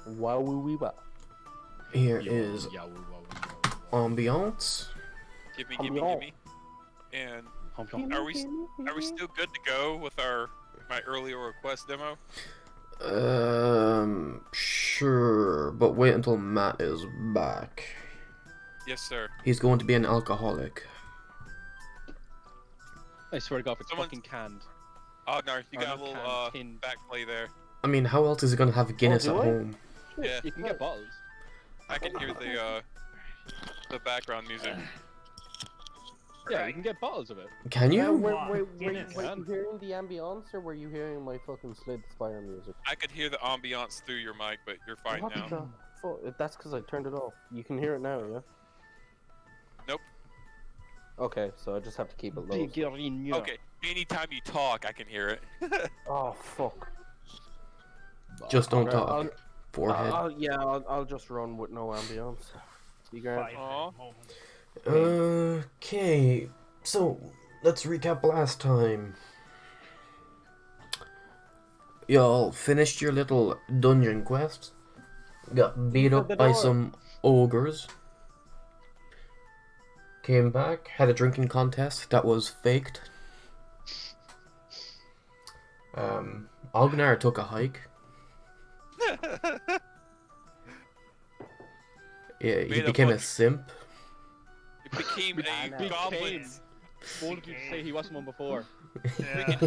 Wow. Here is ambiance. Give me. And are we still good to go with my earlier request demo? Sure, but wait until Matt is back. Yes, sir. He's going to be an alcoholic. I swear to God, it's fucking canned. Oh no, you Or got a not little canned, tin. backplay there. I mean, how else is he going to have Guinness do at I? home? Yeah, You can get bottles. I can hear the background music. Yeah, you can get bottles of it. Can you? Wait, Guinness. were you hearing the ambiance or were you hearing my fucking Slid Spire music? I could hear the ambiance through your mic, but you're fine What now. the fuck? That's because I turned it off. You can hear it now, yeah? Nope. Okay, so I just have to keep it low. Okay, anytime you talk, I can hear it. Oh, fuck. Just don't Right, talk. Forehead. I'll just run with no ambience. You guys? Aw. Okay, so let's recap last time. Y'all finished your little dungeon quest. Got beat up by some ogres. Came back, had a drinking contest that was faked. Ognar took a hike. Yeah, he Made a became a bunch- simp. It became a goblin. Bold of you to say he wasn't one before. Yeah.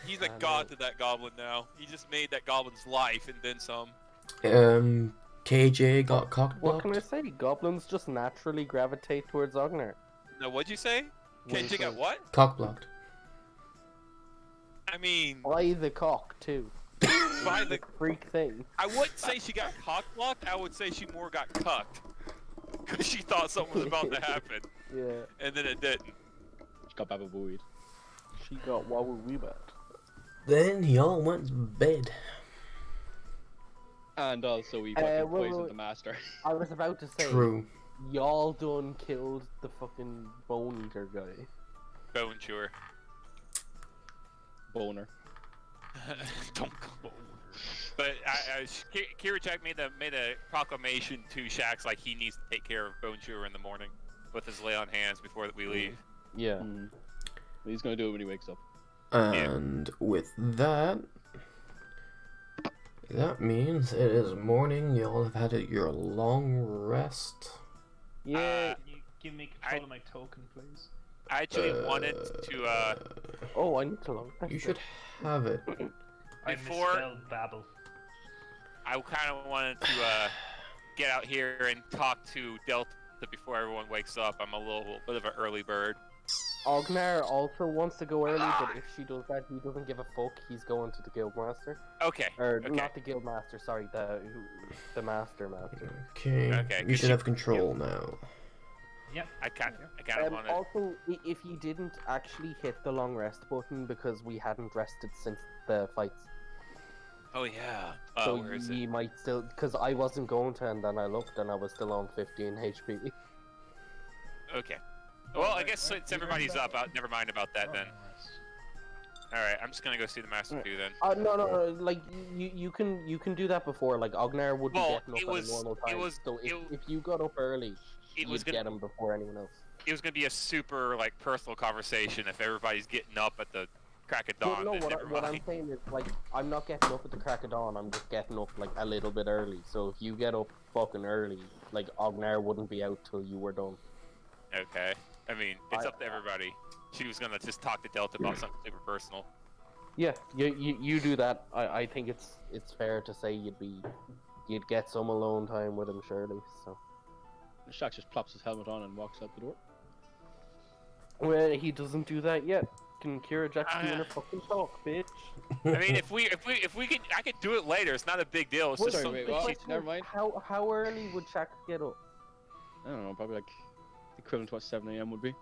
He's a god to that goblin now. He just made that goblin's life and then some. KJ got cockblocked. What can I say? Goblins just naturally gravitate towards Ognar. No, what'd you say? KJ got what? Cockblocked. I mean, By the cock, too. by the. Freak thing. I wouldn't say she got cock blocked. I would say she more got cucked. Because she thought something was about to happen, Yeah, and then it didn't. She got Baba Booed. she got wee bad. Then he all went to bed. And also we fucking wait, poisoned wait. the master. I was about to say, True. y'all done killed the fucking bone eater guy. Bone chewer. Boner. Don't go. But Kirachak made a proclamation to Shax like he needs to take care of Bone Chewer in the morning with his lay on hands before we leave. Yeah. Mm. He's gonna do it when he wakes up. And with that, that means it is morning. Y'all have had your long rest. Yeah. Can you give me control of my token, please? I actually wanted to Oh, I need to long rest You it. should have it. I Before- misspelled babble. I kind of wanted to get out here and talk to Delta before everyone wakes up. I'm a little bit of an early bird. Ognar also wants to go early, but if she does that, he doesn't give a fuck. He's going to the guildmaster, Okay. or Okay. not the guildmaster. Sorry, the master. Okay. Okay, You 'cause should you- have control now. Yep. I kind of wanted. Also, if he didn't actually hit the long rest button because we hadn't rested since the fights, Oh yeah. so Where is he it? might still. Because I wasn't going to, and then I looked, and I was still on 15 HP. Okay. Well, I guess since everybody's up, never mind about that then. All right, I'm just gonna go see the master too then. No. Like you can do that before. Like Ognar would be Well, getting up it at was- a normal it time. was- So it- if you got up early, It was you'd gonna get him before anyone else. it was gonna be a super like personal conversation if everybody's getting up at the crack of dawn. No, then never what I'm mind. saying is like I'm not getting up at the crack of dawn. I'm just getting up like a little bit early. So if you get up fucking early, like Ognar wouldn't be out till you were done. Okay. I mean, it's up to everybody. She was gonna just talk to Delta about something super personal. Yeah, you do that. I think it's fair to say you'd get some alone time with him surely. So Shaq just plops his helmet on and walks out the door. well, he doesn't do that yet. Can Kira Jack's doing yeah. a fucking talk, bitch? I mean, if we could, I could do it later. It's not a big deal. It's just Sorry, something. wait, what? Question Never is, mind. How early would Shaq get up? I don't know, probably like the equivalent to what 7 a.m. would be.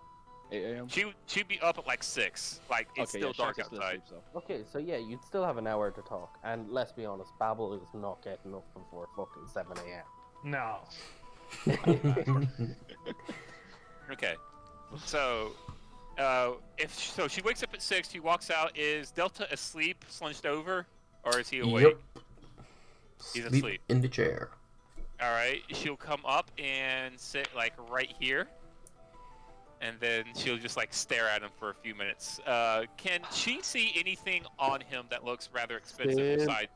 8 a.m. She'd be up at like 6. Like it's still yeah, dark Shaq is still outside. asleep, so. Okay, so yeah, you'd still have an hour to talk. And let's be honest, Babel is not getting up before fucking 7 a.m. No. Okay. So, if she wakes up at 6, she walks out. Is Delta asleep, slunched over, or is he awake? Yep. He's Sleep asleep. in the chair. All right, she'll come up and sit like right here, and then she'll just like stare at him for a few minutes. Can she see anything on him that looks rather expensive Sim.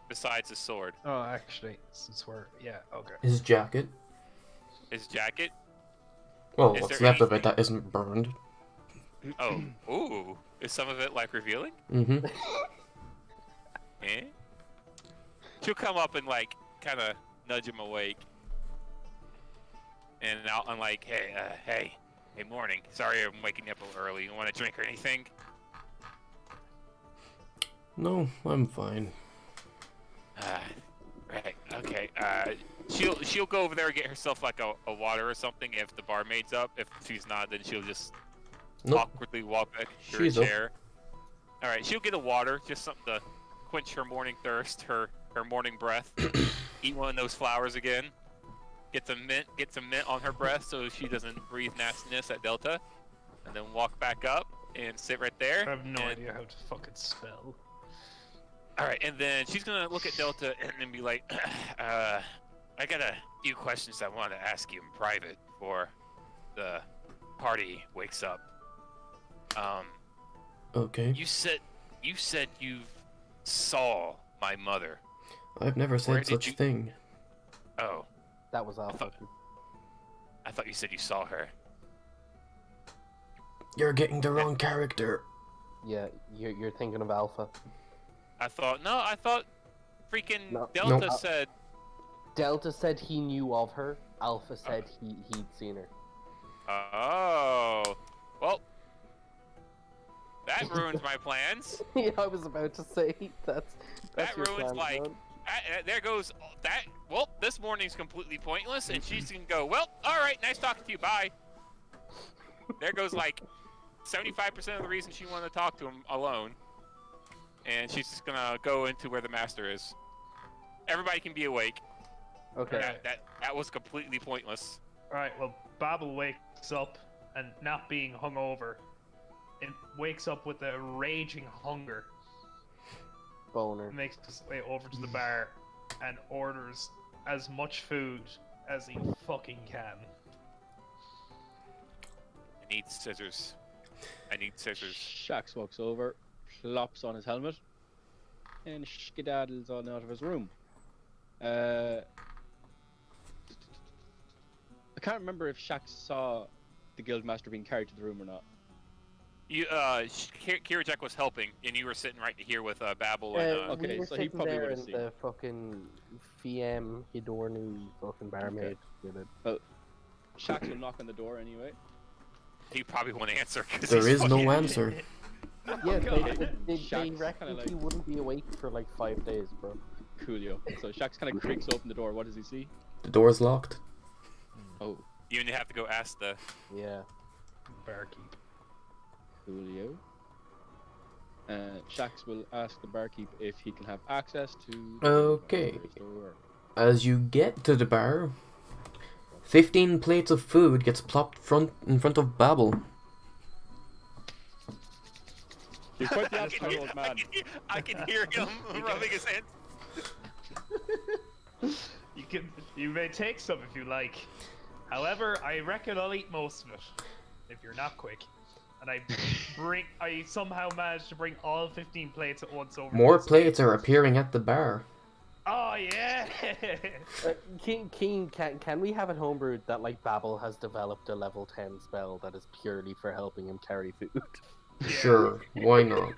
besides his sword? Oh, actually, since we're okay. His jacket. His jacket? Well, Is what's there left of it anything- that isn't burned. Oh, ooh, is some of it like revealing? Mm-hmm. Eh? She'll come up and like kind of nudge him awake, and I'm like, hey, morning. Sorry, I'm waking you up a little early. You want a drink or anything? No, I'm fine. Right. Okay. She'll go over there and get herself like a water or something if the barmaid's up. If she's not, then she'll just Nope. awkwardly walk back to She's her up. chair. All right. She'll get a water, just something to quench her morning thirst, her morning breath. Eat one of those flowers again. Get some mint on her breath so she doesn't breathe nastiness at Delta, and then walk back up and sit right there. I have no and- idea how to fucking spell. All right, and then she's gonna look at Delta and then be like, I got a few questions I want to ask you in private before the party wakes up. Okay. You said you saw my mother. I've never Where said did such you- thing. Oh, That was Alpha. I thought you said you saw her. You're getting the wrong character. Yeah, you're thinking of Alpha. I thought freaking No. Delta No. said. Delta said he knew of her. Alpha said he'd seen her. Oh, well, that ruins my plans. Yeah, I was about to say that's That your ruins, plan, like- man. There goes that. Well, this morning's completely pointless, and she's gonna go. Well, all right, nice talking to you. Bye. There goes like 75% of the reason she wanted to talk to him alone, and she's just gonna go into where the master is. Everybody can be awake. Okay. That was completely pointless. Alright, well, Babel wakes up and not being hungover. It wakes up with a raging hunger. Boner. Makes his way over to the bar and orders as much food as he fucking can. I need scissors. Shax walks over, plops on his helmet, and skedaddles on out of his room. I can't remember if Shax saw the Guildmaster being carried to the room or not. You, Kirajek was helping, and you were sitting right here with Babel and. Okay, we were so he sitting probably there would've and seen. the fucking Fiem Hidornu fucking barmaid did it. Shax will knock on the door anyway. He probably won't answer because There is no answer. Yeah, God. they Shax's reckoned kinda like- he wouldn't be awake for like 5 days, bro. Coolio. So Shax kind of creaks open the door. What does he see? The door's locked. Oh, You have to go ask the. Yeah. Barkeep. Coolio. Shax will ask the barkeep if he can have access to the Okay. Guildmaster's door. As you get to the bar, 15 plates of food gets plopped in front of Babel. You're quite the I absent can, old man. I can hear him rubbing his hands. You may take some if you like. However, I reckon I'll eat most of it if you're not quick. And I somehow managed to bring all 15 plates at once over. to More this plates table. are appearing at the bar. Oh yeah. King, can we have it homebrewed that like Babel has developed a level 10 spell that is purely for helping him carry food? Yeah. Sure, why not?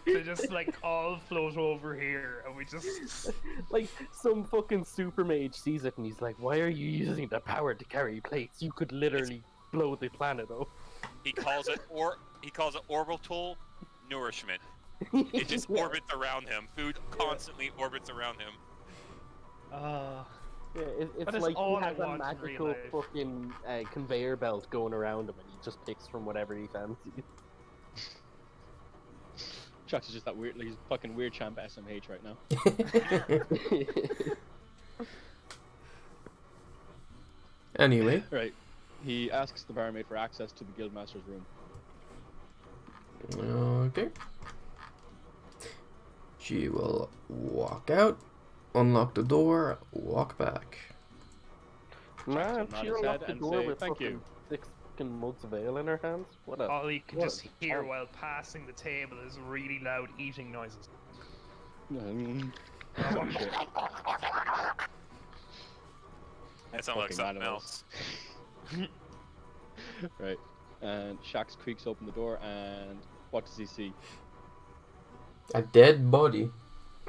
They just like all float over here, and we just. Like some fucking super mage sees it and he's like, "Why are you using the power to carry plates? You could literally blow the planet up." He calls it orbital nourishment. It just Yeah. orbits around him. Food constantly orbits around him. Yeah, it's That is like all he I has a want in magical real life. fucking conveyor belt going around him, and he just picks from whatever he fancies. Shax is just that weird, he's fucking weird champ SMH right now. Anyway, Right. He asks the barmaid for access to the Guildmaster's room. okay. She will walk out unlock the door, walk back. Man, nod she his unlocked head the and door say, with "Thank fucking you." 6 fucking mugs of ale in her hands. What a... All you can what just a hear cunt. while passing the table is really loud eating noises. Oh, shit. That sounds like Fucking something animals. else. Right. And Shax creaks open the door, and what does he see? A dead body.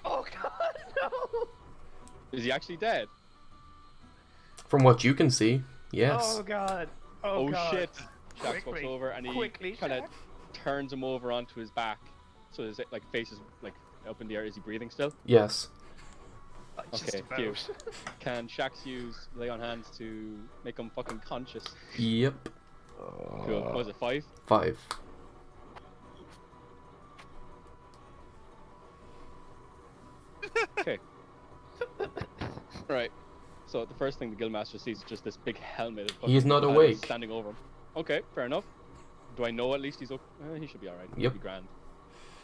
Oh god, no! Is he actually dead? From what you can see, yes. Oh god. Oh, God. shit! Shax walks Quickly, over and he quickly, kind of Shax. turns him over onto his back, so his like face is like up in the air. Is he breathing still? Yes. Just Okay, about. cute. Can Shax use lay on hands to make him fucking conscious? Yep. Cool. What was it, 5? 5. Okay. Right. So the first thing the Guildmaster sees is just this big helmet. of He's fucking not paddles awake. Standing over him. Okay, fair enough. Do I know at least he's okay? He should be alright. He'll Yep. be grand.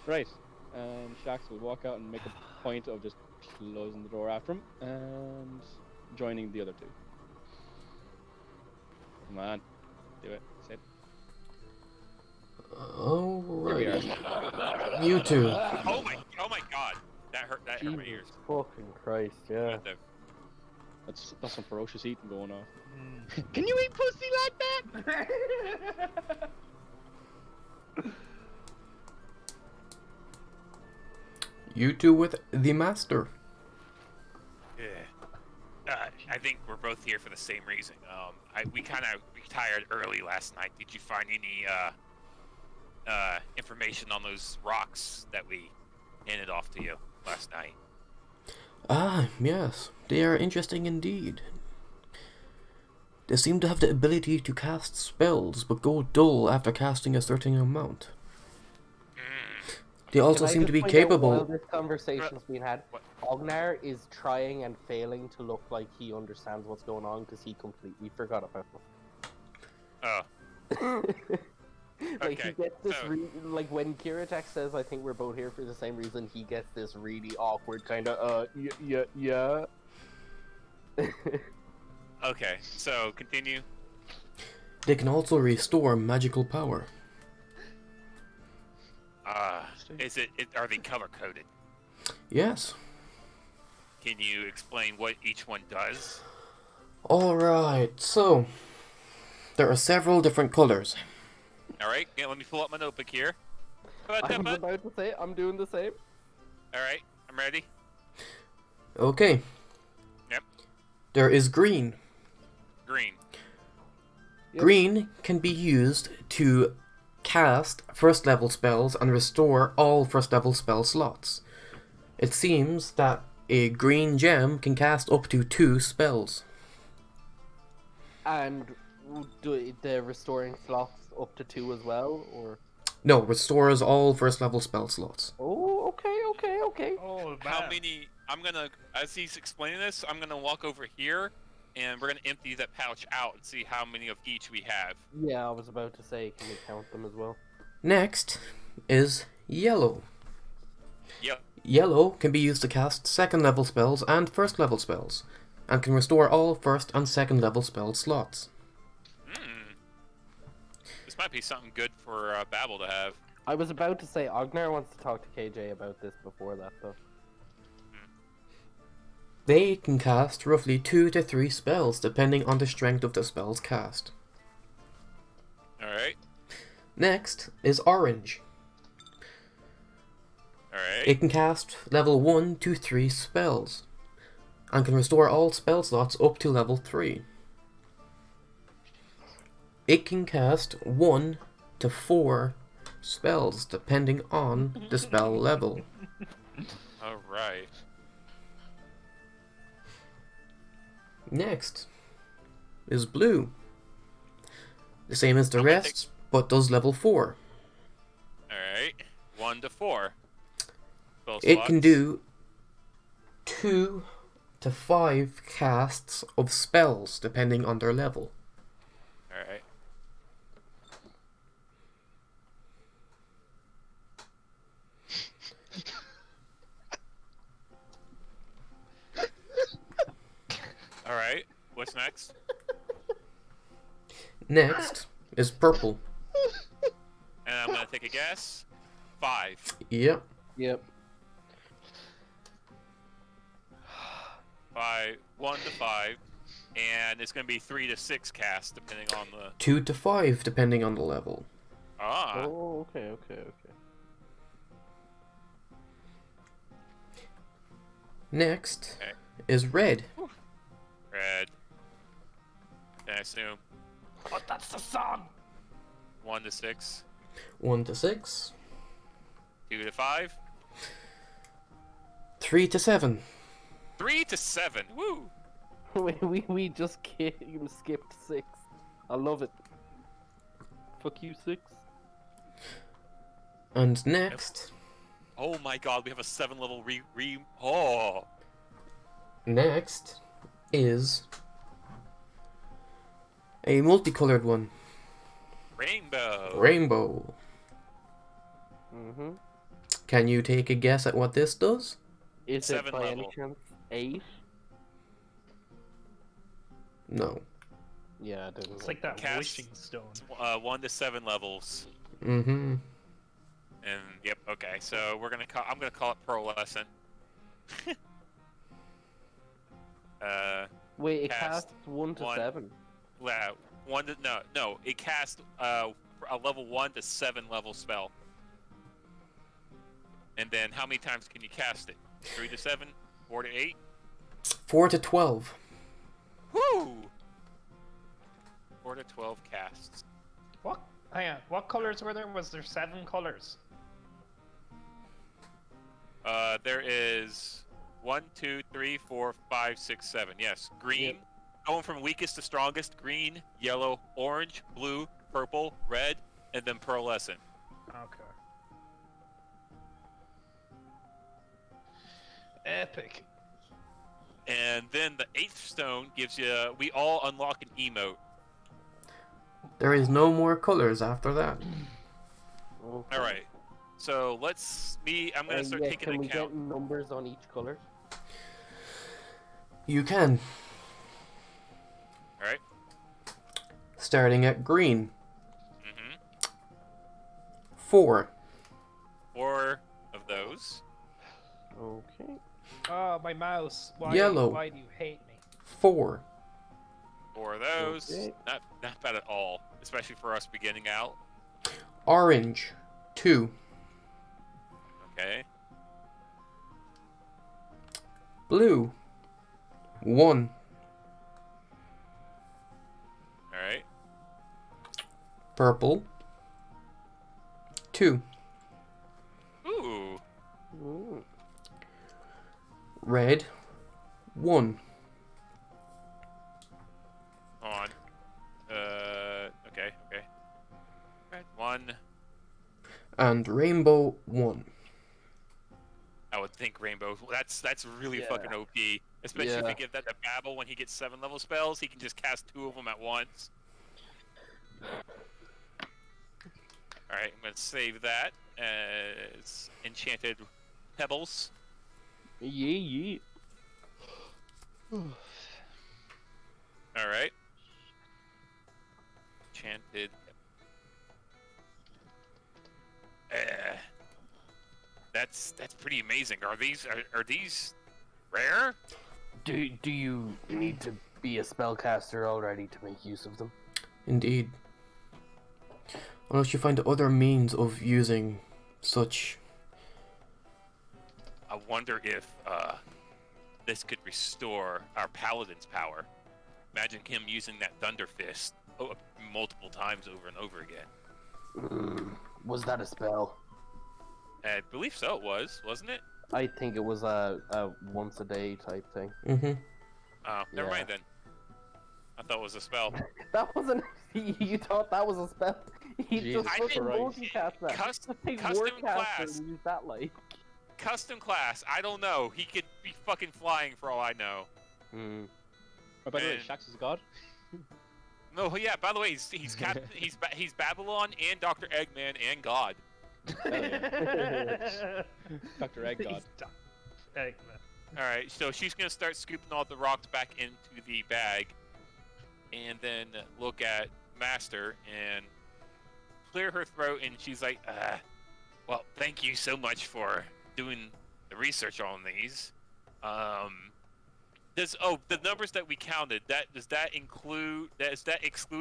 Right. And Shax will walk out and make a point of just closing the door after him and joining the other two. Come on. Do it. Sit. Alright. You two. Oh my god. That hurt my Jesus ears. fucking Christ, yeah. What the- That's some ferocious eating going on. Mm. Can you eat pussy like that? You two with the master. Yeah. I think we're both here for the same reason. We kind of retired early last night. Did you find any information on those rocks that we handed off to you last night? Ah, yes. They are interesting indeed. They seem to have the ability to cast spells, but go dull after casting a certain amount. They also Can I seem to just be point out while capable. this conversation's being had, What? Ognar is trying and failing to look like he understands what's going on because he completely forgot about Oh, it. Like he Okay, gets this so- like when Kiratek says, "I think we're both here for the same reason," he gets this really awkward kind of yeah. okay. So continue. They can also restore magical power. Are they color coded? Yes. Can you explain what each one does? Alright, so. There are several different colors. All right. Yeah, let me pull up my notebook here. How about I that, was bud? about to say I'm doing the same. All right. I'm ready. Okay. Yep. There is green. Green. Yep. Green can be used to cast first level spells and restore all first level spell slots. It seems that a green gem can cast up to 2 spells. And do the restoring slots up to 2 as well, or? No, restores all first level spell slots. Oh, okay. Oh, man. How many? I'm gonna, as he's explaining this, I'm gonna walk over here, and we're gonna empty that pouch out and see how many of each we have. Yeah, I was about to say, can we count them as well? Next is yellow. Yep. Yellow can be used to cast second level spells and first level spells, and can restore all first and second level spell slots. This might be something good for Babel to have. I was about to say, Ognar wants to talk to KJ about this before that, though. They can cast roughly 2 to 3 spells depending on the strength of the spells cast. All right. Next is orange. All right. It can cast level 1 to 3 spells, and can restore all spell slots up to level 3. It can cast 1 to 4 spells depending on the spell level. All right. Next is blue. The same as the I'm gonna rest, but does level 4. All right. 1 to 4. Spell It can slots. do 2 to 5 casts of spells depending on their level. All right. What's next? Next is purple. And I'm gonna take a guess. 5. Yep. Yep. 1 to 5, and it's gonna be 3 to 6 cast depending on the. 2 to 5, depending on the level. Oh, okay. Next Okay. is red. Red. I assume But that's the song. 1 to 6, 1 to 6. 2 to 5, 3 to 7. 3 to 7. Woo! we just skipped 6. I love it. Fuck you, 6. And next, Oh my God, we have a 7 level Oh. next is a multicolored one. Rainbow. Rainbow. Mm-hmm. Can you take a guess at what this does? Is 7 it by any level. chance 8? No. Yeah, I didn't. It's like that Cast- wishing stone. 1 to 7 levels. Mm-hmm. And yep, okay. So I'm gonna call it pearlescent. Wait, it cast casts 1 to 1. 7. Yeah, no. It casts a level 1 to 7 level spell. And then how many times can you cast it? 3 to 7, 4 to 8. 4 to 12. Woo! 4 to 12 casts. What? Hang on. What colors were there? Was there 7 colors? There is 1, 2, 3, 4, 5, 6, 7. Yes, green. Yep. Going from weakest to strongest: green, yellow, orange, blue, purple, red, and then pearlescent. Okay. Epic. And then the 8th stone gives you. We all unlock an emote. There is no more colors after that. Okay. All right. So I'm gonna start taking can we account. get numbers on each color? You can. All right. Starting at green. Mm-hmm. 4. 4 of those. Okay. Oh, my mouse. Yellow. Why do you hate me? 4. 4 of those. Okay. Not bad at all, especially for us beginning out. Orange. 2. Okay. Blue. 1. All right. Purple. 2. Ooh. Ooh. Red. 1. On. Okay. Red 1. And rainbow. 1. I would think rainbow. That's really Yeah. fucking OP. Especially if Yeah. you give that to Babel when he gets 7 level spells, he can just cast 2 of them at once. Alright, I'm gonna save that as Enchanted Pebbles. Yeah. Alright. Enchanted. That's pretty amazing. Are these rare? Do you need to be a spellcaster already to make use of them? Indeed. Unless you find other means of using such. I wonder if this could restore our paladin's power. Imagine him using that Thunder Fist multiple times over and over again. Was that a spell? I believe so. It was, wasn't it? I think it was a once a day type thing. Mm-hmm. Oh, never Yeah. mind then. I thought it was a spell. That wasn't. You thought that was a spell? He Jesus just I fucking didn't- multicast that. Custom Word caster class. and use that like. Custom class. I don't know. He could be fucking flying for all I know. Hmm. Oh, by the way, And- Shax is a god. No, yeah. By the way, he's Captain. he's Babylon and Dr. Eggman and God. Dr. Egg god. Eggman. All right. So she's gonna start scooping all the rocks back into the bag, and then look at Master and clear her throat, and she's like, well, thank you so much for doing the research on these. The numbers that we counted, does that exclude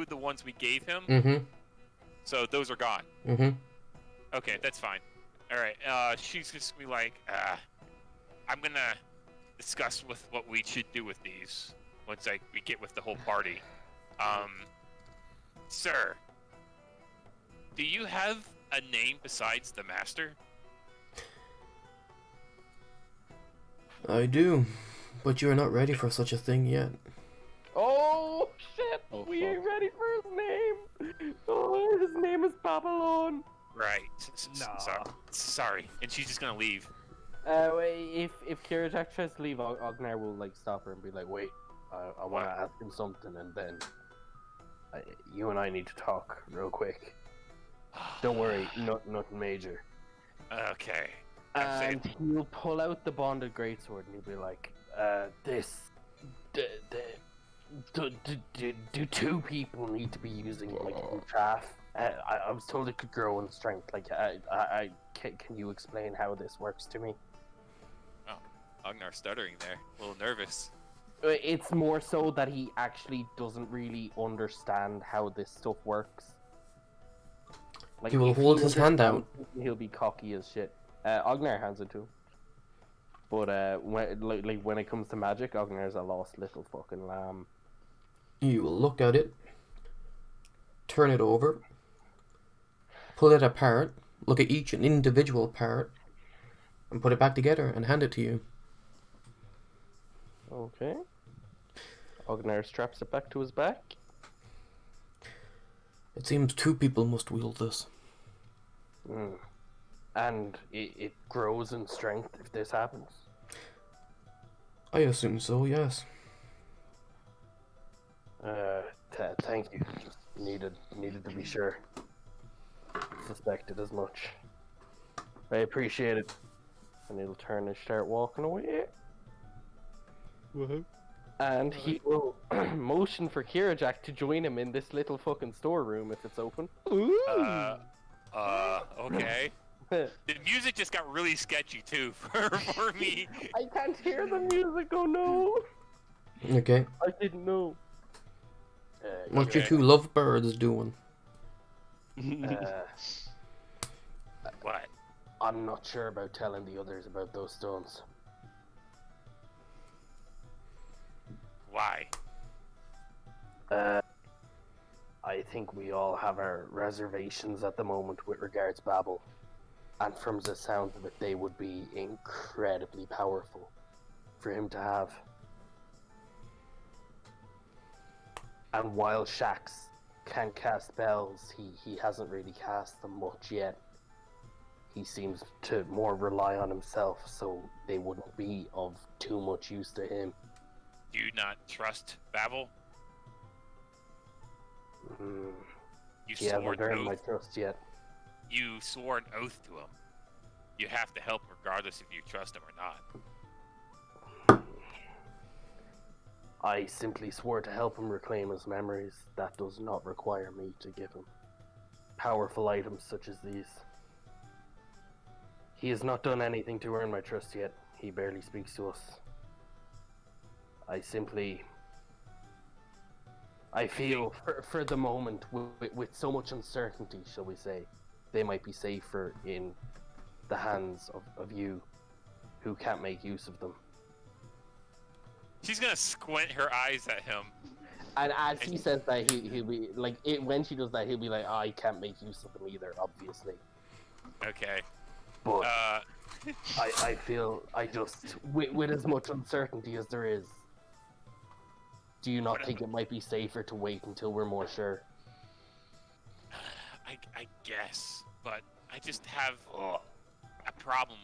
the ones we gave him? Mm-hmm. So those are gone. Mm-hmm. Okay, that's fine. All right. She's just gonna be like, I'm gonna discuss with what we should do with these once we get with the whole party. Sir, do you have a name besides the Master? I do, but you are not ready for such a thing yet. Oh shit! Oh, We fuck. ain't ready for his name. Oh, his name is Babylon. Right. Nah. Sorry. And she's just gonna leave. If Kirajak tries to leave, Ognar will like stop her and be like, "Wait, I want to ask him something, and then you and I need to talk real quick. Don't worry, nothing major." Okay. And he'll pull out the bonded greatsword and he'll be like, do two people need to be using it like in chaff? I was told it could grow in strength. Like, can you explain how this works to me? Agnar stuttering there, a little nervous. It's more so that he actually doesn't really understand how this stuff works. Like, He will if hold his hand out. understands, he'll be cocky as shit. Ognar hands it to him. But when it comes to magic, Ognar's a lost little fucking lamb. You will look at it, turn it over, pull it apart, look at each an individual part, and put it back together and hand it to you. Okay. Ognar straps it back to his back. It seems two people must wield this. And it grows in strength if this happens. I assume so, yes. Thank you. Just needed to be sure. Suspected as much. I appreciate it. And he'll turn and start walking away. Woohoo. And he will motion for Kirajak to join him in this little fucking storeroom if it's open. Okay. The music just got really sketchy too for me. I can't hear the music, oh no! Okay. I didn't know. What you Okay. two lovebirds doing? What? I'm not sure about telling the others about those stones. Why? I think we all have our reservations at the moment with regards Babel. And from the sound of it, they would be incredibly powerful for him to have. And while Shax can cast spells, he hasn't really cast them much yet. He seems to more rely on himself, so they wouldn't be of too much use to him. Do you not trust Babel? You He swore hasn't an earned my oath. trust yet. You swore an oath to him. You have to help regardless if you trust him or not. I simply swore to help him reclaim his memories. That does not require me to give him powerful items such as these. He has not done anything to earn my trust yet. He barely speaks to us. I feel, for the moment, with so much uncertainty, shall we say, they might be safer in the hands of you, who can't make use of them. She's gonna squint her eyes at him. And as he says that, he'll be like, when she does that, he'll be like, I can't make use of them either, obviously. Okay. But I feel, with as much uncertainty as there is, do you not think it might be safer to wait until we're more sure? I guess, but I just have a problem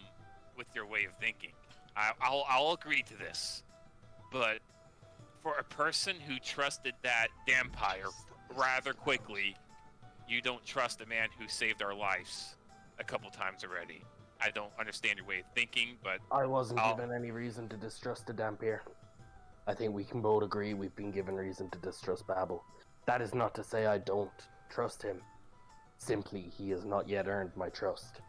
with your way of thinking. I'll agree to this, but for a person who trusted that vampire rather quickly, you don't trust a man who saved our lives a couple times already. I don't understand your way of thinking, but I wasn't given any reason to distrust the Dampier. I think we can both agree we've been given reason to distrust Babel. That is not to say I don't trust him. Simply, he has not yet earned my trust.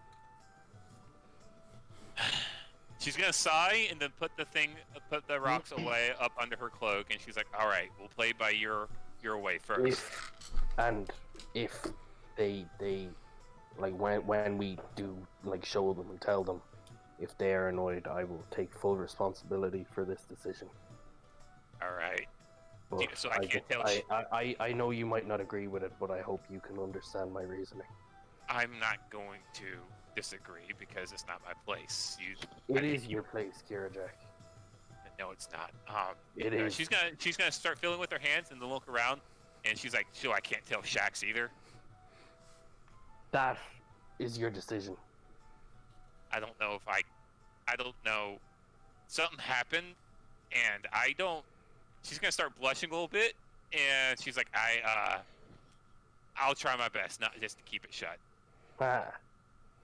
She's gonna sigh and then put the rocks away up under her cloak, and she's like, "All right, we'll play by your way first." If they like when we do like show them and tell them, if they are annoyed, I will take full responsibility for this decision. All right. But So I can't tell. I know you might not agree with it, but I hope you can understand my reasoning. I'm not going to disagree because it's not my place. It is your place, Kira Jack. No, it's not. It is. She's gonna start feeling with her hands and then look around, and she's like, "So I can't tell Shax either." That is your decision. I don't know. Something happened, and I don't. She's gonna start blushing a little bit, and she's like, I'll try my best, not just to keep it shut. Ah,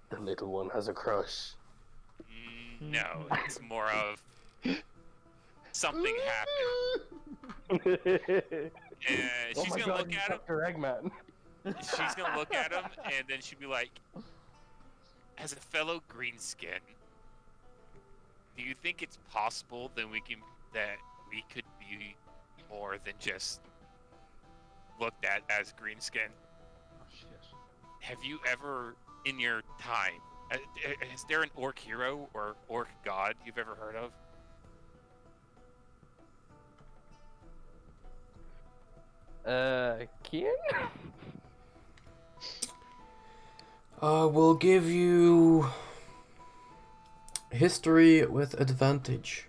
the little one has a crush. No, it's more of something happened. And she's gonna look at him. Eggman. She's gonna look at him, and then she'll be like, "As a fellow greenskin, do you think it's possible that we could be more than just looked at as greenskin? Oh, shit. Have you ever, in your time, is there an orc hero or orc god you've ever heard of?" Kian? We'll give you history with advantage.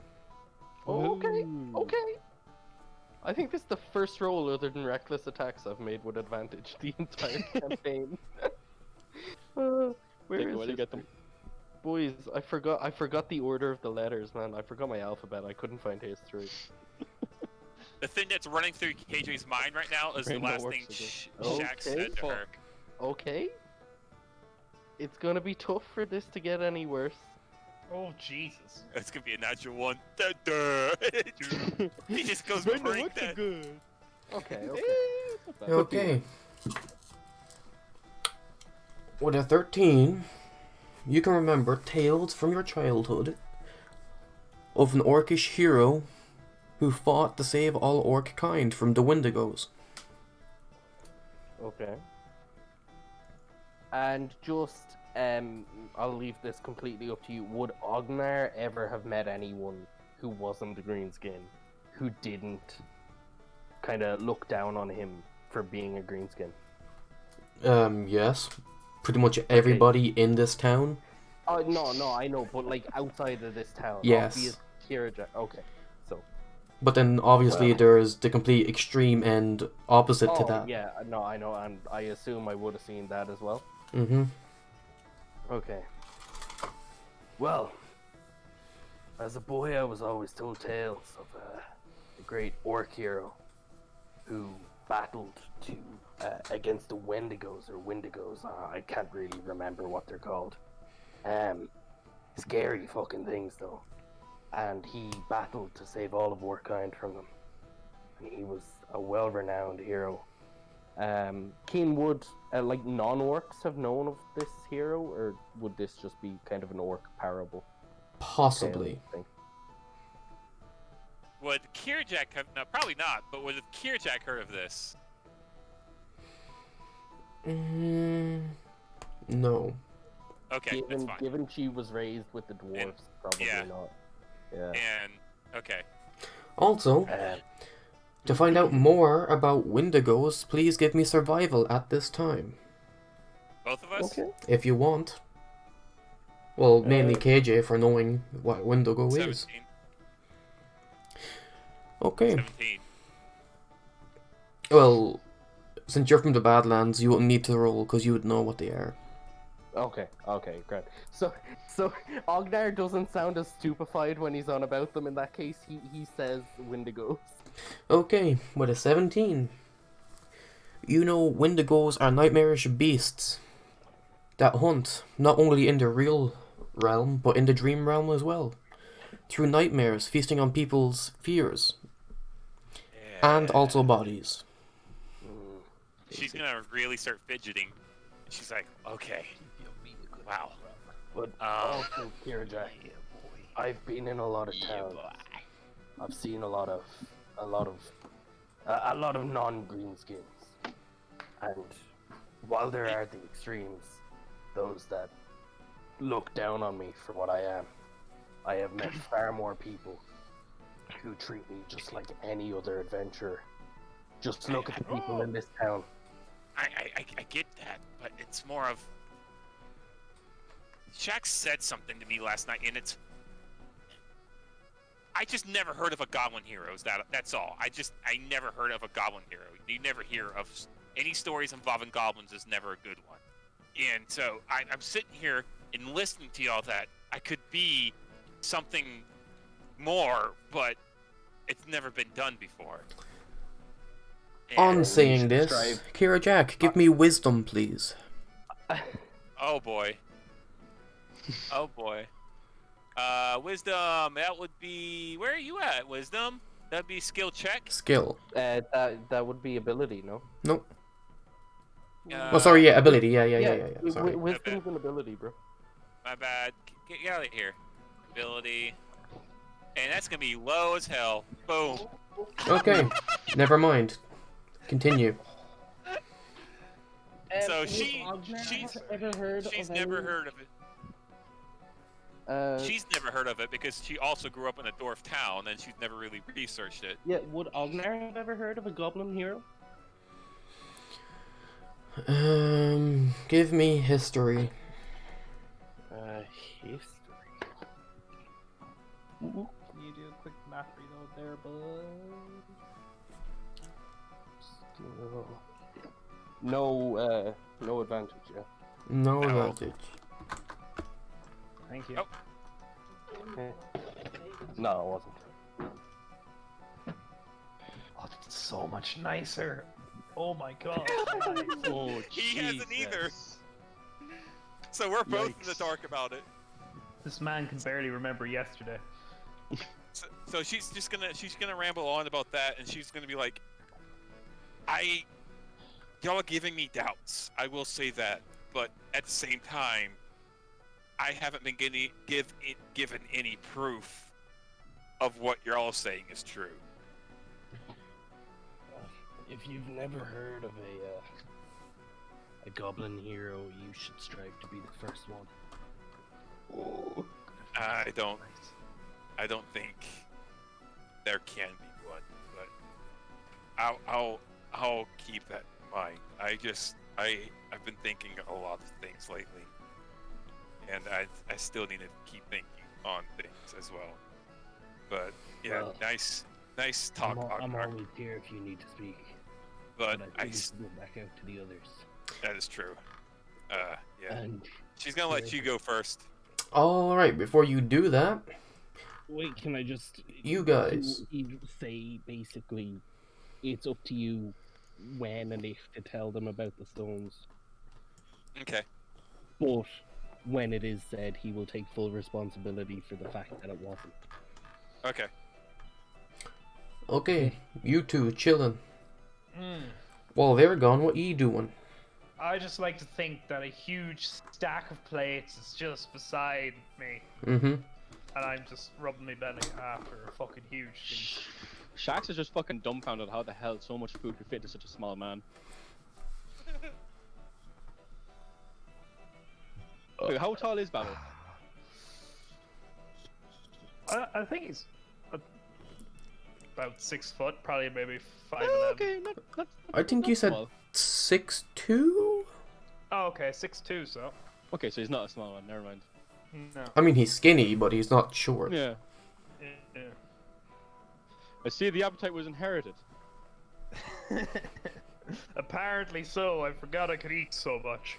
Oh, okay, Ooh. okay. I think this is the first roll other than reckless attacks I've made with advantage the entire campaign. Where Take is away to this? get them. Boys, I forgot the order of the letters, man. I forgot my alphabet. I couldn't find history. The thing that's running through KJ's mind right now is the Brain last don't thing work Shax Okay, said to her. Okay. It's gonna be tough for this to get any worse. Oh Jesus! It's gonna be a natural one. Da, da. He just goes Brain don't break work so that. good. Okay, Eh, okay. it's not bad. Okay. With a 13, you can remember tales from your childhood of an orcish hero who fought to save all orc kind from the Wendigos. Okay. And just, I'll leave this completely up to you. Would Ognar ever have met anyone who wasn't a greenskin, who didn't kind of look down on him for being a greenskin? Yes. Pretty much everybody in this town. No, I know, but like outside of this town. Yes. Obvious Kira okay, so. But then obviously there's the complete extreme and opposite to Oh, that. yeah, no, I know, and I assume I would have seen that as well. Mm-hmm. Okay. Well, as a boy, I was always told tales of a great orc hero who battled against the Wendigos or Windigos. I can't really remember what they're called. Scary fucking things though. And he battled to save all of Orkkind from them. And he was a well-renowned hero. Keen, would like non-orcs have known of this hero, or would this just be kind of an orc parable? Possibly. Thing? Would Kirjak have? No, probably not. But would Kirjak heard of this? No. Okay, that's fine. Given she was raised with the dwarves, probably yeah. not. Yeah. And okay, Also, Um, to find out more about Wendigos, please give me survival at this time, both of us. okay. if you want. Well, mainly KJ for knowing what Wendigo is. 17. Okay. 17. Well, since you're from the Badlands, you wouldn't need to roll because you would know what they are. Okay, great. So Ognar doesn't sound as stupefied when he's on about them. In that case, he says Wendigos. Okay, with a 17. You know Wendigos are nightmarish beasts that hunt not only in the real realm, but in the dream realm as well. Through nightmares, feasting on people's fears. And also bodies. Mm. She's gonna really start fidgeting. She's like, okay, wow. But Um, also, Kira Jack, I've been in a lot of towns. I've seen a lot of non-greenskins, and while there are the extremes, those that look down on me for what I am, I have met far more people who treat me just like any other adventurer. Just look at the people in this town. I get that, but it's more of Shax said something to me last night, and I just never heard of a goblin hero. That's all. I never heard of a goblin hero. You never hear of any stories involving goblins. Is never a good one. And so I'm sitting here and listening to all that. I could be something more, but it's never been done before. On And- saying should this, strive- Kira Jack, give me wisdom, please. Oh boy. Oh boy. Wisdom. That would be. Where are you at? Wisdom. That'd be skill check. Skill. That would be ability, no? Nope. Oh, sorry, yeah, ability. Yeah. Sorry. Wisdom's an ability, bro. My bad. Get out of here. Ability. And that's gonna be low as hell. Boom. Okay, never mind. Continue. So would she's ever heard she's of never any- heard of it. Uh, She's never heard of it because she also grew up in a dwarf town and she's never really researched it. Yeah, would Ognar have ever heard of a goblin hero? Give me history. history. Can you do a quick math reload there, bud? No advantage, yeah. No No. advantage. Thank you. Oh. No, it wasn't. Oh, that's so much nicer. Oh my god. Nice. Oh, He hasn't either. Jesus. So we're both in the Yikes. dark about it. This man can barely remember yesterday. So she's gonna ramble on about that, and she's gonna be like, y'all are giving me doubts. I will say that, but at the same time, I haven't been given any proof of what you're all saying is true. If you've never heard of a goblin hero, you should strive to be the first one. I don't think there can be one, but I'll keep that in mind. I've been thinking a lot of things lately, and I still need to keep thinking on things as well. But yeah, Well, nice talk, I'm Ognar. always here if you need to speak, But but I think we should go back out to the others. that is true. Yeah, And she's gonna let you go first. Alright, before you do that, wait, can I just you guys. say basically, it's up to you when and if to tell them about the stones. Okay. But when it is said, he will take full responsibility for the fact that it wasn't. Okay. Okay, you two chillin'. Mm. While they're gone, what you doing? I just like to think that a huge stack of plates is just beside me, Mm-hmm. and I'm just rubbing my belly after a fucking huge thing. Shax is just fucking dumbfounded how the hell so much food could fit into such a small man. Wait, how tall is Battle? I think he's about 6 foot, probably maybe 5'11". Okay, not I think you said small. 6'2"? Oh, okay, 6'2", so. Okay, so he's not a small one, never mind. No. I mean, he's skinny, but he's not short. Yeah. Yeah. I see the appetite was inherited. Apparently so. I forgot I could eat so much.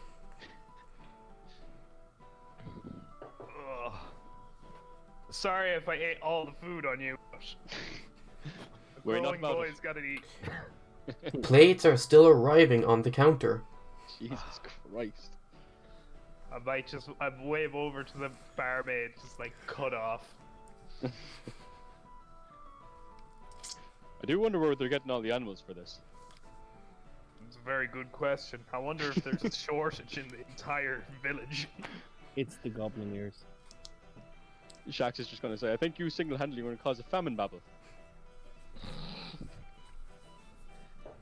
Ugh. Sorry if I ate all the food on you. But Worry not growing about boy's gotta eat. it. Plates are still arriving on the counter. Jesus Christ. I might just wave over to the barmaid, just like cut off. I do wonder where they're getting all the animals for this. It's a very good question. I wonder if there's a shortage in the entire village. It's the goblin ears. Shax is just going to say, I think you single-handedly want to cause a famine, Babel.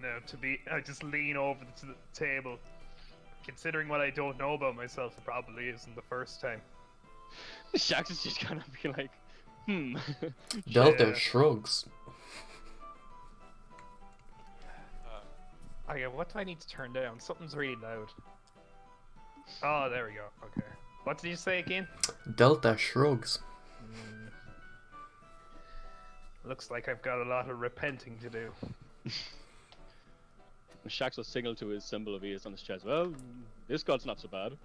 No, I just lean over to the table. Considering what I don't know about myself, it probably isn't the first time. Shax is just going to be like, Delta Yeah. shrugs. Okay, what do I need to turn down? Something's really loud. Oh, there we go. Okay. What did you say again? Delta shrugs. Looks like I've got a lot of repenting to do. Shax will signal to his symbol of Eos on his chest. Well, this god's not so bad.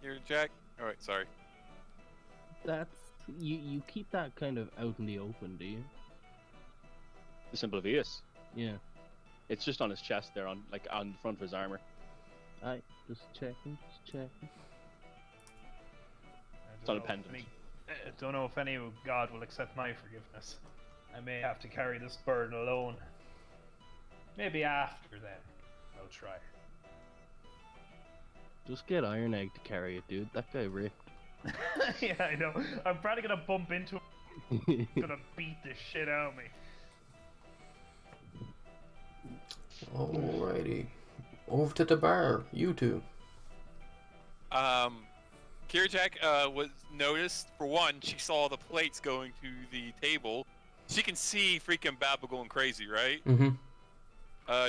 Here, Jack. All right, sorry. That's you keep that kind of out in the open, do you? The symbol of Eos. Yeah. It's just on his chest there, on the front of his armor. I just checking. It's on a pendant. I don't know if any god will accept my forgiveness. I may have to carry this burden alone. Maybe after then, I'll try. Just get Iron Egg to carry it, dude. That guy ripped. Yeah, I know. I'm probably gonna bump into him. He's gonna beat the shit out of me. Alrighty. Over to the bar, you two. Kirjak was noticed, for one, she saw the plates going to the table. She can see freaking Babel going crazy, right? Mm-hmm.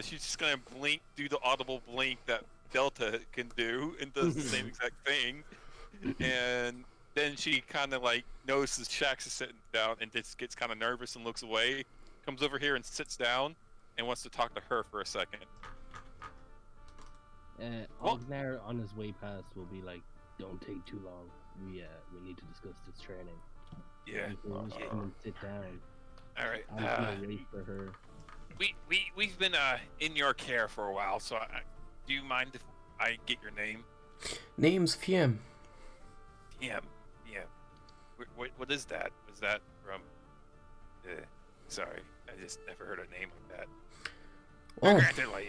She's just gonna blink, do the audible blink that Delta can do, and does the same exact thing. And then she kind of like notices Shax is sitting down and just gets kind of nervous and looks away. Comes over here and sits down and wants to talk to her for a second. Well- Ognar on his way past will be like, "Don't take too long. We need to discuss this training." Yeah. You can just come and sit down. All right. I'll wait for her. We've been in your care for a while, so do you mind if I get your name? Name's Fiem. Yeah. What is that? Was that from? Sorry, I just never heard a name like that. Oh, Granted, like,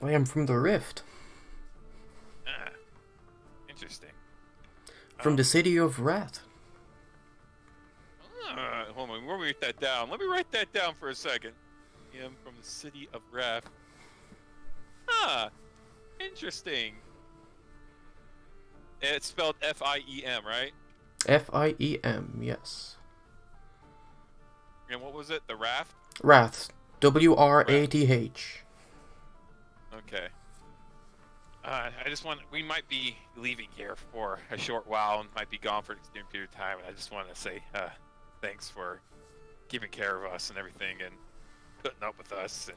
I am from the Rift. interesting. From the city of Wrath. Hold on, let me write that down. Let me write that down for a second. Yeah, I'm from the city of Wrath. Interesting. It's spelled F-I-E-M, right? F-I-E-M, yes. And what was it? The Raft? Wrath. W-R-A-T-H. Okay. I just want, we might be leaving here for a short while and might be gone for an extended period of time. And I just want to say thanks for keeping care of us and everything and putting up with us.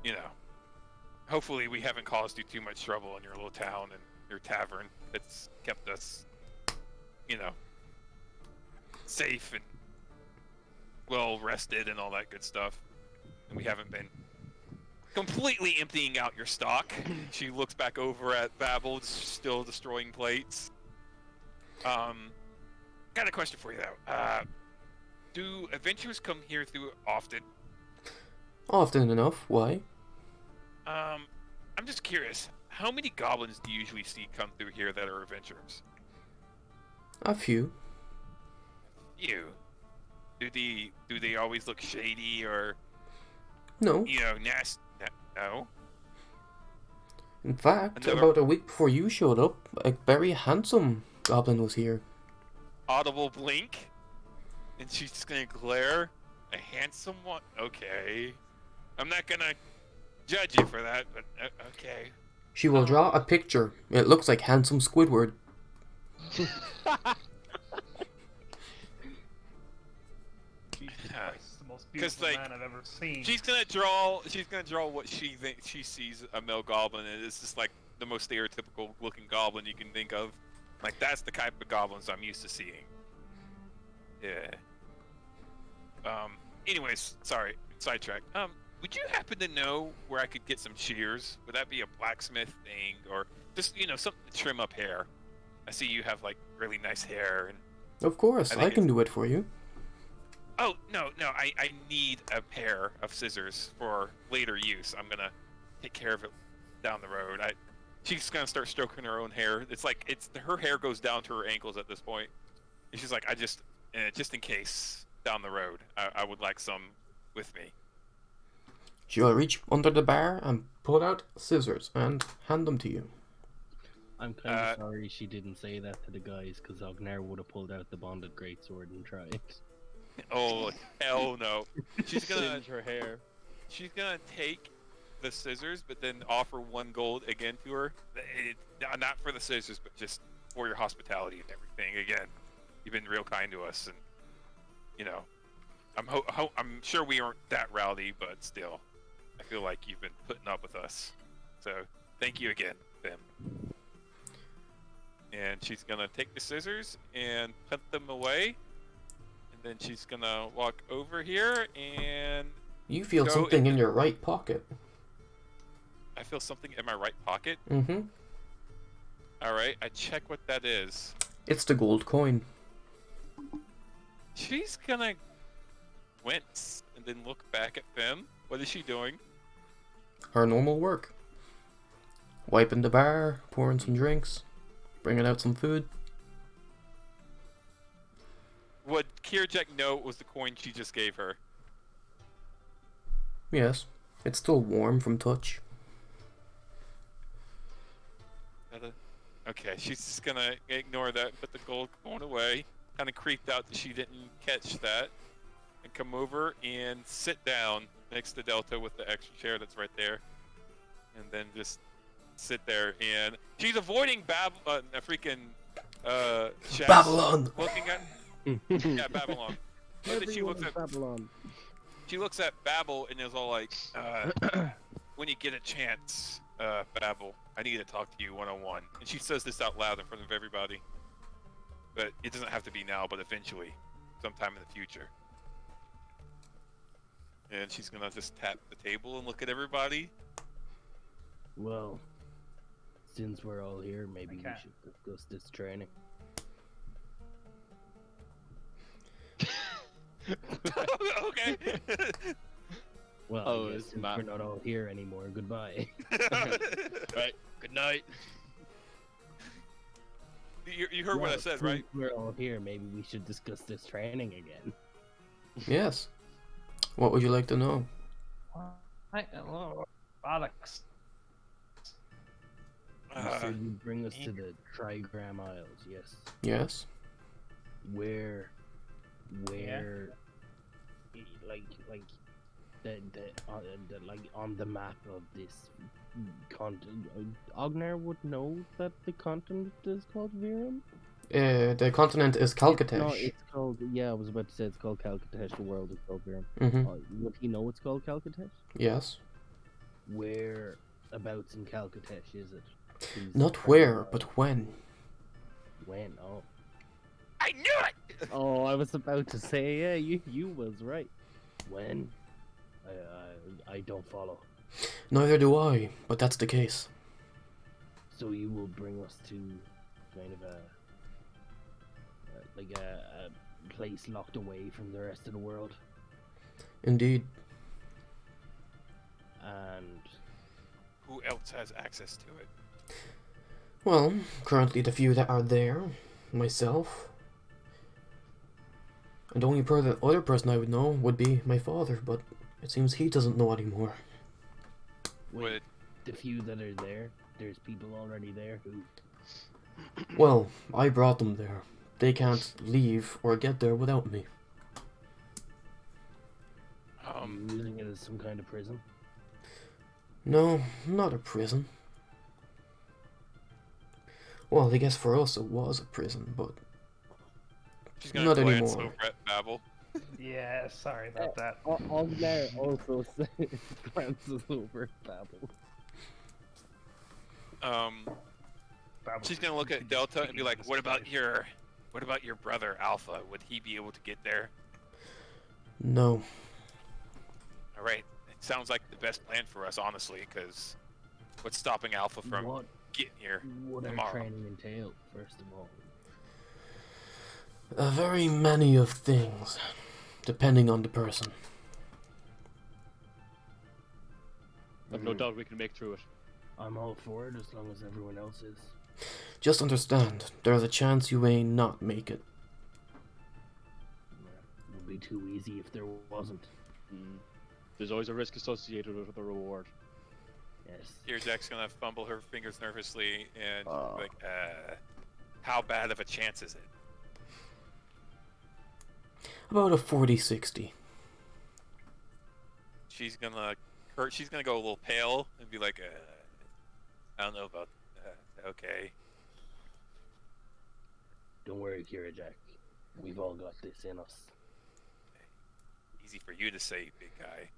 And, hopefully we haven't caused you too much trouble in your little town and your tavern. It's kept us, safe and well rested and all that good stuff. And we haven't been completely emptying out your stock. She looks back over at Babel, still destroying plates. Got a question for you though. Do adventurers come here through often? Often enough. Why? I'm just curious. How many goblins do you usually see come through here that are adventurers? A few. You. Do they always look shady or No. nasty? No. In fact, Another- about a week before you showed up, a very handsome goblin was here. Audible blink, and she's just gonna glare. A handsome one? Okay. I'm not gonna judge you for that, but okay. She will draw a picture. It looks like handsome Squidward. Jesus Yeah. Christ, the most 'Cause, beautiful like, man I've ever seen. She's gonna draw what she thinks she sees a male goblin, and it's just like the most stereotypical looking goblin you can think of. Like that's the type of goblins I'm used to seeing. Yeah. Anyways, sorry, sidetrack. Would you happen to know where I could get some shears? Would that be a blacksmith thing, or just something to trim up hair? I see you have like really nice hair, and Of course, I I think can do it for you. Oh, no, I need a pair of scissors for later use. I'm gonna take care of it down the road. She's gonna start stroking her own hair. It's like, her hair goes down to her ankles at this point. And she's like, just in case, down the road, I would like some with me. She'll reach under the bar and pull out scissors and hand them to you. I'm kind of sorry she didn't say that to the guys, because Ognar would have pulled out the bonded greatsword and tried. Oh, hell no. She's gonna Singe her hair. She's gonna take the scissors, but then offer 1 gold again to her. Not for the scissors, but just for your hospitality and everything. Again, you've been real kind to us, and you know, I'm sure we aren't that rowdy, but still, I feel like you've been putting up with us. So thank you again, Bim. And she's gonna take the scissors and put them away. And then she's gonna walk over here and You feel go something in your right pocket. I feel something in my right pocket. Mm-hmm. Alright, I check what that is. It's the gold coin. She's gonna wince and then look back at Fem. What is she doing? Our normal work. Wiping the bar, pouring some drinks, bringing out some food. Would Kirjek know it was the coin she just gave her? Yes, it's still warm from touch. Okay, she's just gonna ignore that, put the gold coin away. Kind of creeped out that she didn't catch that. And come over and sit down next to Delta with the extra chair that's right there. And then just sit there. And she's avoiding Shax Babylon! looking at... Yeah, Babylon. But then she looks at Babylon. She looks at Babel and is all like, when you get a chance, Babel, I need to talk to you one-on-one. And she says this out loud in front of everybody. But it doesn't have to be now, but eventually, sometime in the future. And she's gonna just tap the table and look at everybody. Well, since we're all here, maybe we should discuss this training. Okay. Well, Oh, I guess it's since Matt. we're not all here anymore, goodbye. Right. Good night. You heard what I Well, said, since right? We're all here, maybe we should discuss this training again. Yes. What would you like to know? Alex. You said you'd bring us to the Trigram Isles, yes? Yes. Where, like like on the map of this continent, Ognar would know that the continent is called Virum? The continent is Calcatesh. No, it's called, yeah, I was about to say it's called Calcatesh, the world is called Virum. Mm-hmm. Would he know it's called Calcatesh? Yes. Whereabouts in Calcatesh is it? Please Not describe where, it. but when. When? Oh. I knew it! Oh, I was about to say, yeah, you was right. When? I don't follow. Neither do I, but that's the case. So you will bring us to kind of a place locked away from the rest of the world, Indeed. and Who else has access to it? Well, currently the few that are there, myself, and the only other person I would know would be my father, but it seems he doesn't know anymore. Would the few that are there, there's people already there who. Well, I brought them there. They can't leave or get there without me. Using it as some kind of prison. No, not a prison. Well, I guess for us it was a prison, but she's gonna not glance anymore. over at Babel. Yeah, sorry about that. Ognar also glances over at Babel. She's gonna look at Delta and be like, what about your brother Alpha? Would he be able to get there? no. Alright, it sounds like the best plan for us, honestly, because what's stopping Alpha from What getting here would our tomorrow? training entail, first of all? Very many of things, depending on the person. I've no doubt we can make through it. I'm all for it as long as everyone else is. Just understand, there's a chance you may not make it. It would be too easy if there wasn't. There's always a risk associated with the reward. Yes. Tearjack's gonna fumble her fingers nervously and like, how bad of a chance is it? About a 40-60. She's gonna go a little pale and be like, I don't know about that. Okay. Don't worry, Kira Jack. We've all got this in us. Easy for you to say, big guy.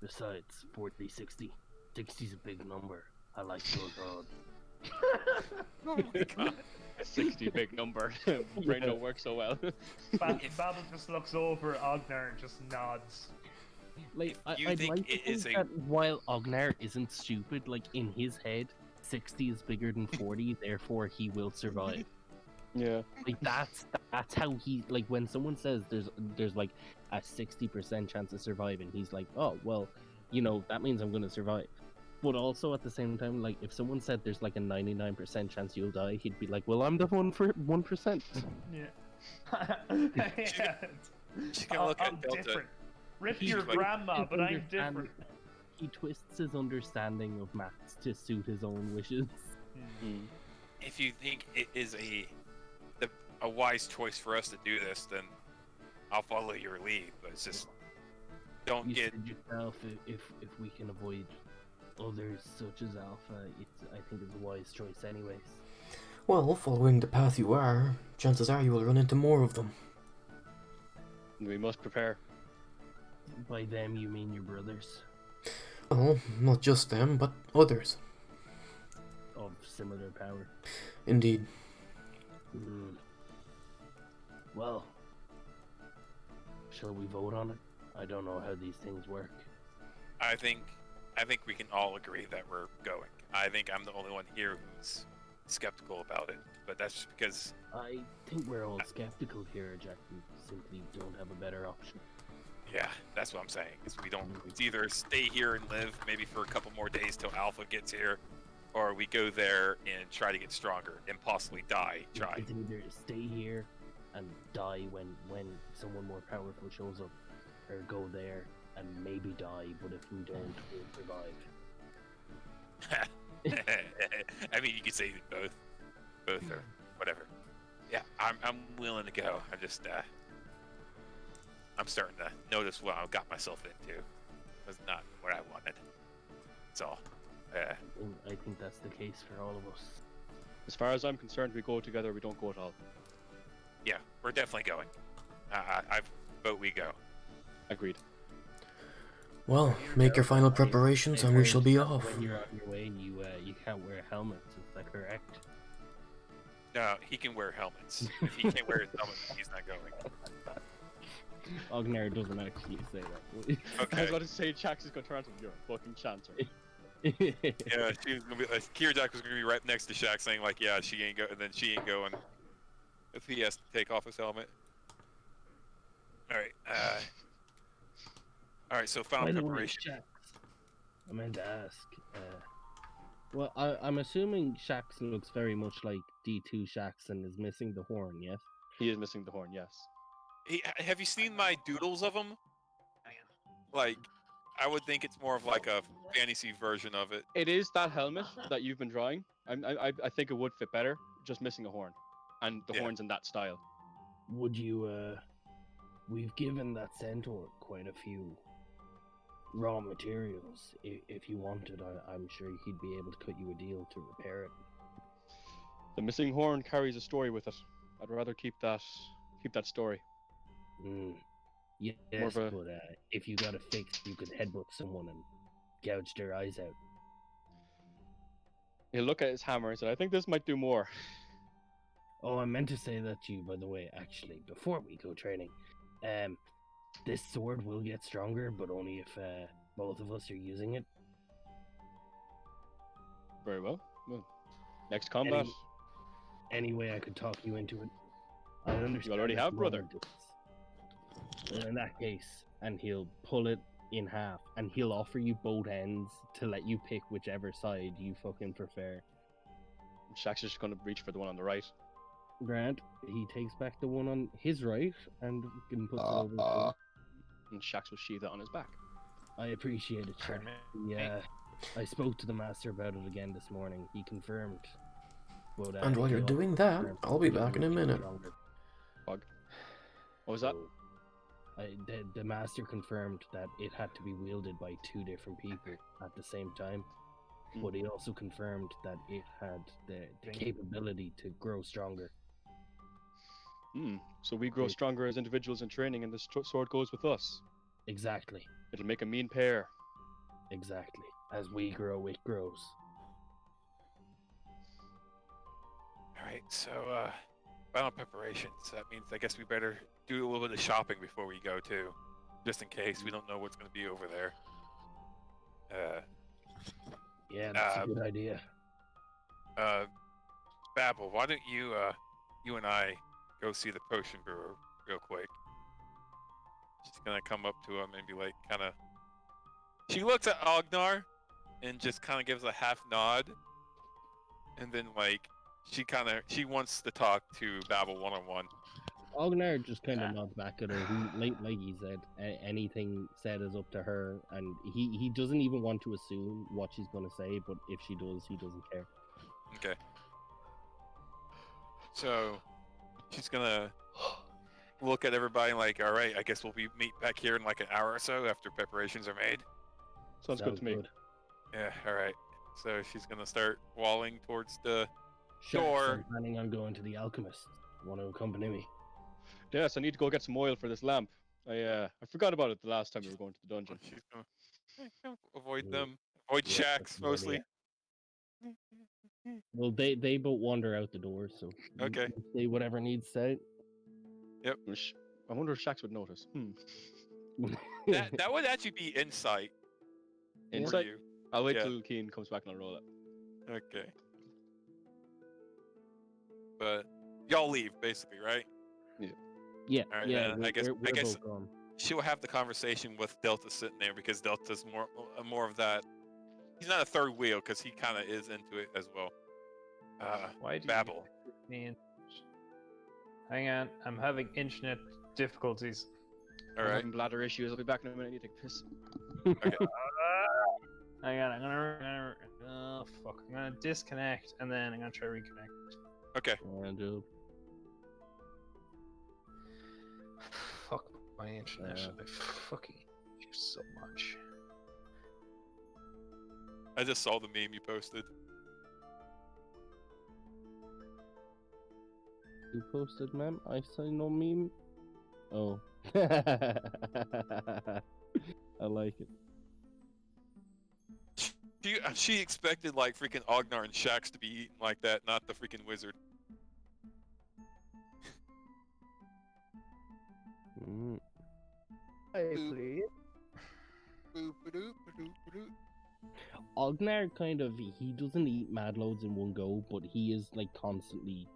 Besides, 40, 60. 60's a big number. I like those odds. Oh my god. 60 big number. Brain don't work so well. Babel just looks over at Ognar and just nods. Like, You I'd think like to it is think a- that while Ognar isn't stupid, like in his head, 60 is bigger than 40, therefore he will survive. Yeah. Like that's how he, like, when someone says there's like a 60% chance of surviving, he's like, oh well, you know, that means I'm gonna survive. But also at the same time, like, if someone said there's like a 99% chance you'll die, he'd be like, well, I'm the 1%. Yeah. Yeah. She's gonna look I'm at Delta. different. Rip He your like- grandma, but I'm understand- different. He twists his understanding of maths to suit his own wishes. If you think it is a wise choice for us to do this, then I'll follow your lead. But it's just don't You get. said yourself, if we can avoid others such as Alpha, I think it's a wise choice anyways. Well, following the path you are, chances are you will run into more of them. We must prepare. By them, you mean your brothers Well, not just them, but others. of similar power. Indeed. Well, shall we vote on it? I don't know how these things work. I think we can all agree that we're going. I think I'm the only one here who's skeptical about it, but that's just because I think we're all skeptical here, Jack. We simply don't have a better option. yeah, that's what I'm saying. Is we don't. It's either stay here and live maybe for a couple more days till Alpha gets here, or we go there and try to get stronger and possibly die. Try. It's either stay here and die when someone more powerful shows up, or go there and maybe die, but if we don't, we'll survive. I mean, you could say both or whatever. Yeah, I'm willing to go. I'm just I'm starting to notice what I got myself into. It was not what I wanted. That's all. And I think that's the case for all of us. As far as I'm concerned, we go together, we don't go at all. Yeah, we're definitely going. I vote we go. Agreed. Well, make your final preparations and we shall be off. When you're on your way, you can't wear helmets. Is that correct? No, he can wear helmets. If he can't wear his helmet, he's not going. Ognar doesn't actually say that. I Okay. was about to say, Jax is going to turn to him. You're a fucking chancer. Yeah, she was gonna be. Kira Jack was gonna be right next to Shaq, saying like, "Yeah, she ain't go," and then she ain't going if he has to take off his helmet. All right. All right. So final By the way, preparation. Shax, I meant to ask. Well, I'm assuming Shax looks very much like D2 Shax and is missing the horn, yes? He is missing the horn, yes. Have you seen my doodles of him? Like, I would think it's more of like a fantasy version of it. It is that helmet that you've been drawing. I think it would fit better, just missing a horn. And the Yeah. horn's in that style. Would you, we've given that centaur quite a few raw materials. If you wanted, I'm sure he'd be able to cut you a deal to repair it. The missing horn carries a story with it. I'd rather keep that story. Yes, More of a- but if you got it fixed, you could headbutt someone and gouge their eyes out. He'll look at his hammer and say, I think this might do more. Oh, I meant to say that to you, by the way, actually, before we go training. This sword will get stronger, but only if both of us are using it. Very well. Next combat. Any way I could talk you into it. I understand. You already it's have, brother. long distance. Well, in that case, and he'll pull it in half, and he'll offer you both ends to let you pick whichever side you fucking prefer. Shax's just gonna reach for the one on the right. Grant, he takes back the one on his right and puts it over his shoulder. And Shax will sheath it on his back. I appreciate it, sir. Pardon me? Yeah, I spoke to the master about it again this morning. He confirmed. But, And while you're he doing also that, confirmed I'll be that back in a it was minute. stronger. Bug. What was that? So, the master confirmed that it had to be wielded by 2 different people at the same time. But he also confirmed that it had the capability to grow stronger. So we grow stronger as individuals in training, and this sword goes with us. Exactly. It'll make a mean pair. Exactly. As we grow, it grows. All right, so final preparations. That means I guess we better do a little bit of shopping before we go too, just in case we don't know what's going to be over there. Yeah, that's a good idea. Babel, why don't you and I go see the potion brewer real quick? She's gonna come up to him and be like, kind of. She looks at Ognar and just kind of gives a half nod, and then like she wants to talk to Babel one-on-one. Ognar just kind of nods back at her. Like he said, anything said is up to her, and he doesn't even want to assume what she's going to say, but if she does, he doesn't care. Okay. So she's gonna look at everybody like, all right, I guess we'll meet back here in like an hour or so after preparations are made. Sounds good to me. Yeah, all right. So she's gonna start walling towards the Sure, door. I'm planning on going to the alchemist. Want to accompany me? Yes, I need to go get some oil for this lamp. I forgot about it the last time we were going to the dungeon. She's gonna avoid Mm. them. Avoid Yeah, shacks that's a good idea. mostly. Well, they both wander out the door, so Okay. you say whatever needs said. I wonder if Shax would notice. That would actually be insight. For Insight? you. I'll wait Yeah. till Keen comes back and I'll roll it. Okay. But y'all leave basically, right? Yeah, All right, yeah. I guess- we're I guess- both gone. She'll have the conversation with Delta sitting there because Delta's more of that. He's not a third wheel because he kind of is into it as well. Why do Babel. you... Hang on, I'm having internet difficulties. All I'm right. having bladder issues. I'll be back in a minute. I need to take a piss. Hang on, I'm gonna oh fuck, I'm gonna disconnect and then I'm gonna try to reconnect. Okay. And Fuck my internet. I fucking hate you so much. I just saw the meme you posted. you posted, ma'am? I say no meme. Oh, I like it. She expected like freaking Ognar and Shax to be eaten like that, not the freaking wizard. Mm. Hey, Boop. please. Ognar kind of he doesn't eat mad loads in one go, but he is like constantly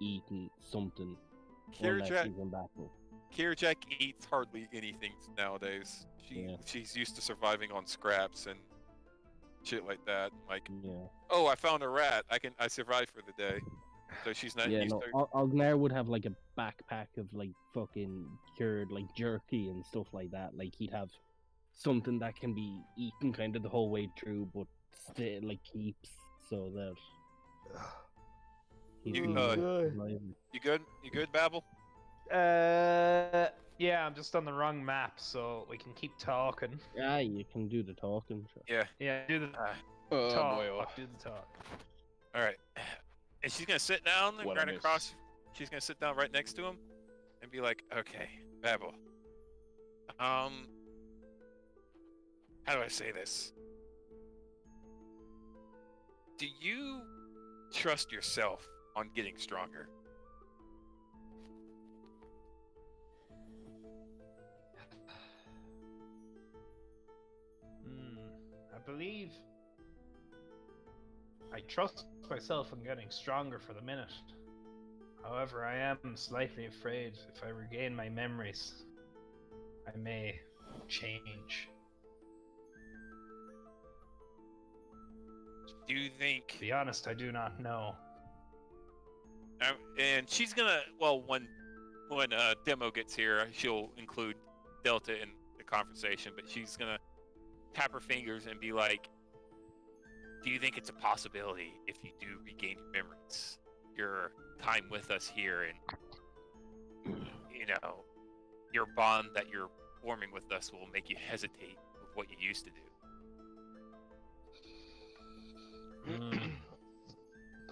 eating something. unless Kirjak he's in battle. Kirjak eats hardly anything nowadays. She's used to surviving on scraps and shit like that. Like, Yeah. oh, I found a rat. I survived for the day. So she's not Yeah, used no, to. Ognar would have like a backpack of like fucking cured like jerky and stuff like that. Like he'd have something that can be eaten kind of the whole way through, but still like keeps so that. he's You, surviving. You good? You good, Babel? Yeah, I'm just on the wrong map, so we can keep talking. Yeah, you can do the talking. Sure. Yeah. Yeah, do the Oh talk. boy, oh. Do the talk. All right. And she's gonna sit down and What I right miss. across. She's gonna sit down right next to him, and be like, "Okay, Babel. How do I say this? Do you trust yourself on getting stronger?" I believe I trust myself in getting stronger for the minute. However, I am slightly afraid if I regain my memories, I may change. Do you think? To be honest, I do not know. And she's gonna. Well, when Demo gets here, she'll include Delta in the conversation. But she's gonna tap her fingers and be like, "Do you think it's a possibility if you do regain your memories, your time with us here, and your bond that you're forming with us will make you hesitate with what you used to do?"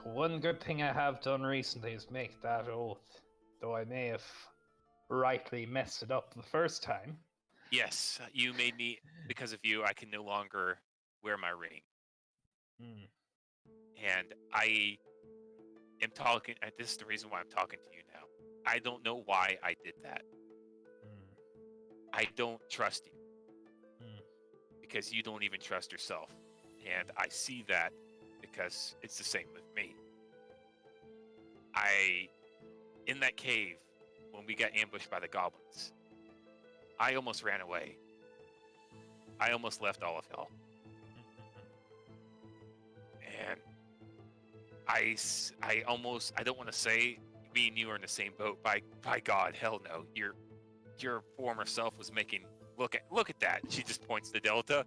The one good thing I have done recently is make that oath, though I may have rightly messed it up the first time. Yes, you made me. Because of you, I can no longer wear my ring, and I am talking. And this is the reason why I'm talking to you now. I don't know why I did that. I don't trust you because you don't even trust yourself, and I see that because it's the same with me. In that cave, when we got ambushed by the goblins, I almost ran away. I almost left all of y'all. And I don't want to say me and you are in the same boat. By God, hell no. Your former self was making, look at that. She just points to Delta.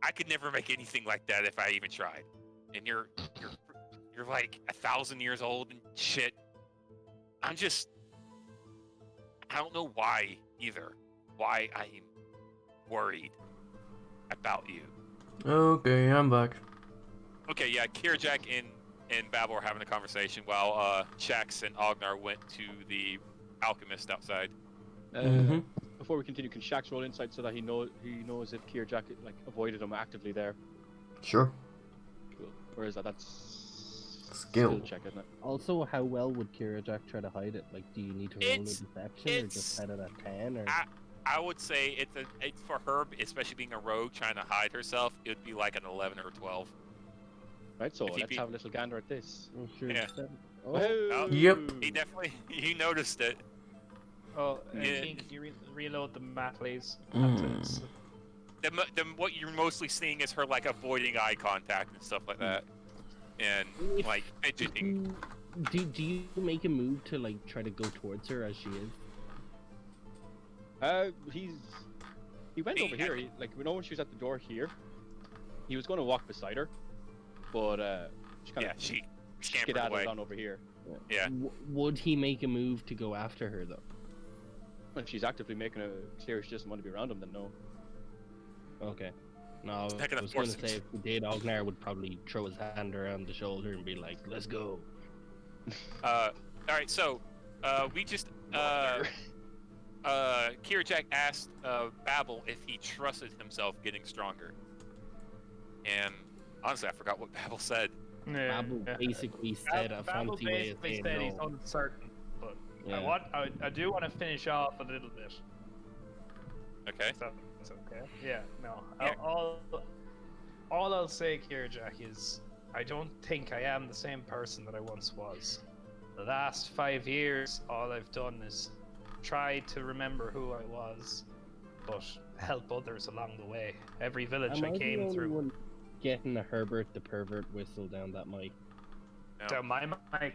I could never make anything like that if I even tried. And you're like 1,000 years old and shit. I don't know why either. Why I'm worried about you. Okay, I'm back. Okay, yeah, Kirjak and Babel are having a conversation while Shax and Ognar went to the alchemist outside. Before we continue, can Shax roll insight so that he knows if Kirjak avoided him actively there? Sure. Cool. Or is that's Skill check, isn't it? Also, how well would Kirajak try to hide it? Like, do you need to roll a deception or just set it at 10? Or... I would say it's for her, especially being a rogue trying to hide herself. It would be like an 11 or 12. Right, so let's have a little gander at this. Oh, sure. Yeah. Oh. Yep. He noticed it. Oh, Yeah. can you reload the map, please? What you're mostly seeing is her like avoiding eye contact and stuff like that, and like fidgeting. Do you make a move to like try to go towards her as she is? He went over here. When she was at the door here, he was going to walk beside her, but she skedaddled away on over here. Yeah. Would he make a move to go after her though? If she's actively making a clear she doesn't want to be around him, then no. Okay. No, I was going to say if he did, Ognar would probably throw his hand around the shoulder and be like, "Let's go." All right, so we just Kirjak asked Babel if he trusted himself getting stronger, and honestly, I forgot what Babel said. Babel basically said a fancy way of saying no. He's uncertain, but Yeah. I do want to finish off a little bit. Okay. So it's okay. Yeah, no. Yeah. All I'll say, Kirjak, is I don't think I am the same person that I once was. The last 5 years, all I've done is try to remember who I was, but help others along the way. Every village I came through. One getting a Herbert the pervert whistle down that mic. No. Down my mic.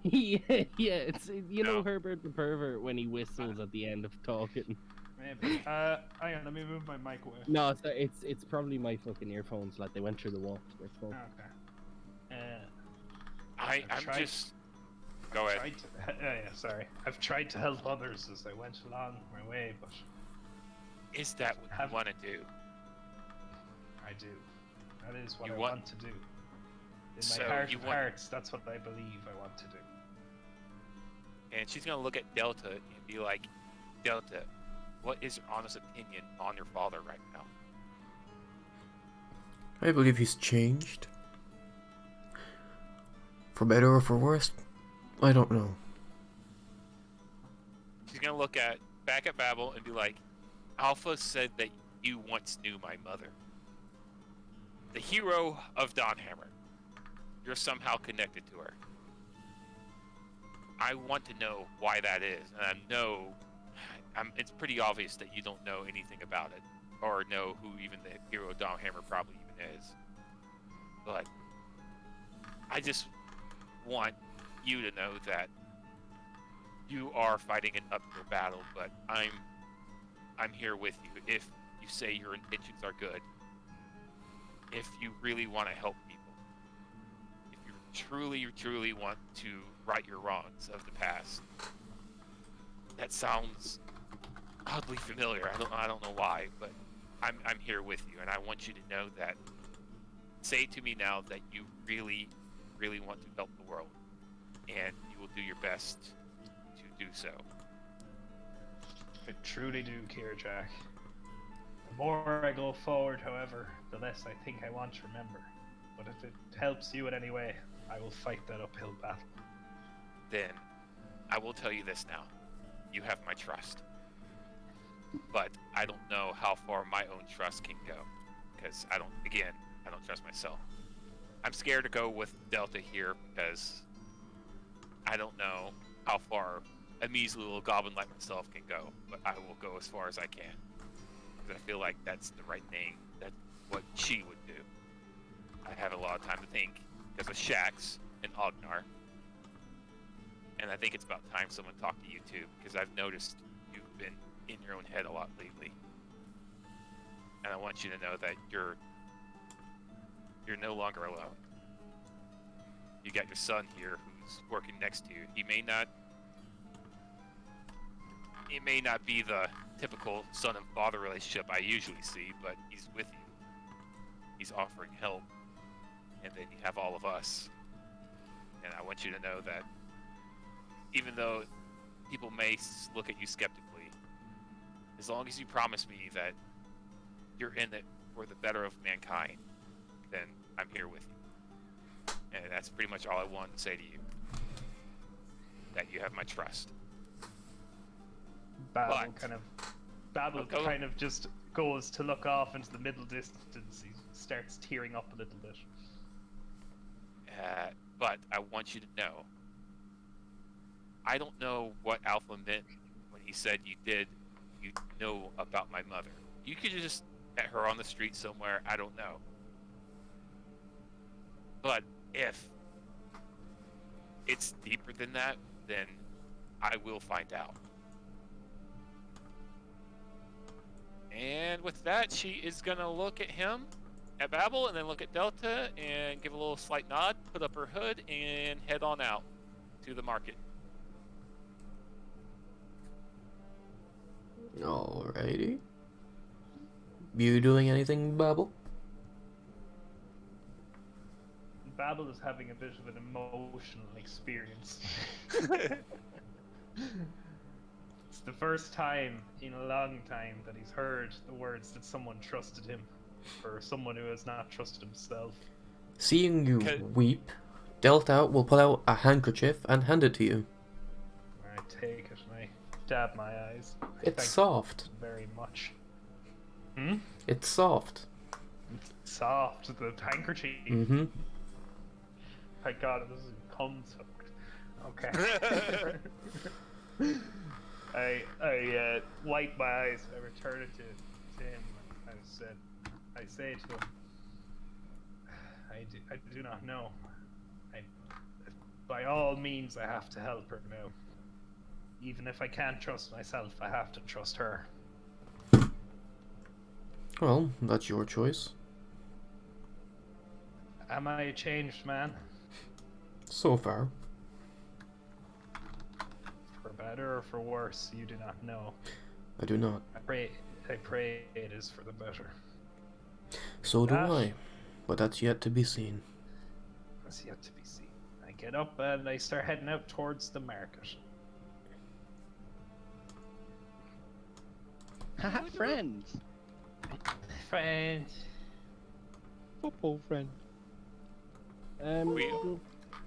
yeah, it's No. know Herbert the pervert when he whistles at the end of talking. Maybe. Hang on, let me move my mic away. No, it's probably my fucking earphones. Like they went through the wall. They're full. Okay. I'm tried- just. Go ahead. Sorry. I've tried to help others as I went along my way, but Is that what you want to do? I do. That is what You I want- want to do. In So my heart you of want- hearts, that's what I believe I want to do. And she's gonna look at Delta and be like, Delta, what is your honest opinion on your father right now? I believe he's changed. For better or for worse, I don't know. She's gonna look back at Babel and be like, Alpha said that you once knew my mother. The hero of Dawnhammer. You're somehow connected to her. I want to know why that is, and it's pretty obvious that you don't know anything about it, or know who even the hero Domhammer probably even is. But I just want you to know that you are fighting an uphill battle, but I'm here with you. If you say your intentions are good, if you really want to help people, if you truly want to right your wrongs of the past. That sounds oddly familiar. I don't know why, but I'm here with you, and I want you to know that. Say to me now that you really want to help the world, and you will do your best to do so. I truly do, Kierjack. The more I go forward, however, the less I think I want to remember. But if it helps you in any way, I will fight that uphill battle. Then I will tell you this now. You have my trust. But I don't know how far my own trust can go. Because I don't trust myself. I'm scared to go with Delta here because I don't know how far a measly little goblin like myself can go. But I will go as far as I can. Because I feel like that's the right thing. That's what she would do. I have a lot of time to think because of Shax and Ognar. And I think it's about time someone talked to you too, because I've noticed you've been in your own head a lot lately. And I want you to know that you're no longer alone. You got your son here who's working next to you. He may not be the typical son and father relationship I usually see, but he's with you. He's offering help. And then you have all of us. And I want you to know that even though people may look at you skeptically, as long as you promise me that you're in it for the better of mankind, then I'm here with you. And that's pretty much all I want to say to you. That you have my trust. Babel kind of just goes to look off into the middle distance. He starts tearing up a little bit. But I want you to know, I don't know what Alpha meant when he said you know about my mother. You could just met her on the street somewhere, I don't know. But if it's deeper than that, then I will find out. And with that, she is gonna look at him, at Babel, and then look at Delta, and give a little slight nod, put up her hood, and head on out to the market. Alrighty. You doing anything, Babel? Babel is having a bit of an emotional experience. It's the first time in a long time that he's heard the words that someone trusted him for someone who has not trusted himself. Seeing you weep, Delta will pull out a handkerchief and hand it to you. I take it and I dab my eyes. It's soft. Very much. It's soft. It's soft. The handkerchief. Mm-hmm. My God, this is cum soaked. Okay. I wipe my eyes. I return it to him. I say to him, I do not know. By all means, I have to help her now. Even if I can't trust myself, I have to trust her. Well, that's your choice. Am I a changed man? So far. For better or for worse, you do not know. I do not. I pray it is for the better. So do I. But that's yet to be seen. That's yet to be seen. I get up and I start heading out towards the market. Haha, friends! Friends. Football friend.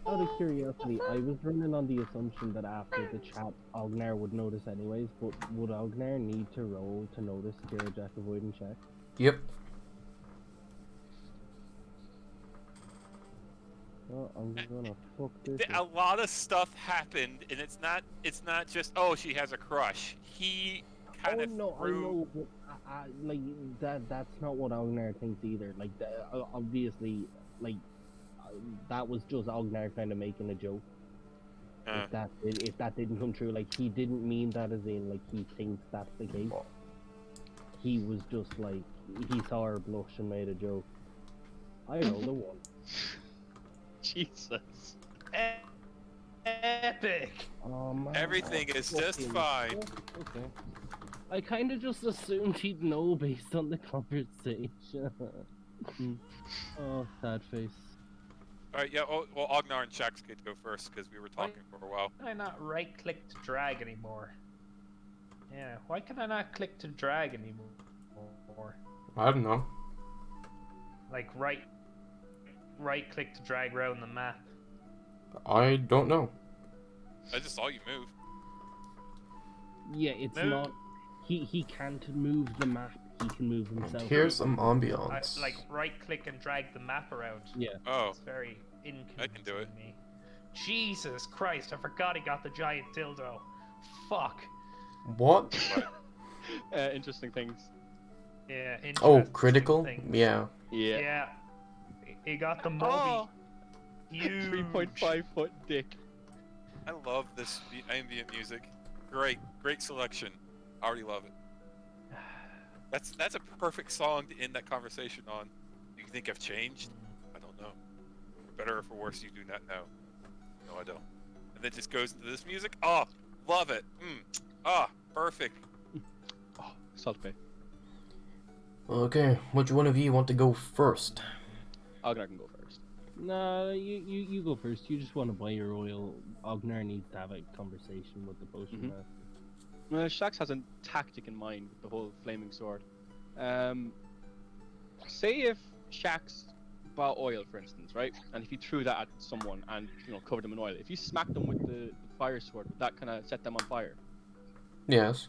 Out of curiosity, I was running on the assumption that after the chat, Ognar would notice anyways, but would Ognar need to roll to notice Kierjack avoiding check? Yep. Oh, I'm gonna fuck this A up. lot of stuff happened, and it's not just oh she has a crush. He kind Oh of no, I threw. know, but like that's not what Ognar thinks either. Like, obviously, like that was just Ognar kind of making a joke. Uh, If that didn't come true, like he didn't mean that as in like he thinks that's the case. He was just like he saw her blush and made a joke. I know the one. Jesus. Epic. Oh man. Everything is just fucking- fine. oh, okay. I kind of just assumed he'd know based on the conversation. Oh, sad face. All right, yeah. Oh, well, Ognar and Shax could go first because we were talking for a while. Why can I not right click to drag anymore? Yeah, why can I not click to drag anymore? I don't know. Like right click to drag around the map. I don't know. I just saw you move. Yeah, it's Move. not. He can't move the map. He can move himself. Here's some I, ambiance. like right click and drag the map around. Yeah. Oh, It's very inconvenient. I can do it. to me. Jesus Christ, I forgot he got the giant dildo. Fuck. What? Interesting things. Yeah, Oh, interesting critical? thing. Yeah. Yeah. Yeah. He got the Moby. Oh. Huge. 3.5 foot dick. I love this ambient music. Great selection. I already love it. That's a perfect song to end that conversation on. Do you think I've changed? I don't know. For better or for worse, you do not know. No, I don't. And then just goes into this music. Oh, love it. Perfect. Oh, Salt Bay. Okay, which one of you want to go first? Ognar can go first. Nah, you go first. You just want to buy your oil. Ognar needs to have a conversation with the potion Mhm. master. Shax has a tactic in mind with the whole flaming sword. Say if Shax bought oil, for instance, right? And if he threw that at someone and covered them in oil, if you smacked them with the fire sword, would that kind of set them on fire? Yes.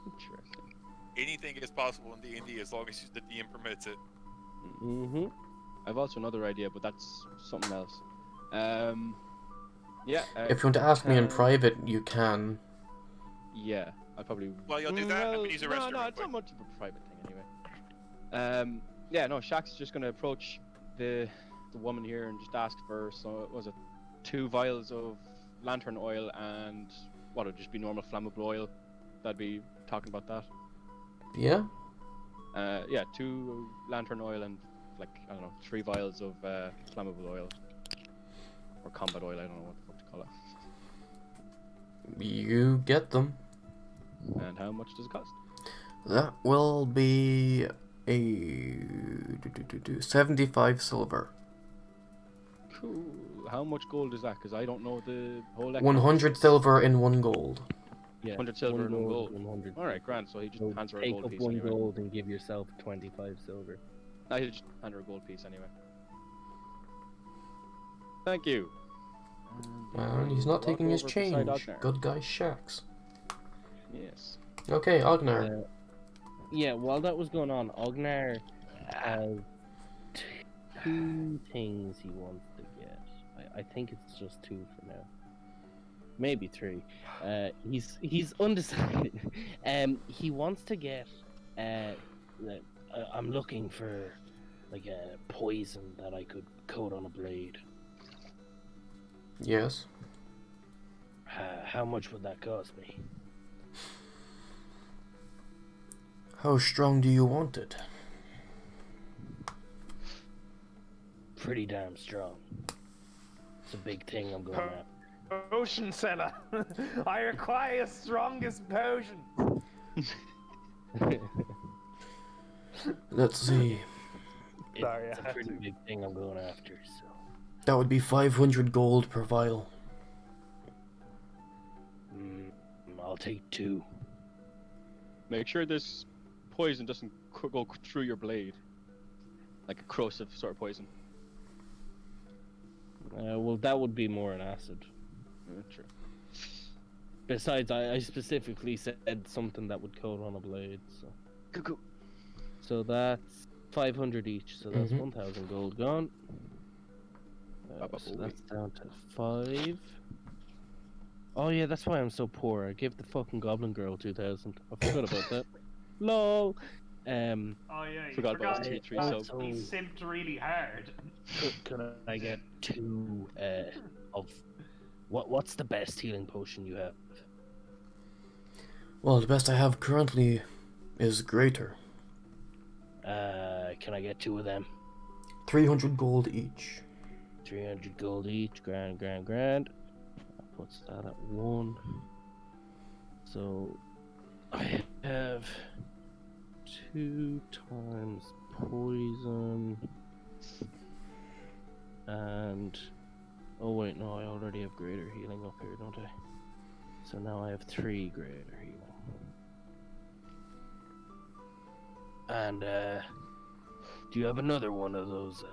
Interesting. Anything is possible in D&D as long as the DM permits it. Mm-hmm. I've also another idea, but that's something else. Yeah. If you want to ask me in can- private, you can. Yeah, I'll probably. Well, you'll do that. I'm gonna use a restroom No, real it's quick. not much of a private thing anyway. Yeah, no, Shax's just gonna approach the woman here and just ask for was it 2 vials of lantern oil and what would just be normal flammable oil? That'd be talking about that. Yeah? Yeah, 2 lantern oil and like I don't know 3 vials of flammable oil or combat oil. I don't know what the fuck to call it. You get them. And how much does it cost? That will be a 75 silver. Cool. How much gold is that? Because I don't know the whole. 100 silver in 1 gold. Yeah. 100 silver and 1 gold. 100. All right, grand. So he just So hands her a take gold up piece 1 anyway. gold and give yourself 25 silver. No, he'll just hand her a gold piece anyway. Thank you. And he's not Walk taking his over beside change. Ognar. Good guy Shax. Yes. Okay, Ognar. Yeah, while that was going on, Ognar has 2 things he wants to get. I think it's just 2 for now. Maybe 3. He's undecided. He wants to get. I'm looking for like a poison that I could coat on a blade. Yes. How much would that cost me? How strong do you want it? Pretty damn strong. It's a big thing I'm going at. Potion seller. I require strongest potion. Let's see. Sorry, It's I a had pretty to. big thing I'm going after, so. That would be 500 gold per vial. I'll take 2. Make sure this poison doesn't go through your blade, like a corrosive sort of poison. Well, that would be more an acid. True. Besides, I specifically said something that would coat on a blade, so. Cuckoo. So that's 500 each, so that's Mhm. 1,000 gold gone. So that's down to 5. Oh yeah, that's why I'm so poor. I gave the fucking Goblin Girl 2,000. I forgot about that. Lol. Oh yeah, you Forgot about forgot. his T3 Oh, sub. so He simped really hard. could I get 2 of what's the best healing potion you have? Well, the best I have currently is Greater. Can I get 2 of them? 300 gold each. 300 gold each. Grand. That puts that at 1. So I have 2 times poison. And oh wait, no, I already have greater healing up here, don't I? So now I have 3 greater healing. And do you have another one of those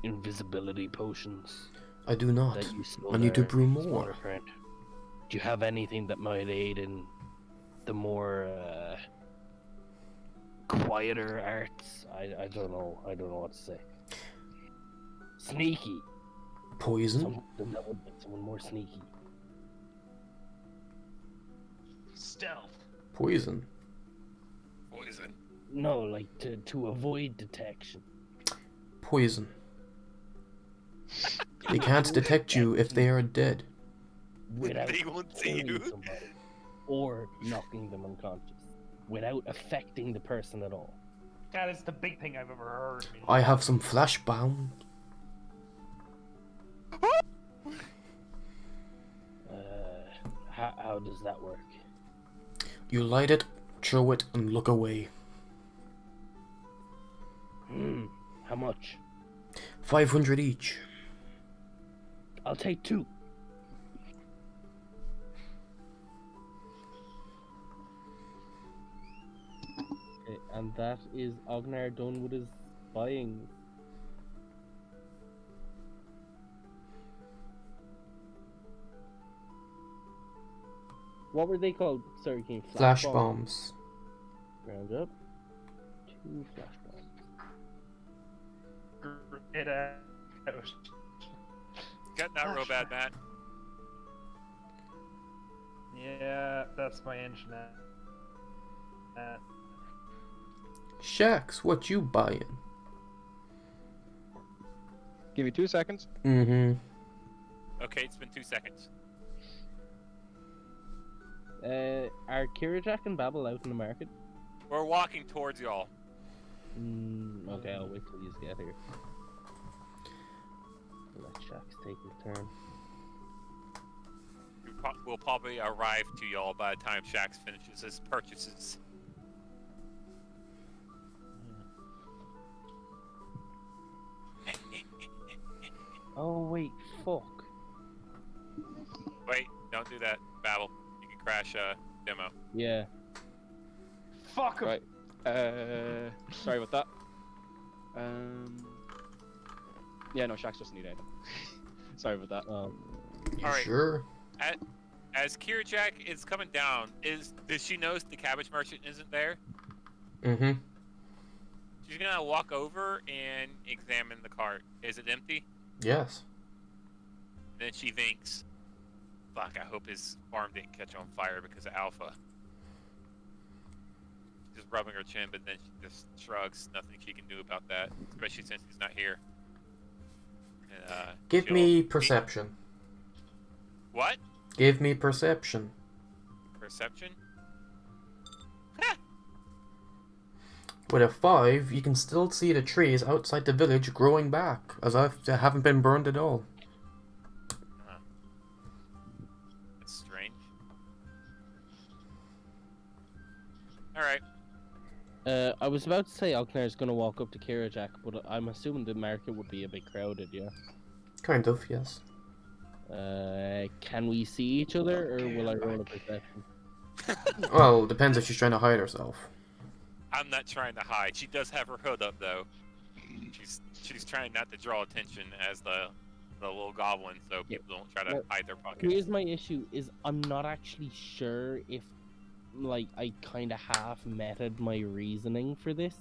invisibility potions I do not. that you stole I need to there, brew more. smaller friend? Do you have anything that might aid in the more quieter arts? I don't know. I don't know what to say. Sneaky. Poison? Something that would make someone more sneaky. Stealth. Poison. Poison. No, like to avoid detection. Poison. They can't detect you if they are dead. Without They won't see killing you. somebody or knocking them unconscious, without affecting the person at all. That is the big thing I've ever heard. Man. I have some flash bomb. How does that work? You light it, throw it, and look away. How much? 500 each. I'll take 2. Okay, and that is Ognar done with his buying. What were they called? Sorry, can you Flash bombs. Round up. 2 flash bombs. It out. Got that real bad, Matt. Yeah, that's my engine. Shax, what you buying? Give me 2 seconds. Mm-hmm. Okay, it's been 2 seconds. Are Kirajak and Babel out in the market? We're walking towards y'all. Okay, I'll wait till you get here. Let Shax take his turn. We'll probably arrive to y'all by the time Shax finishes his purchases. Oh wait, fuck. Wait, don't do that, Babel. You can crash demo. Yeah. Fuck 'em. Right. Sorry about that. Yeah, no, Shax doesn't need anything. Sorry about that. You Alright. sure? As Kirajak is coming down, does she notice the cabbage merchant isn't there? Mm-hmm. She's gonna walk over and examine the cart. Is it empty? Yes. Then she thinks, fuck, I hope his farm didn't catch on fire because of Alpha. Just rubbing her chin, but then she just shrugs. Nothing she can do about that, especially since he's not here. And, Give me perception. What? Give me perception. Perception? With a 5, you can still see the trees outside the village growing back, as if they haven't been burned at all. That's strange. Alright. I was about to say Alknar's gonna walk up to Kirajak, but I'm assuming the market would be a bit crowded, yeah? Kind of, yes. Can we see each other, or will I roll a perception? Well, depends if she's trying to hide herself. I'm not trying to hide. She does have her hood up though. She's trying not to draw attention as the little goblin, so people don't try to Well, hide their pockets. Here's my issue: is I'm not actually sure if, like, I kind of half meted my reasoning for this.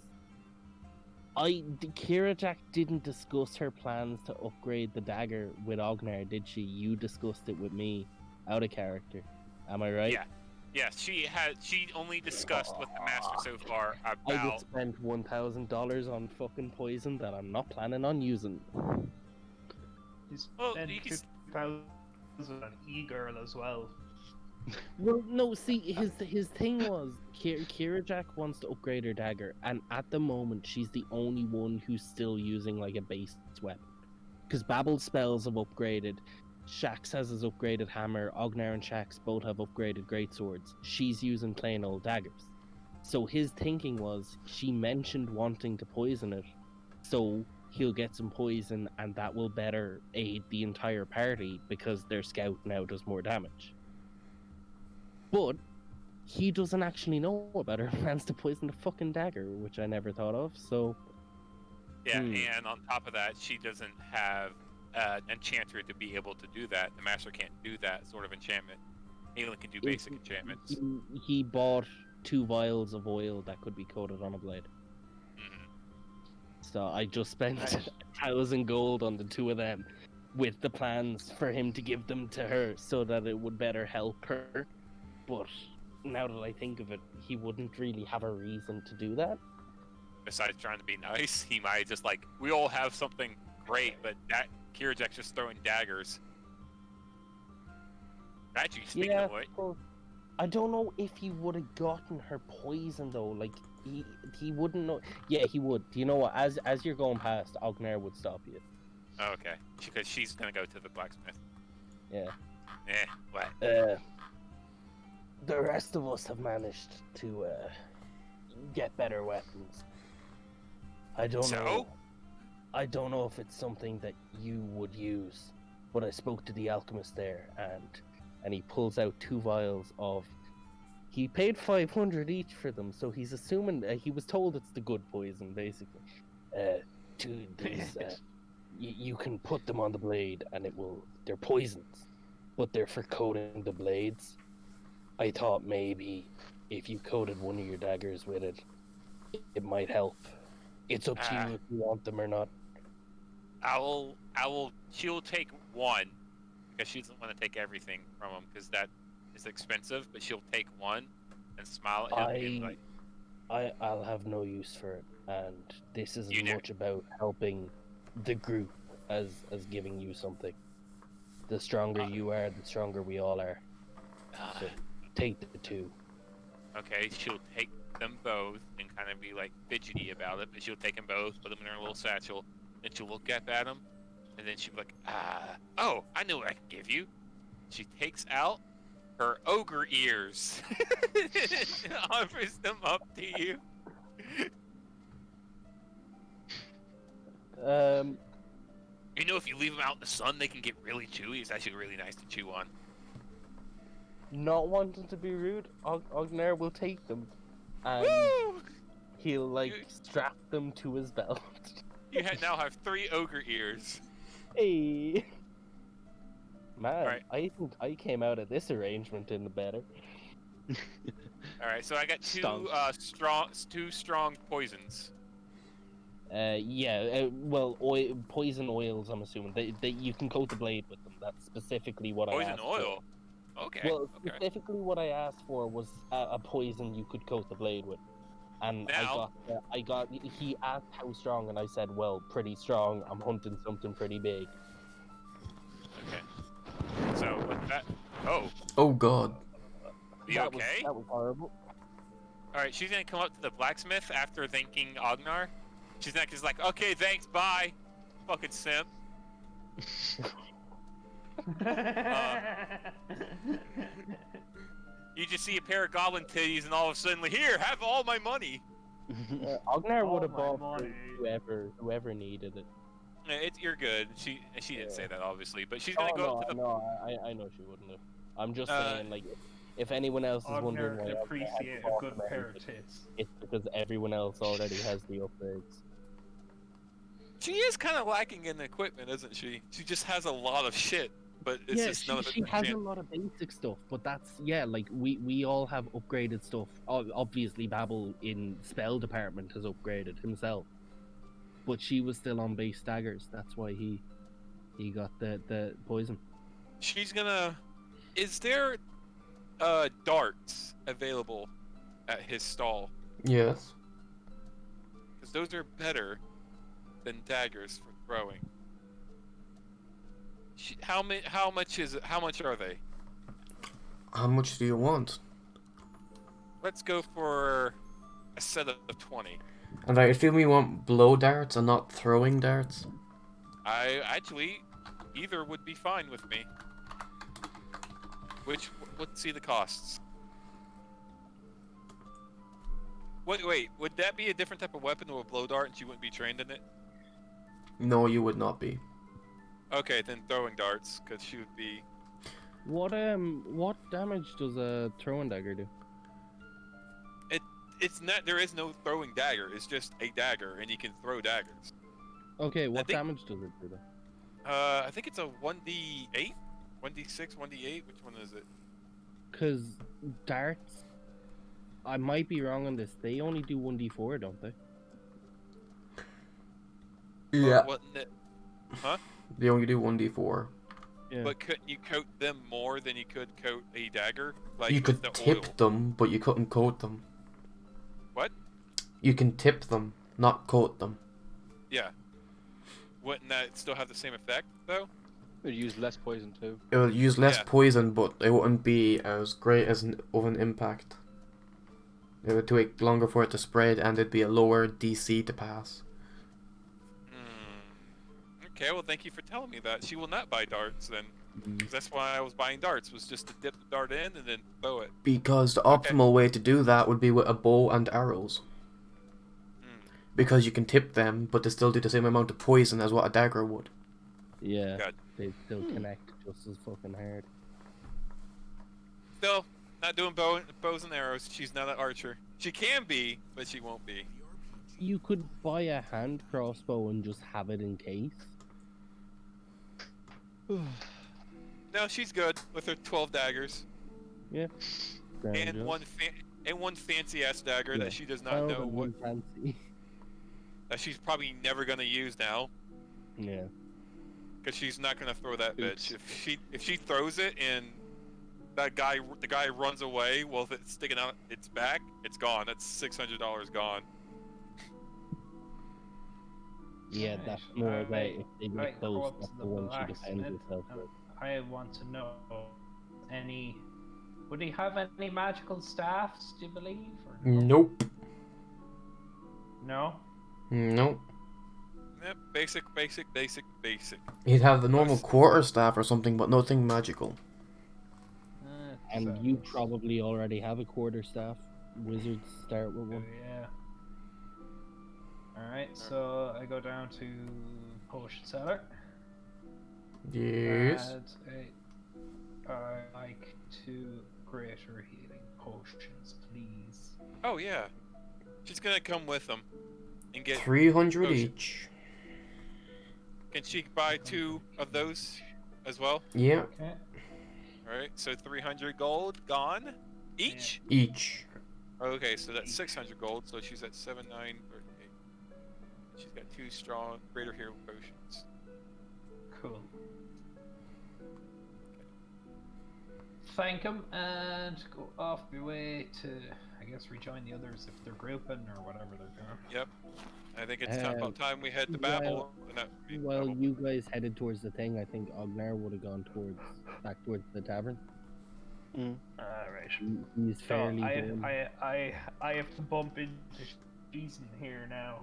Kira Jack didn't discuss her plans to upgrade the dagger with Ognar, did she? You discussed it with me, out of character. Am I right? Yeah. Yeah, she only discussed with the master so far I about. just spent $1,000 on fucking poison that I'm not planning on using. He's Well, spent you can 2,000 on e-girl as well. Well, no, see, his thing was Kira Jack wants to upgrade her dagger, and at the moment she's the only one who's still using like a base weapon. Because Babble's spells have upgraded, Shax has his upgraded hammer, Ognar and Shax both have upgraded greatswords. She's using plain old daggers. So his thinking was, she mentioned wanting to poison it, so he'll get some poison, and that will better aid the entire party because their scout now does more damage. But he doesn't actually know about her plans to poison the fucking dagger, which I never thought of, so... Yeah, and on top of that, she doesn't have an enchanter to be able to do that. The master can't do that sort of enchantment. He only can do basic enchantments. He bought 2 vials of oil that could be coated on a blade. Mhm. So I just spent 1,000 gold on the 2 of them, with the plans for him to give them to her so that it would better help her. But now that I think of it, he wouldn't really have a reason to do that. Besides trying to be nice, he might just like, we all have something great, but that Kira Jack's just throwing daggers. Actually, speaking of which, well, I don't know if he would have gotten her poison though. Like he wouldn't know. Yeah, he would. Do you know what? As you're going past, Ognar would stop you. oh, okay, because she's gonna go to the blacksmith. Yeah. What? The rest of us have managed to get better weapons. I don't know. I don't know if it's something that you would use, but I spoke to the alchemist there, and he pulls out 2 vials of. He paid 500 each for them, so he's assuming he was told it's the good poison, basically. You can put them on the blade, and it will. They're poisons, but they're for coating the blades. I thought maybe if you coated one of your daggers with it, it might help. It's up to you if you want them or not. She'll take 1 because she doesn't want to take everything from him because that is expensive. But she'll take 1 and smile at him and be like, I'll have no use for it, and this is as much about helping the group as giving you something. The stronger you are, the stronger we all are. So take the 2. Okay, she'll take them both and kind of be like fidgety about it, but she'll take them both, put them in her little satchel, then she'll look up at them, and then she'll be like, oh, I know what I can give you. She takes out her ogre ears, offers them up to you. You know, if you leave them out in the sun, they can get really chewy. It's actually really nice to chew on. Not wanting to be rude, Ognar will take them, and he'll strap them to his belt. You now have 3 ogre ears. Hey, man, Right. I think I came out of this arrangement in the better. All right, so I got 2 strong poisons. Well, poison oils. I'm assuming they you can coat the blade with them. That's specifically what I Poison asked oil. Okay. For. Well, okay. specifically what I asked for was a poison you could coat the blade with, and Now- I got. He asked how strong, and I said, well, pretty strong. I'm hunting something pretty big. Okay. So with that, Oh god. you that okay? That was horrible. All right, she's gonna come up to the blacksmith after thanking Ognar. She's not just like, okay, thanks, bye, fucking simp. You just see a pair of goblin titties, and all of a sudden, like, here, have all my money. Ognar would have Oh my bought for money. whoever needed it. You're good. She didn't say that obviously, but she's gonna go up to the. I know she wouldn't have. I'm just saying, like, if anyone else is wondering Ognar why can Ognar appreciate hasn't a bought good them pair of anything, tits. it's because everyone else already has the upgrades. She is kind of lacking in equipment, isn't she? She just has a lot of shit, but it's just none of it. she has a lot of basic stuff, but that's like we all have upgraded stuff. Obviously, Babel in spell department has upgraded himself. but she was still on base daggers. That's why he got the poison. She's gonna. Is there darts available at his stall? Yes. Because those are better than daggers for throwing. How much is it? How much are they? How much do you want? Let's go for a set of 20. And I assume you want blow darts and not throwing darts? I actually, either would be fine with me. Let's see the costs. Wait, would that be a different type of weapon to a blow dart and she wouldn't be trained in it? No, you would not be. Okay, then throwing darts, because she would be... What damage does a throwing dagger do? It's not, there is no throwing dagger, it's just a dagger, and you can throw daggers. Okay, what think- damage does it do then? I think it's a 1d8? 1d6, 1d8? Which one is it? Because darts, I might be wrong on this. They only do 1d4, don't they? Yeah. Huh? They only do 1d4. Yeah. But couldn't you coat them more than you could coat a dagger? Like You with could the tip oil. them, but you couldn't coat them. What? You can tip them, not coat them. Yeah. Wouldn't that still have the same effect, though? It would use less poison too. It will use less Yeah. poison, but it wouldn't be as great as of an impact. It would take longer for it to spread, and it'd be a lower DC to pass. Okay, well, thank you for telling me that. She will not buy darts then. 'Cause that's why I was buying darts, was just to dip the dart in and then throw it. Because the optimal way to do that would be with a bow and arrows. Because you can tip them, but they still do the same amount of poison as what a dagger would. Yeah, God. they still connect just as fucking hard. Still, not doing bows and arrows. She's not an archer. She can be, but she won't be. You could buy a hand crossbow and just have it in case. No, she's good with her 12 daggers Yeah. and one fancy ass dagger Yeah. that she does not know what fancy. that she's probably never gonna use now Yeah. because she's not gonna throw that Oops. bitch. If she throws it and the guy runs away, well, if it's sticking out its back, it's gone. That's $600 gone. Yeah, Right. that's more I about might- if they might get go close, up that's to the the one she defends blacksmith. herself with. I want to know would he have any magical staffs, do you believe? Or no? Nope. No? Nope. Yep, basic. He'd have the normal quarterstaff or something, but nothing magical. And you probably already have a quarterstaff. Wizards start with Oh, one. yeah. Alright, so I go down to potion cellar. Yes. And I like 2 greater healing potions, please. Oh yeah, she's gonna come with them and get. 300 potion. each. Can she buy 2 of those as well? Yeah, Okay. All right, so 300 gold gone each. each. Okay, so that's 600 gold. So she's at 7,938. She's got 2 strong greater hero potions. Cool. Thank him and go off my way to, I guess, rejoin the others if they're grouping or whatever they're doing. Yep. I think it's about time we head to Babel. Well, you guys headed towards the thing. I think Ognar would have gone back towards the tavern. Alright. He's So fairly done. I have to bump into Jason here now.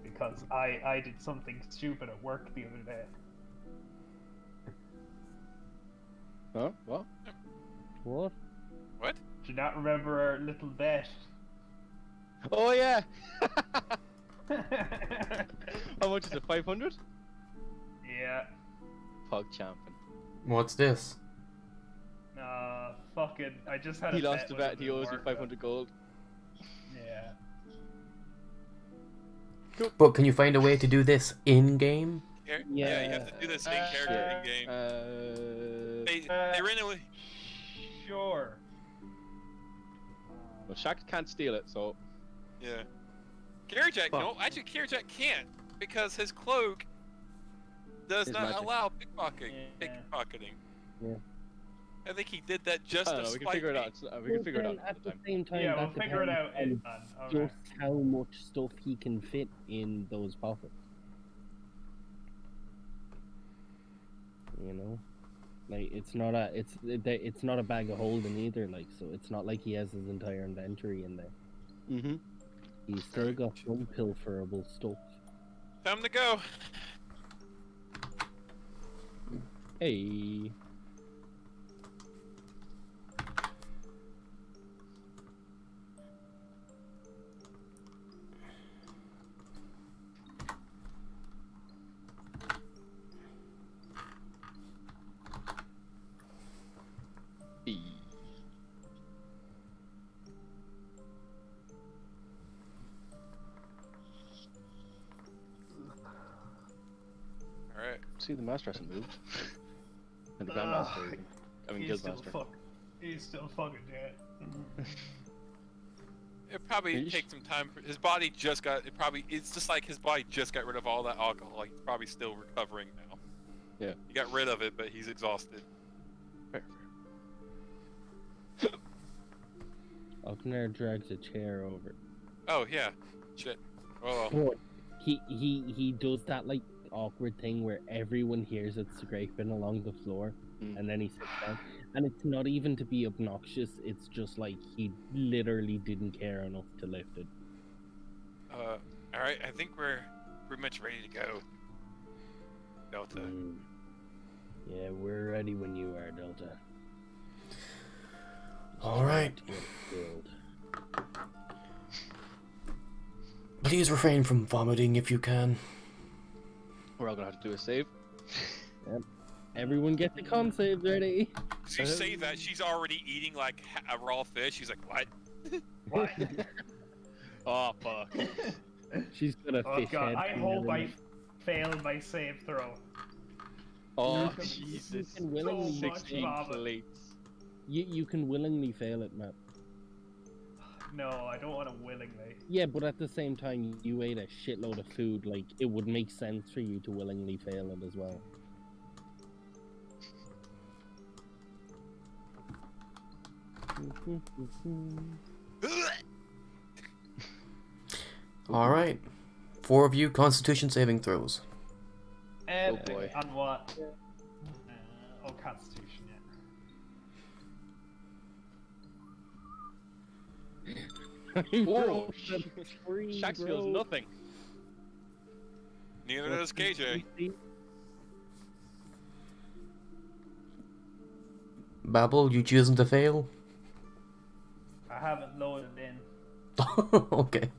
Because I did something stupid at work the other day. Huh? What? What? What? Do you not remember our little bet? Oh yeah. How much is it? 500? Yeah. Pog champion. What's this? Fucking, I just had He a lost the bet. bet. He owes you 500 gold. Yeah. But can you find a way to do this in-game? Yeah, you have to do this in character in game. They ran away. Sure. Well, Shaq can't steal it, so Yeah. Kirajack, no, actually Kirajack can't because his cloak does His not magic. allow pickpocketing. Yeah. Pickpocketing. Yeah. I think he did that just I to don't know. We can spite figure it me. out. We can figure it out At the time. same time, Yeah, we'll that figure it out. depends Man. on Okay. just how much stuff he can fit in those pockets. You know, like it's not a bag of holding either. Like, so it's not like he has his entire inventory in there. Mm-hmm. He's still got some pilferable stuff. Time to go. Hey. All right. See, the master hasn't moved. And the grandmaster, I mean, He's still guildmaster. He's still fucking dead. It probably Yeesh. takes some time. His body just got. It's just like his body just got rid of all that alcohol. He's probably still recovering now. Yeah. He got rid of it, but he's exhausted. Alkner drags a chair over. Oh yeah. Shit. Oh. But he does that like awkward thing where everyone hears it scraping along the floor, and then he sits down. And it's not even to be obnoxious. It's just like he literally didn't care enough to lift it. All right. I think we're pretty much ready to go. Delta. Yeah, we're ready when you are, Delta. All right. Get killed. Please refrain from vomiting if you can. We're all gonna have to do a save. Everyone get the con saves ready. So you say that she's already eating like a raw fish. She's like, what? What? Oh fuck. She's got a Oh fish god, head. I and hope I everything. failed my save throw. Oh You Jesus. can willingly- So much 16 vomit. plates. You can willingly fail it, Matt. No, I don't want to willingly. Yeah, but at the same time, you ate a shitload of food. Like, it would make sense for you to willingly fail it as well. All right. 4 of you, Constitution saving throws. And Oh, boy. on what? Constitution, yeah. Whoa. Free, Shax bro. feels nothing. Neither does KJ. Babel, you choosing to fail? I haven't loaded in. Okay.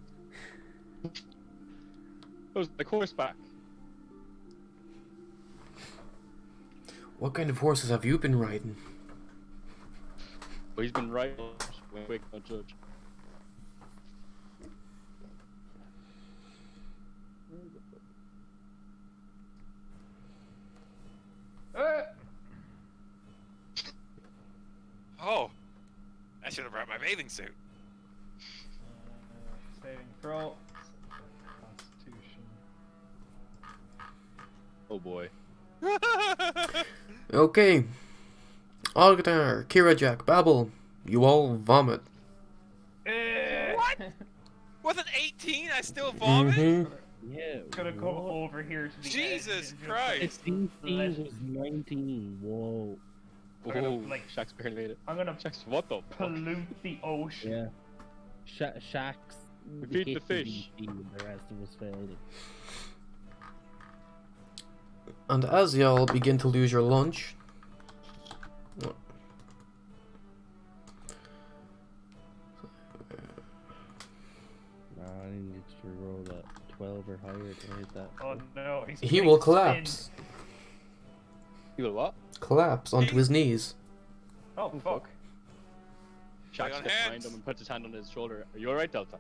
It was like horseback. What kind of horses have you been riding? But he's been right. Wait, no judge. Oh, I should have brought my bathing suit. Saving throw. Constitution. Oh boy. Okay. Algnar, Kira Jack, Babel, you all vomit. What? With an 18, I still vomit? Mm-hmm. Yeah. Gonna come what? over here to the Jesus edge and just, Christ. DC Let- was 19. Whoa. I'm gonna, Oh, like- Shax barely made it. I'm gonna Shax, what the fuck? pollute the ocean. Yeah. Shax. We feed the hit fish. DC, and the rest of us failed it. And as y'all begin to lose your lunch, I need to roll that 12 or higher to hit that. Oh no, he's he big will spin. collapse. You will what? Collapse onto his knees. Oh fuck. Lay Shax on gets behind hands. him and puts his hand on his shoulder. Are you alright, Delta?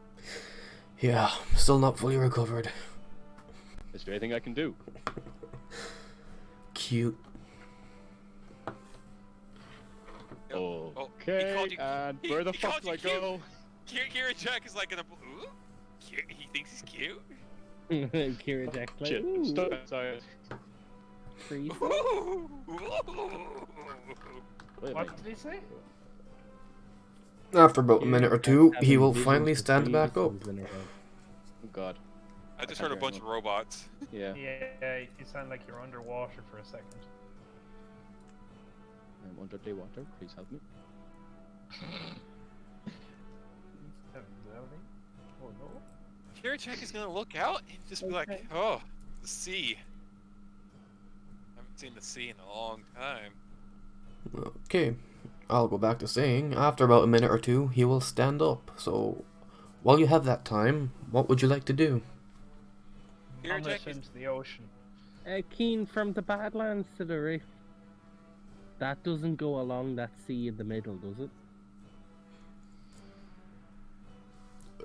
Yeah, still not fully recovered. Is there anything I can do? Cute. Okay, he called you- and he- where the he fuck called do I you cute. go? Kira Jack is like gonna. Ooh, cute. He thinks he's cute. Kira Jack like, Shit, I'm stuck outside. freeze. What Wait, wait. did he say? After about a minute or two, he Having will visions finally of stand back up. previously in her head. Oh god. I just heard a bunch of robots. Yeah. Yeah, you sound like you're underwater for a second. I'm under the water. Please help me. Oh no. Kirachek is gonna look out and just be like, oh, the sea. Haven't seen the sea in a long time. Okay, I'll go back to saying, after about a minute or two, he will stand up. So, while you have that time, what would you like to do? I'm gonna Kirachek swim is to the ocean. Keen from the Badlands to the reef. That doesn't go along that sea in the middle, does it?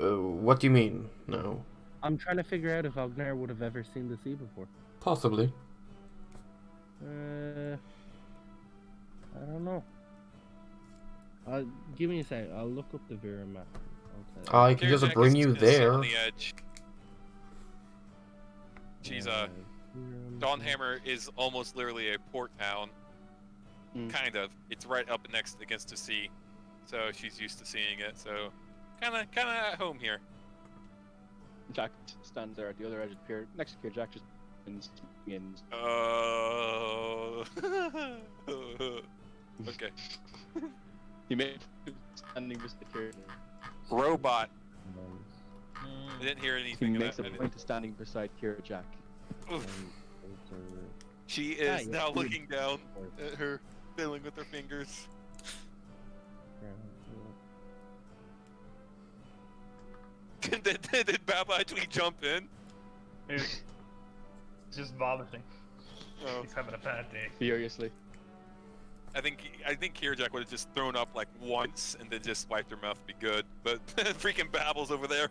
What do you mean? No. I'm trying to figure out if Ognar would have ever seen the sea before. Possibly. I don't know. Give me a sec. I'll look up the Vera map. I'll tell I can just Kirachek bring is you gonna sit there. on the edge. She's Dawnhammer is almost literally a port town. Kind of. It's right up next against the sea, so she's used to seeing it. So, kind of at home here. Jack stands there at the other edge of the pier. Next to pier, Jack just begins. Oh. Okay. He made standing just the pier. Robot. Um, I didn't hear He anything of makes that. a point of standing beside Kira Jack. Oof. enter- She Ah, is yeah, now good. looking down at her, fiddling with her fingers. Did Baba actually jump in? He's just vomiting. Oh. He's having a bad day. Furiously. I think Kirajak would have just thrown up like once and then just wiped her mouth to be good. But freaking Babbles over there.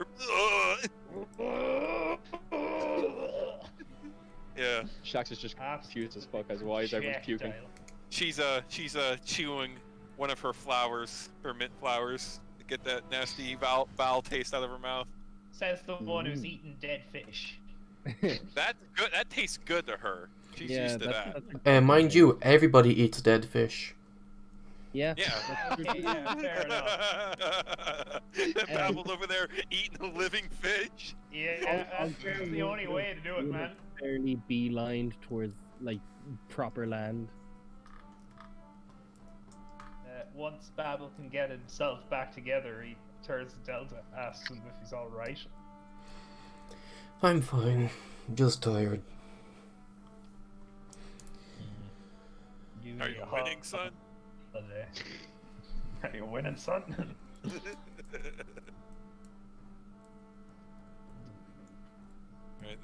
Yeah, Shax is just confused as fuck as why is everyone puking. Projectile. she's chewing one of her flowers, her mint flowers, to get that nasty foul taste out of her mouth. Says the one who's eating dead fish. That's good. That tastes good to her. She's yeah, used to that. that's a And mind you, everybody eats dead fish. Yeah. Yeah. Okay, yeah, fair enough. Babbles over there eating a living fish. Yeah, that's the only way to do it, man. Fairly beelined towards like proper land. Once Babel can get himself back together, he turns to Delta, asks him if he's alright. I'm fine. Just tired. Are you winning, son? Are you winning, son? Right,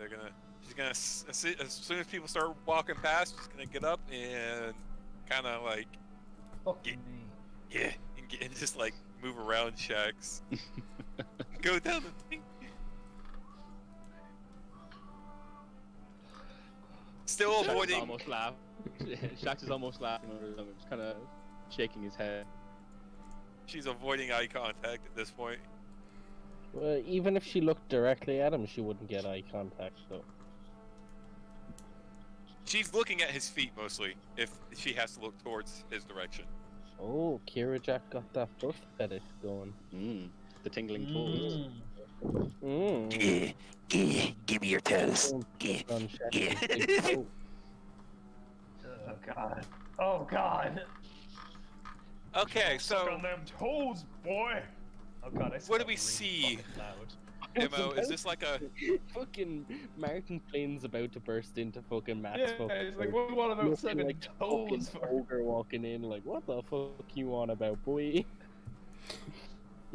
she's gonna, as soon as people start walking past, she's gonna get up and kind of like, Fucking me. yeah, and just like move around Shax. Go down the thing. Still Shax is avoiding. almost laughing. Shax is almost laughing under them, just kind of shaking his head. She's avoiding eye contact at this point. Well, even if she looked directly at him, she wouldn't get eye contact. So She's looking at his feet mostly, if she has to look towards his direction. oh, Kira Jack got that foot fetish going. The tingling toes. Mm. Give me your toes. On Shaq's big toe. Oh god. Oh god. Okay, Suck so on them toes, boy. Oh god, I what do we really see? fucking loud. Mo, is this like a? Fucking Martin Flynn's about to burst into fucking Matt's Yeah, fucking it's like, door. what about Looking sucking like toes fucking for? ogre walking in, like, what the fuck you on about, boy?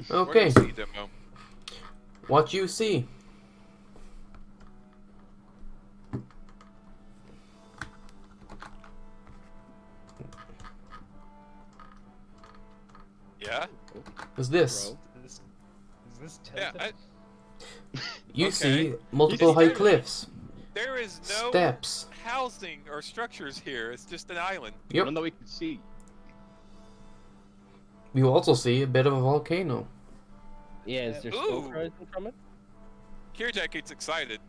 We're Okay, gonna see Demo. what you see? Yeah. Is this? Is this Yeah. tilted? You Okay. see multiple You see high there- cliffs, There is no steps. housing or structures here. It's just an island. Yep. None that we can see. You also see a bit of a volcano. Yeah, is there Ooh. smoke rising from it? Kirjak gets excited.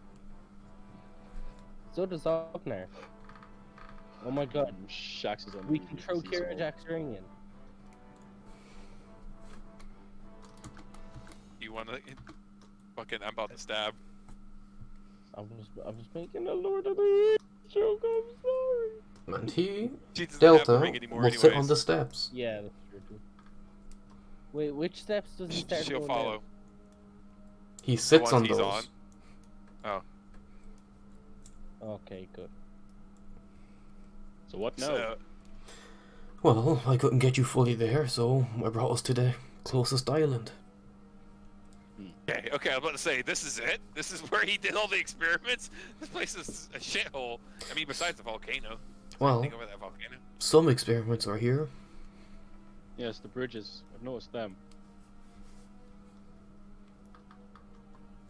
So does Ognar. Oh my god. Shax is on. We can throw Kira Jack's ring in. You wanna fucking? I'm about to stab. I was making a Lord of the Rings joke. I'm sorry. And he, She doesn't have the Delta, ring anymore will sit on anyways. the steps. Yeah, that's true too. Wait, which steps does he start She'll going follow. He sits ones on he's those. on. down? Okay, good. So what now? So, Well, I couldn't get you fully there, so I brought us to the closest island. okay, I was about to say, this is it? This is where he did all the experiments? This place is a shithole. I mean, besides the volcano. Well, Think over that volcano. some experiments are here. Yes, the bridges. I've noticed them.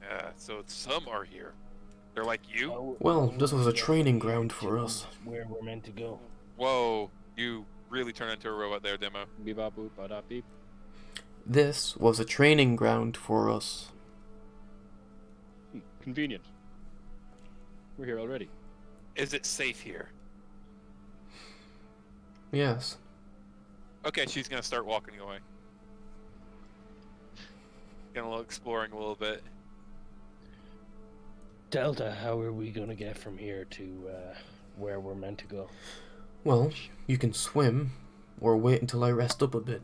Yeah, so some are here. They're like you? Oh, Well, oh, this was a yeah, training we ground for to us. Where we're meant to go. Whoa, you really turned into a robot there, Demo. Beep bop boop ba da beep. This was a training ground for us. Convenient. We're here already. Is it safe here? Yes. Okay, she's gonna start walking away. Gonna look exploring a little bit. Delta, how are we gonna get from here to where we're meant to go? Well, you can swim, or wait until I rest up a bit.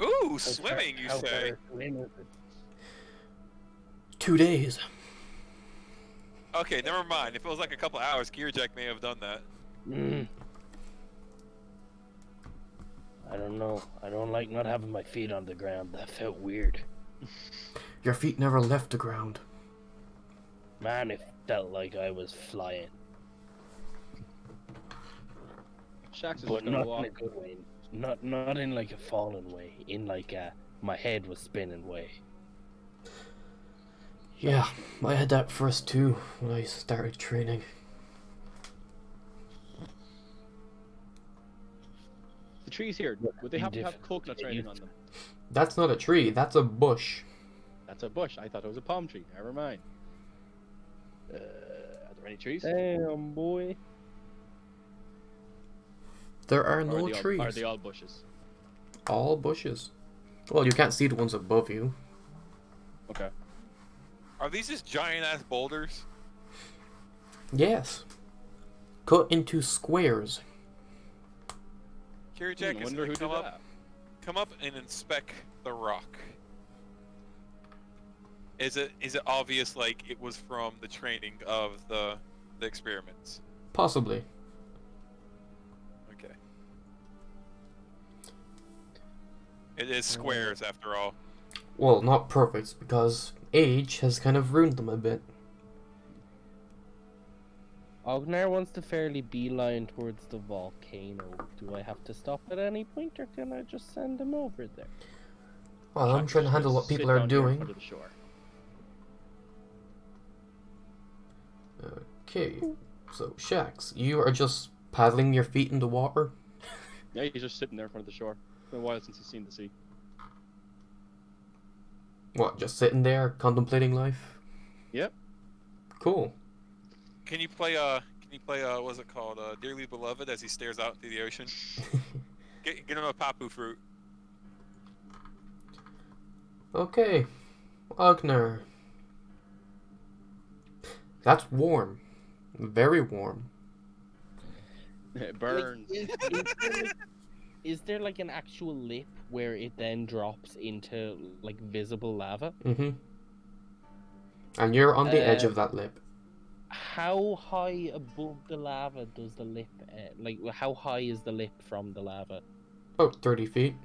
Ooh, swimming, you How say? far swim is it? 2 days. Okay, never mind. If it was like a couple hours, Gearjack may have done that. I don't know. I don't like not having my feet on the ground. That felt weird. Your feet never left the ground. Man, it felt like I was flying. Shax is But just gonna not walk. in a good way. Not in like a fallen way. In like a my head was spinning way. Yeah, I had that first too when I started training. The trees here, would they Be happen to have difficult to coconuts get raining used on to. them? That's not a tree, that's a bush. That's a bush. I thought it was a palm tree. Never mind. Are there any trees? Damn, boy. There are Or no are they trees. All, are they all bushes? All bushes. Well, you can't see the ones above you. Okay. Are these just giant ass boulders? Yes. Cut into squares. Gearjack I is wonder gonna who did that. come up and inspect the rock. Is it obvious like it was from the training of the experiments? Possibly. Okay. It is squares after all. Well, not perfect, because age has kind of ruined them a bit. Ognar wants to fairly beeline towards the volcano. Do I have to stop at any point, or can I just send him over there? Well, I'm Shax trying is to handle gonna what people sit are down here in doing. front of the shore. Okay, so Shax, you are just paddling your feet in the water? Yeah, he's just sitting there in front of the shore. It's been a while since he's seen the sea. What, just sitting there contemplating life? Yep. Cool. Can you play what's it called? Dearly Beloved as he stares out into the ocean? Get him a papu fruit. Okay, Ognar. That's warm. Very warm. It burns. Is there like an actual lip where it then drops into like visible lava? Mm-hmm. And you're on the edge Uh, of that lip. How high above the lava does the lip, like how high is the lip from the lava? About 30 feet.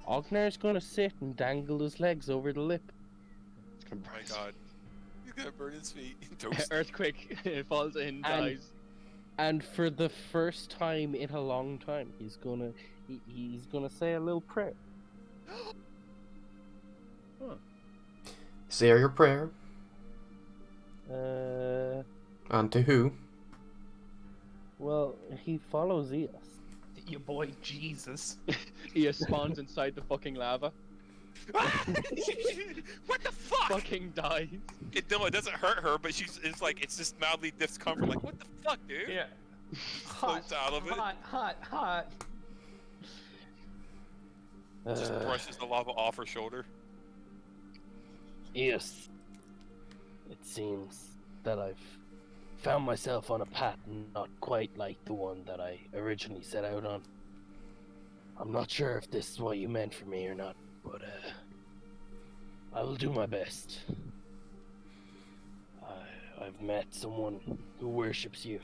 Ognar's gonna sit and dangle his legs over the lip. It's gonna Oh my burn. god. He's gonna burn his feet. Toast. Earthquake. It falls in, And- dies. And for the first time in a long time, he's gonna say a little prayer. Say your prayer. Uh, And to who? well, he follows Eos. Your boy Jesus. He spawns inside the fucking lava. What the fuck? Fucking dies. No, it doesn't hurt her, but it's just mildly discomfort. Like, what the fuck, dude? Yeah. Floats out of it. Hot. Just brushes the lava off her shoulder. Yes. It seems that I've found myself on a path not quite like the one that I originally set out on. I'm not sure if this is what you meant for me or not, but I will do my best. I've met someone who worships you.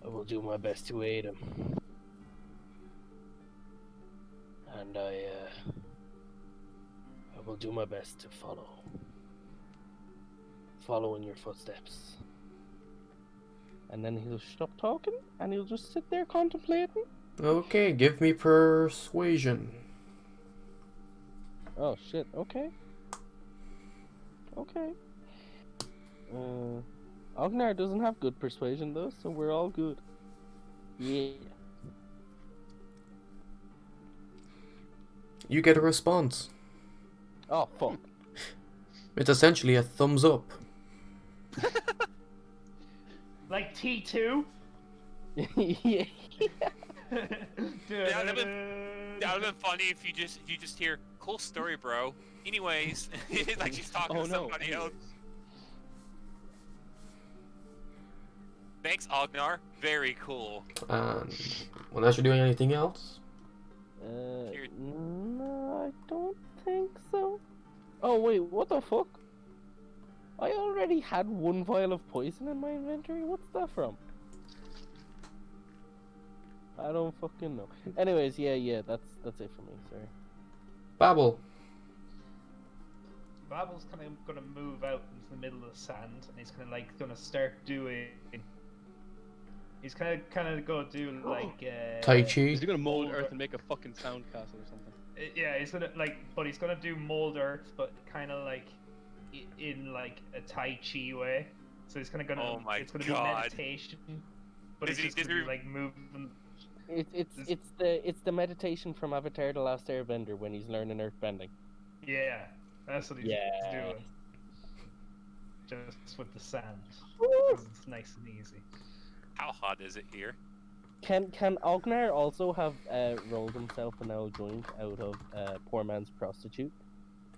I will do my best to aid him. And I will do my best to follow in your footsteps. And then he'll stop talking, and he'll just sit there contemplating. Okay, give me persuasion. Oh shit, okay. Ognar doesn't have good persuasion though, so we're all good. Yeah. You get a response. Oh fuck. It's essentially a thumbs up. Like T2? Yeah. That would've been funny if you just hear, cool story, bro. Anyways, like she's talking to somebody else. Thanks, Ognar. Very cool. Unless you're doing anything else. No, I don't think so. Oh wait, what the fuck? I already had one vial of poison in my inventory. What's that from? I don't fucking know. Anyways, yeah, that's it for me. Sorry. Babble. Babble's kind of gonna move out into the middle of the sand, and he's kind of like gonna start doing. He's kind of gonna do like Tai Chi. Is he gonna mold earth and make a fucking sound castle or something? Yeah, he's gonna but he's gonna do mold earth, but kind of like in like a Tai Chi way. So he's kind of gonna. Oh my it's gonna God. be meditation, but Is it's he- just is gonna be he- like moving. It's the meditation from Avatar: The Last Airbender when he's learning earthbending. Yeah, that's what he's Yeah. doing. Just with the sand, 'cause it's nice and easy. How hot is it here? Can Ognar also have rolled himself an old joint out of poor man's prostitute?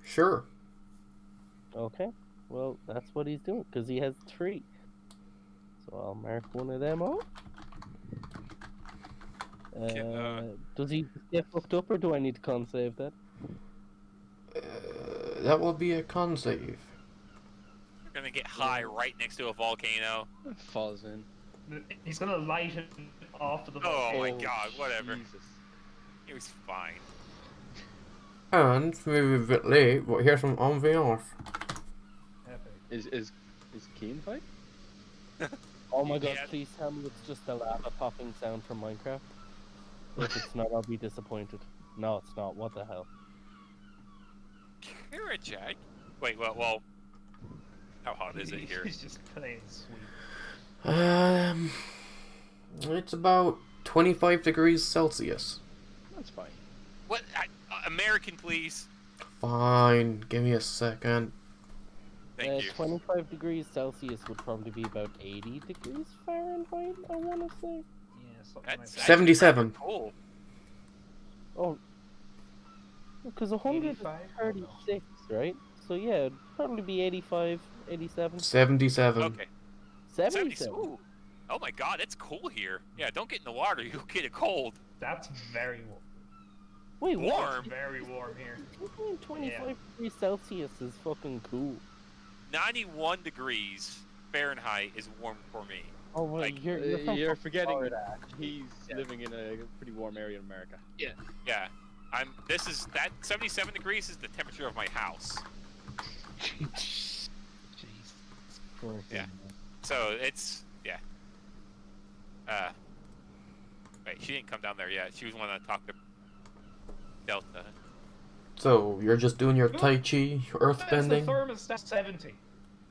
Sure. Okay, well that's what he's doing because he has 3. So I'll mark one of them off. Does he get fucked up or do I need to con save that? That will be a con save. We're gonna get high right next to a volcano. Falls in. He's gonna light it off of the. Oh my Oh, god, whatever. Jesus. It was fine. And maybe a bit late, but here's some ambiance. Is Keen fight? Oh my god, Yeah. please tell me it's just a lava popping sound from Minecraft. If it's not, I'll be disappointed. No, it's not. What the hell? Karajak? Wait, well, how hot is it here? He's just playing sweet. It's about 25 degrees Celsius. That's fine. What? American, please. Fine, give me a second. Thank you. 25 degrees Celsius would probably be about 80 degrees Fahrenheit, I want to say. Yeah, something like That's that. 77. Cool. Oh. Because 100 is 85? 36, right? So yeah, it'd probably be 85, 87, 77. Okay. 77. Ooh. Oh my god, it's cool here. Yeah, don't get in the water. You'll get it cold. That's very warm. Wait, what? Warm. Very warm here. 25 degrees Celsius is fucking cool. 91 degrees Fahrenheit is warm for me. Oh, well, Like, you're from You're fucking forgetting Florida, that actually. he's living in a pretty warm area in America. Yeah. That 77 degrees is the temperature of my house. Jeez. Yeah. So it's yeah. Wait, she didn't come down there yet. She was the one that talked to Delta. So, you're just doing your Tai Chi, That's the earthbending? thermostat 70.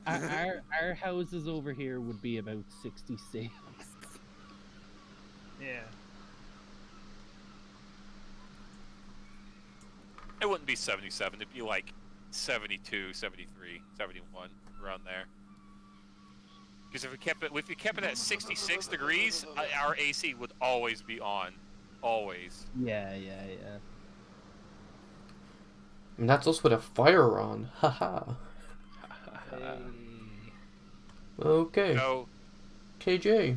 Our houses over here would be about 66. Yeah. It wouldn't be 77. It'd be like 72, 73, 71, around there. Because if we kept it at 66 degrees, our AC would always be on, always. Yeah. And that's us with a fire on. Haha. Okay. So KJ.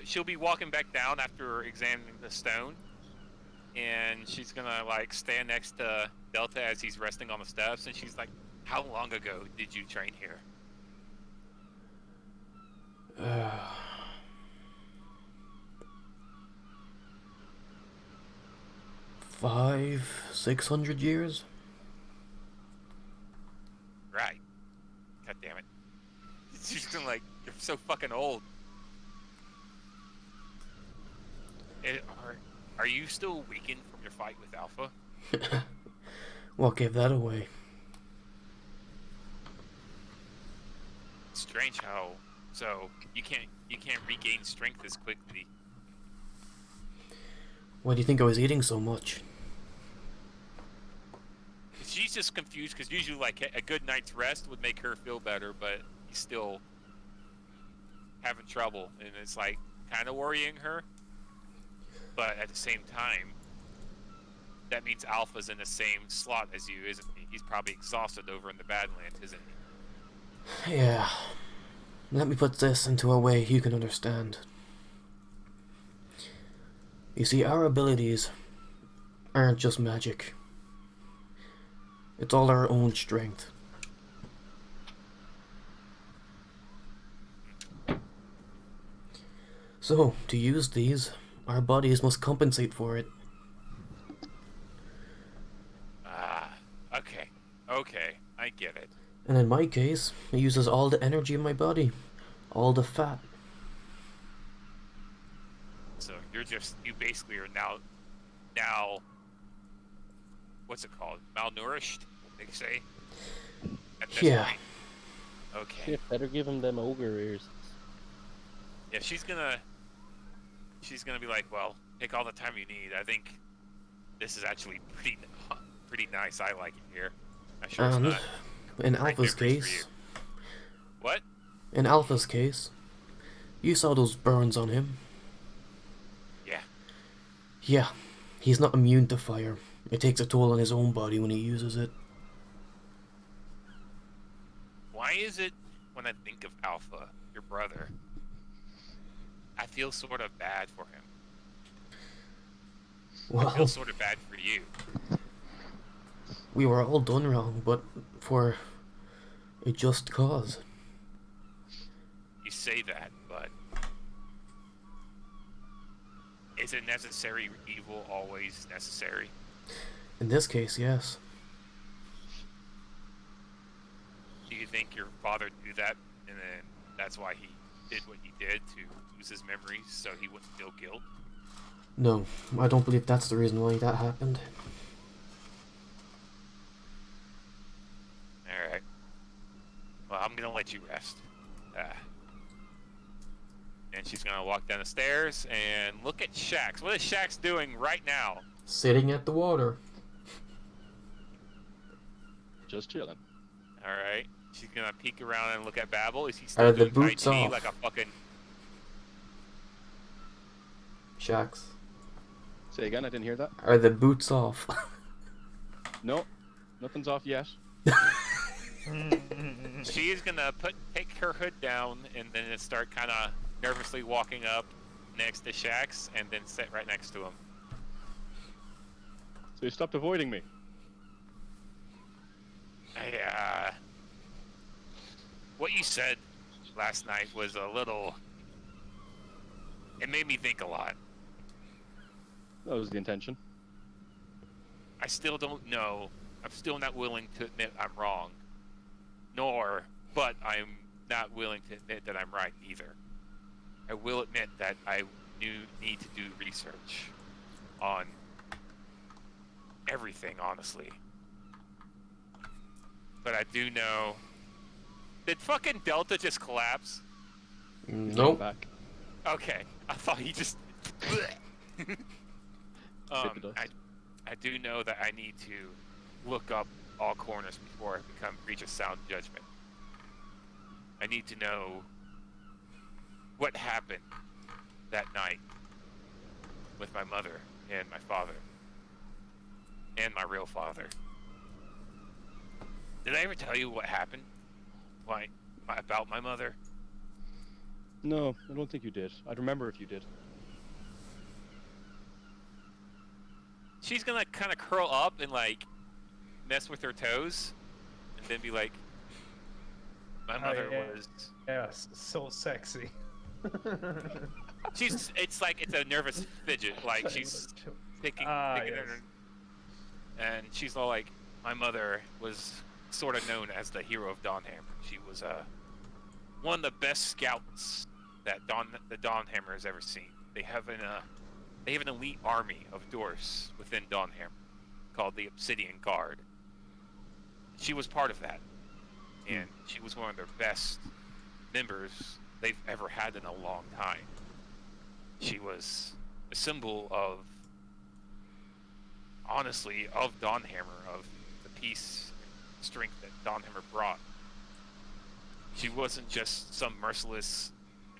she'll be walking back down after examining the stone, and she's gonna like stand next to Delta as he's resting on the steps, and she's like, "How long ago did you train here?" 500-600 years. Right. God damn it. She's gonna like, "You're so fucking old." Are you still weakened from your fight with Alpha? What gave that away? Strange how so you can't regain strength as quickly. Why do you think I was eating so much? She's just confused because usually like a good night's rest would make her feel better, but he's still having trouble, and it's like kind of worrying her. But at the same time, that means Alpha's in the same slot as you, isn't he? He's probably exhausted over in the Badlands, isn't he? Yeah. Let me put this into a way you can understand. You see, our abilities aren't just magic. It's all our own strength. So, to use these, our bodies must compensate for it. Okay, I get it. And in my case, it uses all the energy in my body. All the fat. So you basically are now, what's it called? Malnourished, they say? At this Yeah. point? Okay. Shit, better give him them ogre ears. Yeah, she's gonna be like, well, take all the time you need. I think this is actually pretty nice. I like it here. I'm sure it's And not. in right Alpha's there for case, you. What? in Alpha's case, you saw those burns on him. Yeah. Yeah, he's not immune to fire. It takes a toll on his own body when he uses it. Why is it when I think of Alpha, your brother, I feel sort of bad for him? I feel Well, sort of bad for you. we were all done wrong, but for a just cause. You say that, but is it necessary evil always necessary? In this case, yes. Do you think your father knew that, and then that's why he did what he did to lose his memories so he wouldn't feel guilt? No, I don't believe that's the reason why that happened. Alright. Well, I'm gonna let you rest. And she's gonna walk down the stairs and look at Shax. What is Shax doing right now? Sitting at the water. Just chilling. Alright. She's gonna peek around and look at Babel. Is he still Are the doing Tai boots Chi off? like a fucking... Shax. Say again, I didn't hear that. Are the boots off? No, nothing's off yet. She is gonna take her hood down and then start kind of nervously walking up next to Shax and then sit right next to him. So you stopped avoiding me. What you said last night was a little... It made me think a lot. That was the intention. I still don't know. I'm still not willing to admit I'm wrong. But I'm not willing to admit that I'm right either. I will admit that I need to do research on everything, honestly. But I do know... Did fucking Delta just collapse? Nope. Back. Okay, I thought he just... the dust. I do know that I need to look up all corners before I reach a sound judgment. I need to know what happened that night with my mother and my father and my real father. Did I ever tell you what happened? Like, about my mother? No, I don't think you did. I'd remember if you did. She's gonna kind of curl up and like mess with her toes, and then be like, "My mother yeah. was." Yes, so sexy. It's like it's a nervous fidget, like she's picking yes. her, and she's all like, "My mother was sort of known as the hero of Dawnhammer. She was one of the best scouts that the Dawnhammer has ever seen. They have an elite army of dwarfs within Dawnhammer called the Obsidian Guard. She was part of that, and she was one of their best members they've ever had in a long time. She was a symbol of, honestly, of Dawnhammer, of the peace and strength that Dawnhammer brought. She wasn't just some merciless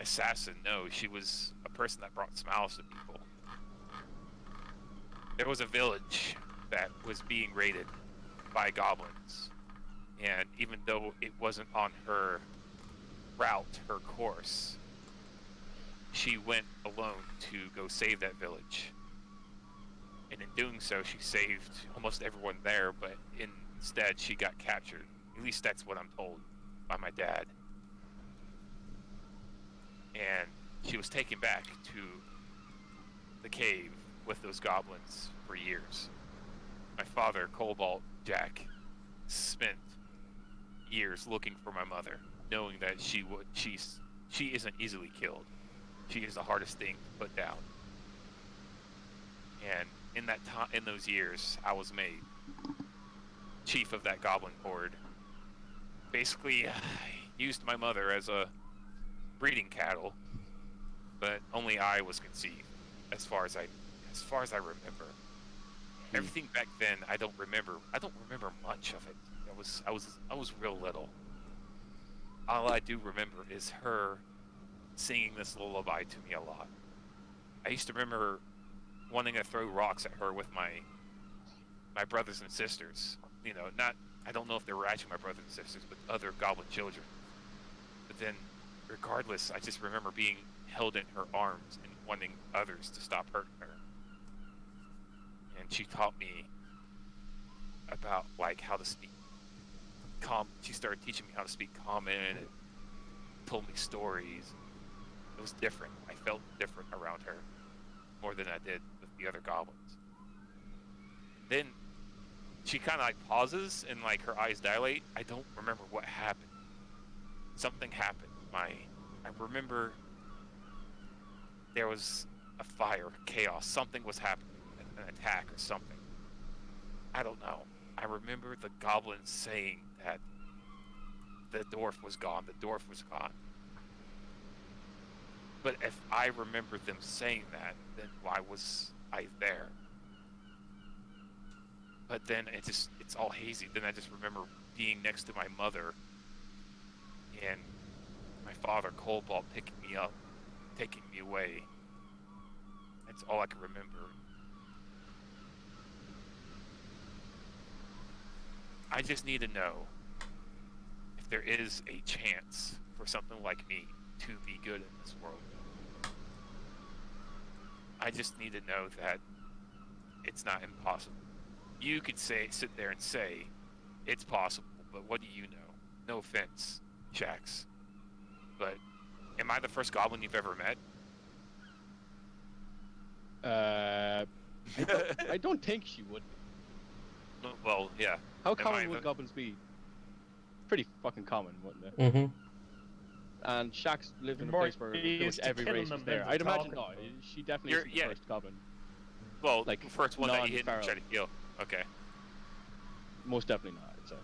assassin. No, she was a person that brought smiles to people. There was a village that was being raided by goblins, and even though it wasn't on her route, her course, she went alone to go save that village. And in doing so, she saved almost everyone there, but instead she got captured. At least that's what I'm told by my dad. And she was taken back to the cave with those goblins for years. My father, Cobalt Jack, spent years looking for my mother, knowing that she isn't easily killed. She is the hardest thing to put down. And in those years, I was made chief of that goblin horde. Basically, I used my mother as a breeding cattle, but only I was conceived, as far as I remember. Everything back then, I don't remember much of it. I was real little. All I do remember is her singing this lullaby to me a lot. I used to remember wanting to throw rocks at her with my brothers and sisters. You know, I don't know if they were actually my brothers and sisters, but other goblin children. But then, regardless, I just remember being held in her arms and wanting others to stop hurting her. And she taught me about like how to speak calm. She started teaching me how to speak common and told me stories. It was different. I felt different around her more than I did with the other goblins. Then she kind of like pauses and like her eyes dilate. I don't remember what happened. Something happened. I remember there was a fire, chaos. Something was happening, an attack or something. I don't know. I remember the goblins saying that the dwarf was gone. The dwarf was gone. But if I remember them saying that, then why was I there? But then it's all hazy. Then I just remember being next to my mother and my father, Cobalt, picking me up, taking me away. That's all I can remember. I just need to know if there is a chance for something like me to be good in this world. I just need to know that it's not impossible. You could sit there and say it's possible, but what do you know? No offense, Shax, but am I the first goblin you've ever met? I don't think she would. Well, yeah. How common would goblins be? Pretty fucking common, wouldn't it? Mm-hmm. And Shax lived in a More place where pretty much every race was there. I'd imagine no. She definitely isn't the first goblin. Well, Like, the first one that you hit and non-feral. try to kill. Okay. Most definitely not, I'd say.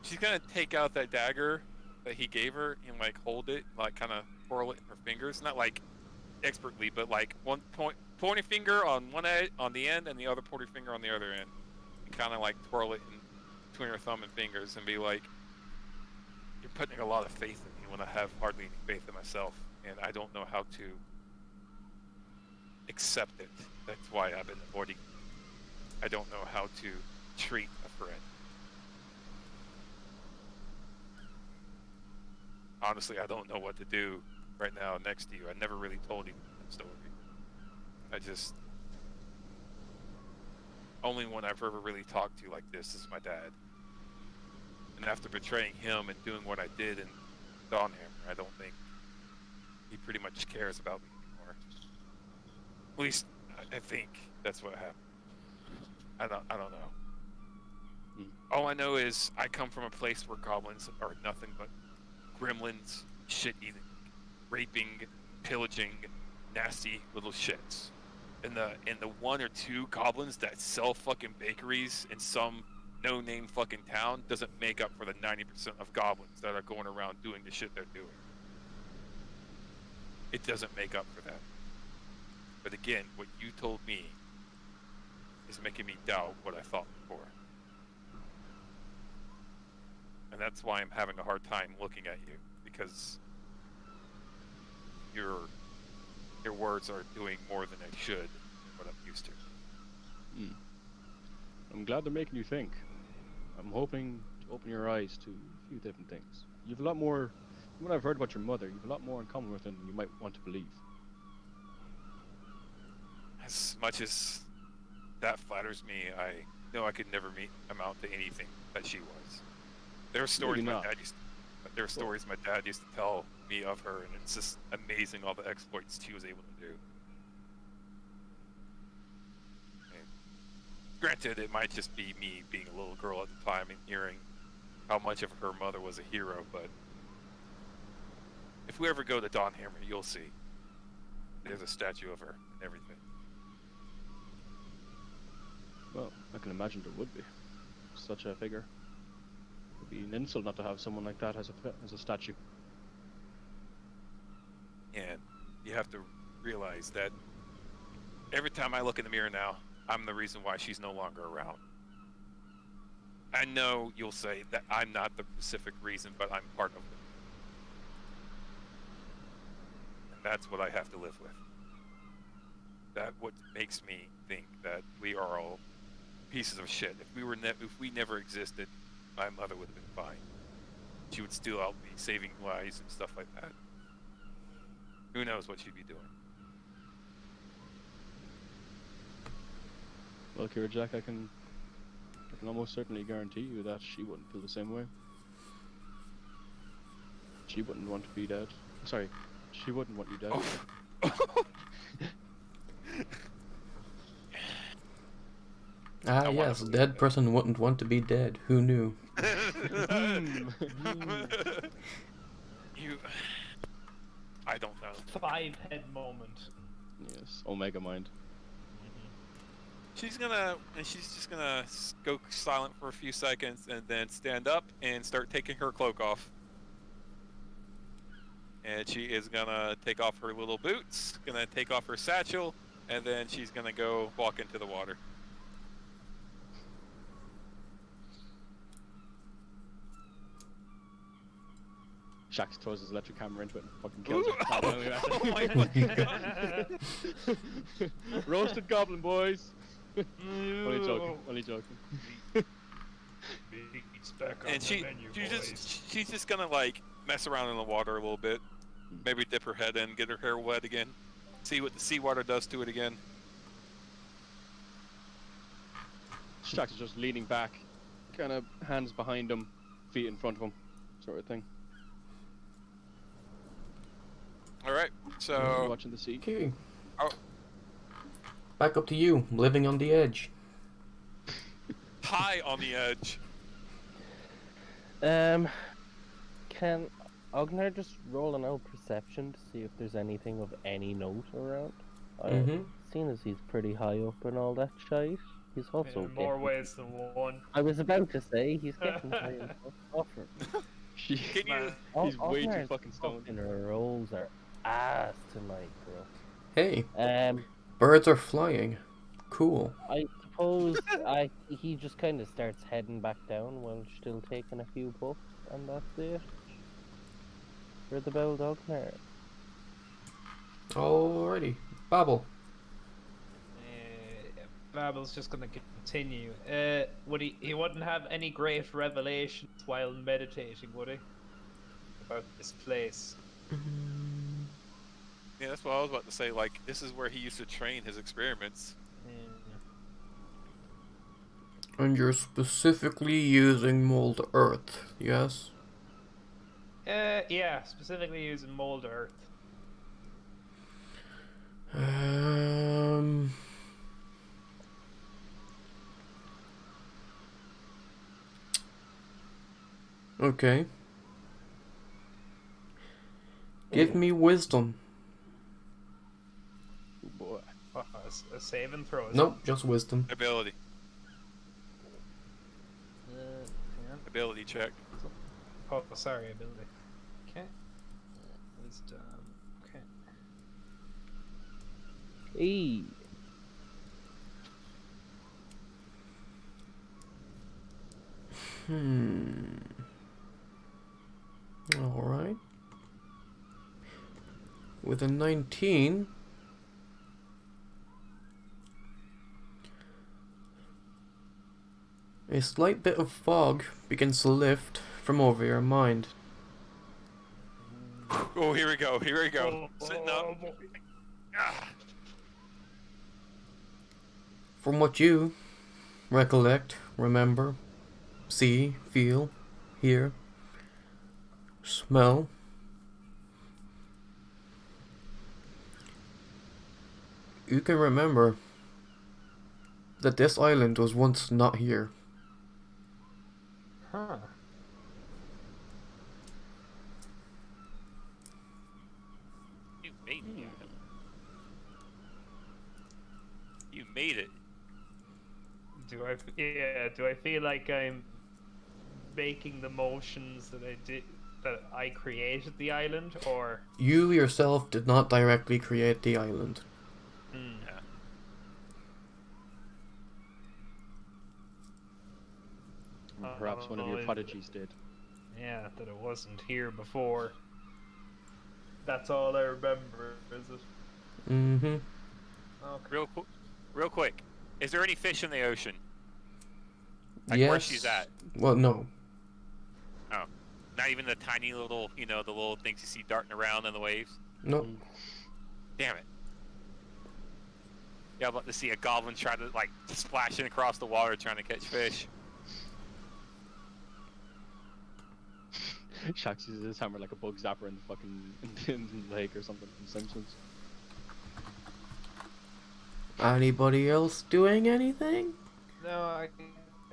She's gonna take out that dagger that he gave her and like hold it, like kind of twirl it in her fingers. Not like expertly, but like pointer finger on one end, on the end, and the other pointer finger on the other end. And kind of like twirl it in between her thumb and fingers and be like, "You're putting a lot of faith in me when I have hardly any faith in myself, and I don't know how to accept it. That's why I've been avoiding. I don't know how to treat a friend. Honestly, I don't know what to do right now next to you. I never really told you that story. I just... Only one I've ever really talked to like this is my dad. And after betraying him and doing what I did in Dawnhammer, I don't think he pretty much cares about me anymore. At least, I think that's what happened. I don't know. All I know is I come from a place where goblins are nothing but gremlins, shit-eating, raping, pillaging, nasty little shits. And the one or two goblins that sell fucking bakeries in some no-name fucking town doesn't make up for the 90% of goblins that are going around doing the shit they're doing. It doesn't make up for that. But again, what you told me is making me doubt what I thought before. And that's why I'm having a hard time looking at you, because your words are doing more than they should than what I'm used to. I'm glad they're making you think. I'm hoping to open your eyes to a few different things. You've a lot more, from what I've heard about your mother, you've a lot more in common with her than you might want to believe. As much as that flatters me, I know I could never amount to anything that she was. There are stories my dad used to tell me of her, and it's just amazing all the exploits she was able to do. And granted, it might just be me being a little girl at the time and hearing how much of her mother was a hero, but if we ever go to Dawnhammer, you'll see. There's a statue of her and everything. Well, I can imagine there would be. Such a figure. It would be an insult not to have someone like that as a statue. And you have to realize that every time I look in the mirror now, I'm the reason why she's no longer around. I know you'll say that I'm not the specific reason, but I'm part of it. And that's what I have to live with. That's what makes me think that we are all pieces of shit. If we never existed, my mother would have been fine. She would still out me saving lives and stuff like that. Who knows what she'd be doing? Well, Kira Jack, I can almost certainly guarantee you that she wouldn't feel the same way. She wouldn't want to be dead. Sorry, she wouldn't want you dead. Oh. Yes, a dead person wouldn't want to be dead. Who knew? I don't know. 5-head moment. Yes, Omega Mind. She's just gonna go silent for a few seconds and then stand up and start taking her cloak off. And she is gonna take off her little boots, gonna take off her satchel, and then she's gonna go walk into the water. Shax throws his electric hammer into it and fucking kills it. Oh my fucking god! Roasted goblin, boys! Only joking. Meat's back on And the menu, boys. she's just gonna like mess around in the water a little bit, maybe dip her head in, get her hair wet again, see what the seawater does to it again. Shax is just leaning back, kind of hands behind him, feet in front of him, sort of thing. All right, so Watching the sea. Okay. Oh. Back up to you, living on the edge. high on the edge. Can Ogner just roll an out perception to see if there's anything of any note around? Seeing as he's pretty high up and all that shite, he's also In more getting... ways than one. I was about to say, he's getting high and tougher. Can you? He's way too Ogner's fucking stoned. fucking rolls are ass tonight, bro. Hey, Birds are flying. Cool. I suppose he just kind of starts heading back down while still taking a few puffs, and that's it. For the Beldognar. Alrighty. Babble. Babel's just gonna continue. He wouldn't have any great revelations while meditating, would he? About this place. Yeah, that's what I was about to say. Like, this is where he used to train his experiments. And you're specifically using mold earth, yes? Yeah, specifically using mold earth. Okay. Give me wisdom. Oh boy. A save and throw. Nope, just wisdom. Ability. Yeah. Ability check. Oh, sorry, ability. Okay. Wisdom. Okay. Hey. Alright. With a 19, a slight bit of fog begins to lift from over your mind. Oh, here we go. Here we go. Sitting up. Ah. From what you recollect, remember, see, feel, hear, smell, you can remember that this island was once not here. Huh. You made it. You made it. Do I feel like I'm making the motions that I created the island, or You yourself did not directly create the island. Yeah. Perhaps one of your prodigies did. Yeah, that it wasn't here before. That's all I remember, is it? Mm-hmm. Okay. Real quick. Is there any fish in the ocean? Like Yes. where she's at? Well, no. Oh. Not even the tiny little, the little things you see darting around in the waves? No. Damn it. Yeah, I'm about to see a goblin try to, splashing across the water trying to catch fish. Shax uses his hammer like a bug zapper in the fucking in the lake or something from Simpsons. Anybody else doing anything? No,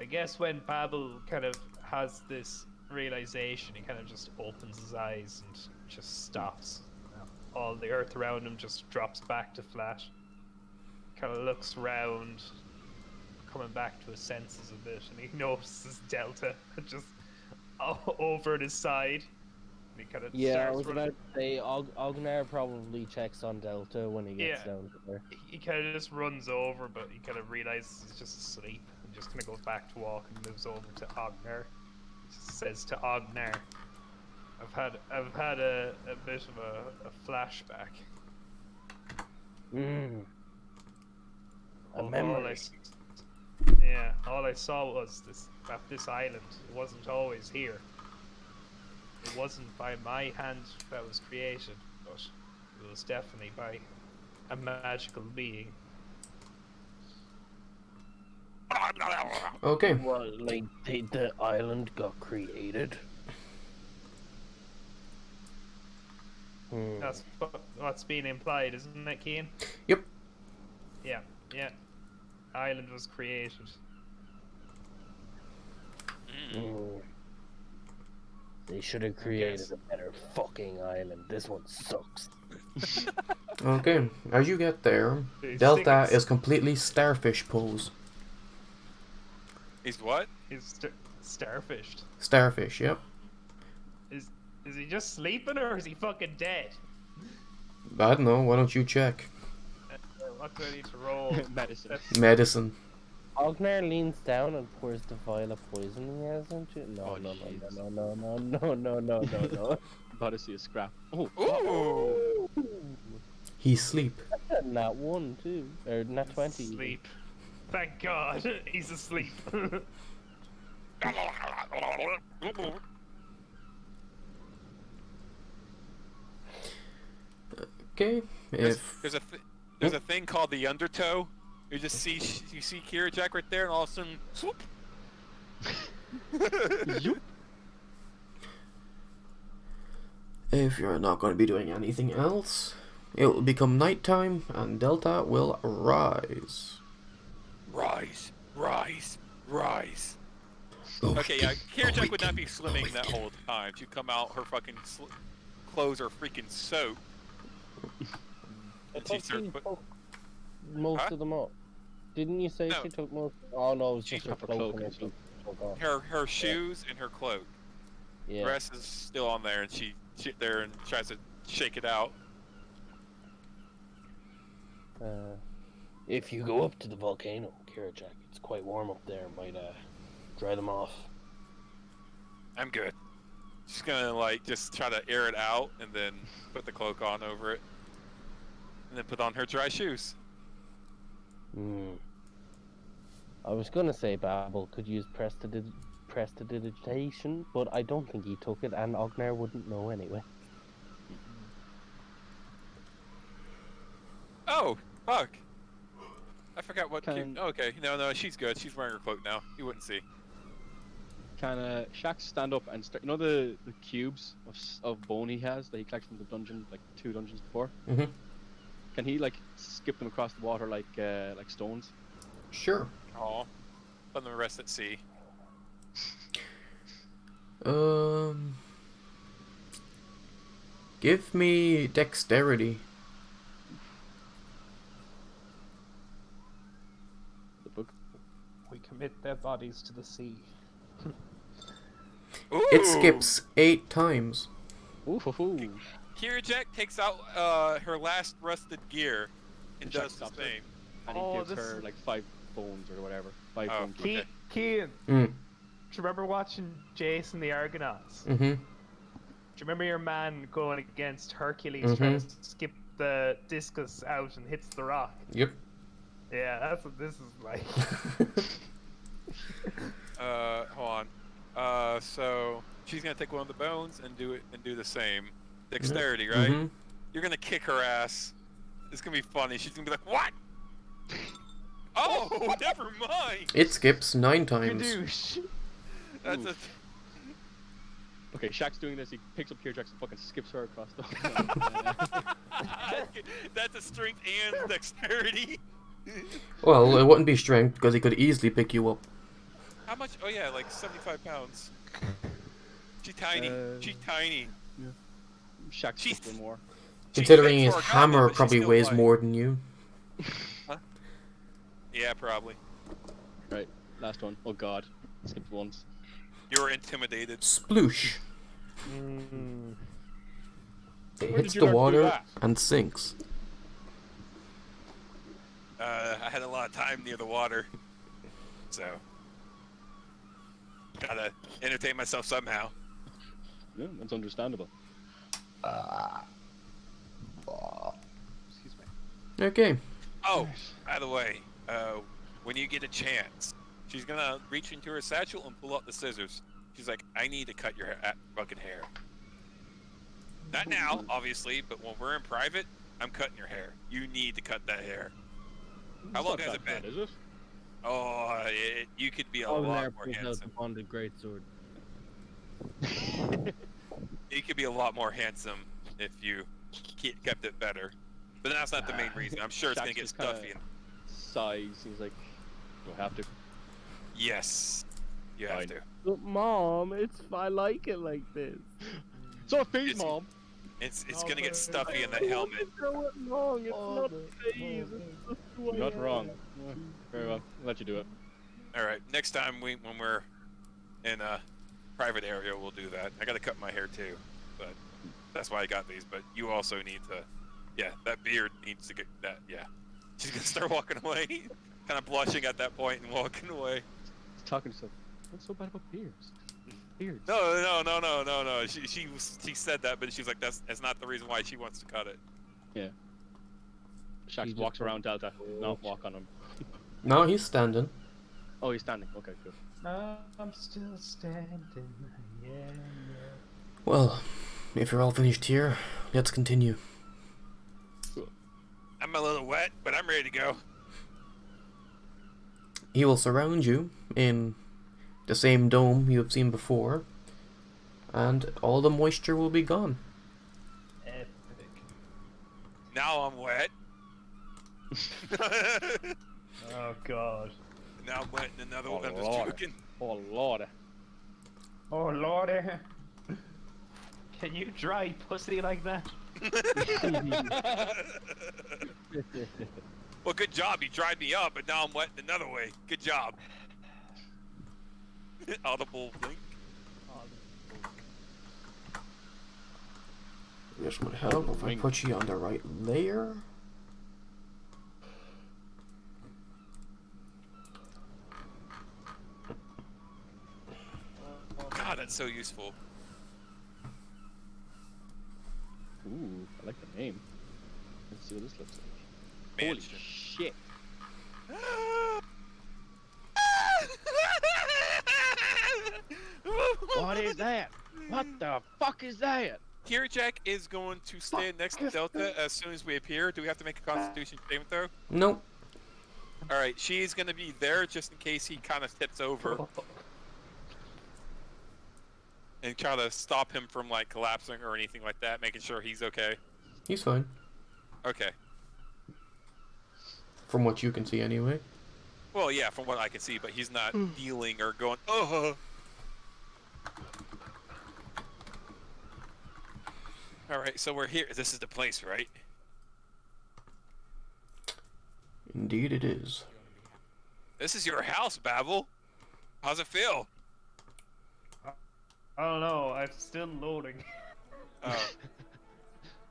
I guess when Babel kind of has this realization, he kind of just opens his eyes and just stops. All the earth around him just drops back to flat. Kind of looks round, coming back to his senses a bit, and he notices Delta just over at his side. And he kind of Yeah, I starts was running. about to say Ognar probably checks on Delta when he gets Yeah. down there. He kind of just runs over, but he kind of realizes he's just asleep and just kind of goes back to walk and moves over to Ognar. He just says to Ognar, I've had a bit of a flashback. A memory. All I saw was this island. It wasn't always here. It wasn't by my hand that was created, but it was definitely by a magical being. Okay. Well, like the island got created. That's what's being implied, isn't it, Keane? Yep. Yeah. Island was created. They should have created a better fucking island. This one sucks. Okay. As you get there, He's Delta sticking- is completely starfish pose. He's what? He's starfished. Starfish, yep. Is he just sleeping or is he fucking dead? I don't know. Why don't you check? What do I need to roll? Medicine. That's- Medicine. Ognar leans down and pours the vial of poison he has into it. No, Oh, no, jeez. no, no, no, no, no, no, no, no. About to see a scrap. Oh, Ooh. He sleep. Not one, too. Or not 20. even. Sleep. Thank God, he's asleep. Okay. If There's a thing called the undertow. You just see Kira Jack right there, and all of a sudden, swoop. if you're not going to be doing anything else, it will become nighttime and Delta will rise. Rise, rise, rise. Oh, Okay, yeah, Kira Jack would not be swimming that whole time. She'd come out, her fucking clothes are freaking soaked. I And she thought started she put- took most Huh? of them off. Didn't you say No. she took most? Oh no, it was She just her took her cloak cloak and and she took off. her shoes and her cloak. Yeah. The rest is still on there, and she there and tries to shake it out. If you go up to the volcano, Kirajak, it's quite warm up there. Might dry them off. I'm good. She's gonna like just try to air it out, and then put the cloak on over it, and then put on her dry shoes. Hmm. I was gonna say Babel could use prestidigitation, but I don't think he took it, and Ognar wouldn't know anyway. Oh, fuck! I forgot what. Can- Okay, no, she's good. She's wearing her cloak now. You wouldn't see. Can Shax stand up and start? You know the cubes of bone he has that he collected from the dungeon, like 2 dungeons before. Mhm. Can he like skip them across the water like stones? Sure. Oh, let them rest at sea. Give me dexterity. The book. We commit their bodies to the sea. Ooh! It skips 8 times. Ooh, hoo, hoo. Kira Jack takes out her last rusted gear and And Shax does the stops her. same. And he Oh, gives this- her like 5 bones or whatever. 5 Oh. bone cubes. Okay. Kean, Mm. do you remember watching Jason the Argonauts? Mm-hmm. Do you remember your man going against Hercules trying to skip the discus out and hits the rock? Yep. Yeah, that's what this is like. Hold on. So she's gonna take one of the bones and do the same. Dexterity, right? Mhm. You're gonna kick her ass. It's gonna be funny. She's gonna be like, "What? Oh, never mind." It skips 9 times. Kadoosh. That's a. Okay, Shaq's doing this. He picks up Kira Jax and fucking skips her across the. That's a strength and dexterity. Well, it wouldn't be strength because he could easily pick you up. How much? Oh yeah, like 75 pounds. She's tiny. She's tiny. Shaq's She's- just one more. She's Considering big his for a goblin, hammer but she's probably still weighs light. more than you. Yeah, probably. Right, last one. Oh god, skipped once. You were intimidated. Sploosh. It Where hits did you the learn to do water that? and sinks. I had a lot of time near the water, so gotta entertain myself somehow. Yeah, that's understandable. Excuse me. Okay. Oh, by the way, when you get a chance, she's gonna reach into her satchel and pull out the scissors. She's like, "I need to cut your fucking hair." Not now, obviously, but when we're in private, I'm cutting your hair. You need to cut that hair. How long It's has not it that been? bad, is it? Oh, you could be a Ognar lot more pulls out the handsome. bonded greatsword. You could be a lot more handsome if you kept it better. But that's not the main reason. I'm sure it's gonna Shaq's get just kinda stuffy. And sighs. He's like, do I have to? yes, you have Fine. to. But Mom, I like it like this. It's not a phase, It's- Mom. It's gonna get stuffy in that helmet. Throw it wrong. It's not phase. It's just who I You're not am. wrong. Yeah, very well. I'll let you do it. All right, next time when we're in a private area, we'll do that. I gotta cut my hair too, but that's why I got these. But you also need to, yeah, that beard needs to get that. Yeah, She's gonna start walking away, kind of blushing at that point and walking away. Talking to herself. What's so bad about beards? Beards. No. She said that, but she's like, that's not the reason why she wants to cut it. Yeah. She Shax just walks around Delta, not Oh. walk on him. No, he's standing. Oh, he's standing. Okay, good. I'm still standing. Yeah. Well, if you're all finished here, let's continue. I'm a little wet, but I'm ready to go. He will surround you in the same dome you have seen before, and all the moisture will be gone. Epic. Now I'm wet. Oh god. Now I'm wet and another Oh, one. I'm just Lord. joking. Oh, Lord. Oh lordy. Can you dry pussy like that? Well, good job. You dried me up, but now I'm wet in another way. Good job. Audible blink. This would help if I put you on the right layer. God, that's so useful. Ooh, I like the name. Let's see what this looks like. Holy Mansion. shit. What is that? What the fuck is that? Kirjak is going to stand next to Delta as soon as we appear. Do we have to make a Constitution saving throw? Nope. All right, she's going to be there just in case he kind of tips over and try to stop him from like collapsing or anything like that, making sure he's okay. He's fine. Okay. From what you can see, anyway. Well, yeah, from what I can see, but he's not dealing or going, All right, so we're here. This is the place, right? Indeed, it is. This is your house, Babel. How's it feel? I don't know, I'm still loading. Oh.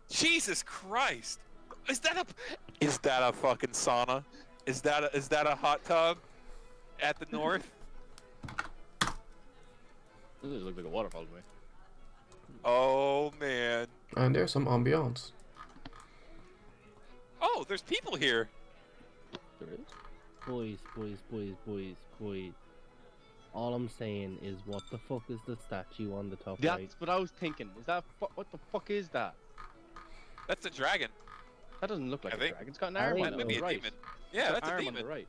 Jesus Christ! Is that a fucking sauna? Is that a hot tub at the north? This does look like a waterfall to me. Oh man. And there's some ambiance. Oh, there's people here. There is? Boys. All I'm saying is, what the fuck is the statue on the top That's right? what I was thinking. Is that what the fuck is that? That's a dragon. That doesn't look like I a think- dragon. It's got an I arm think on That the might be a right. demon. Yeah, It's that's got a an arm on demon. the right.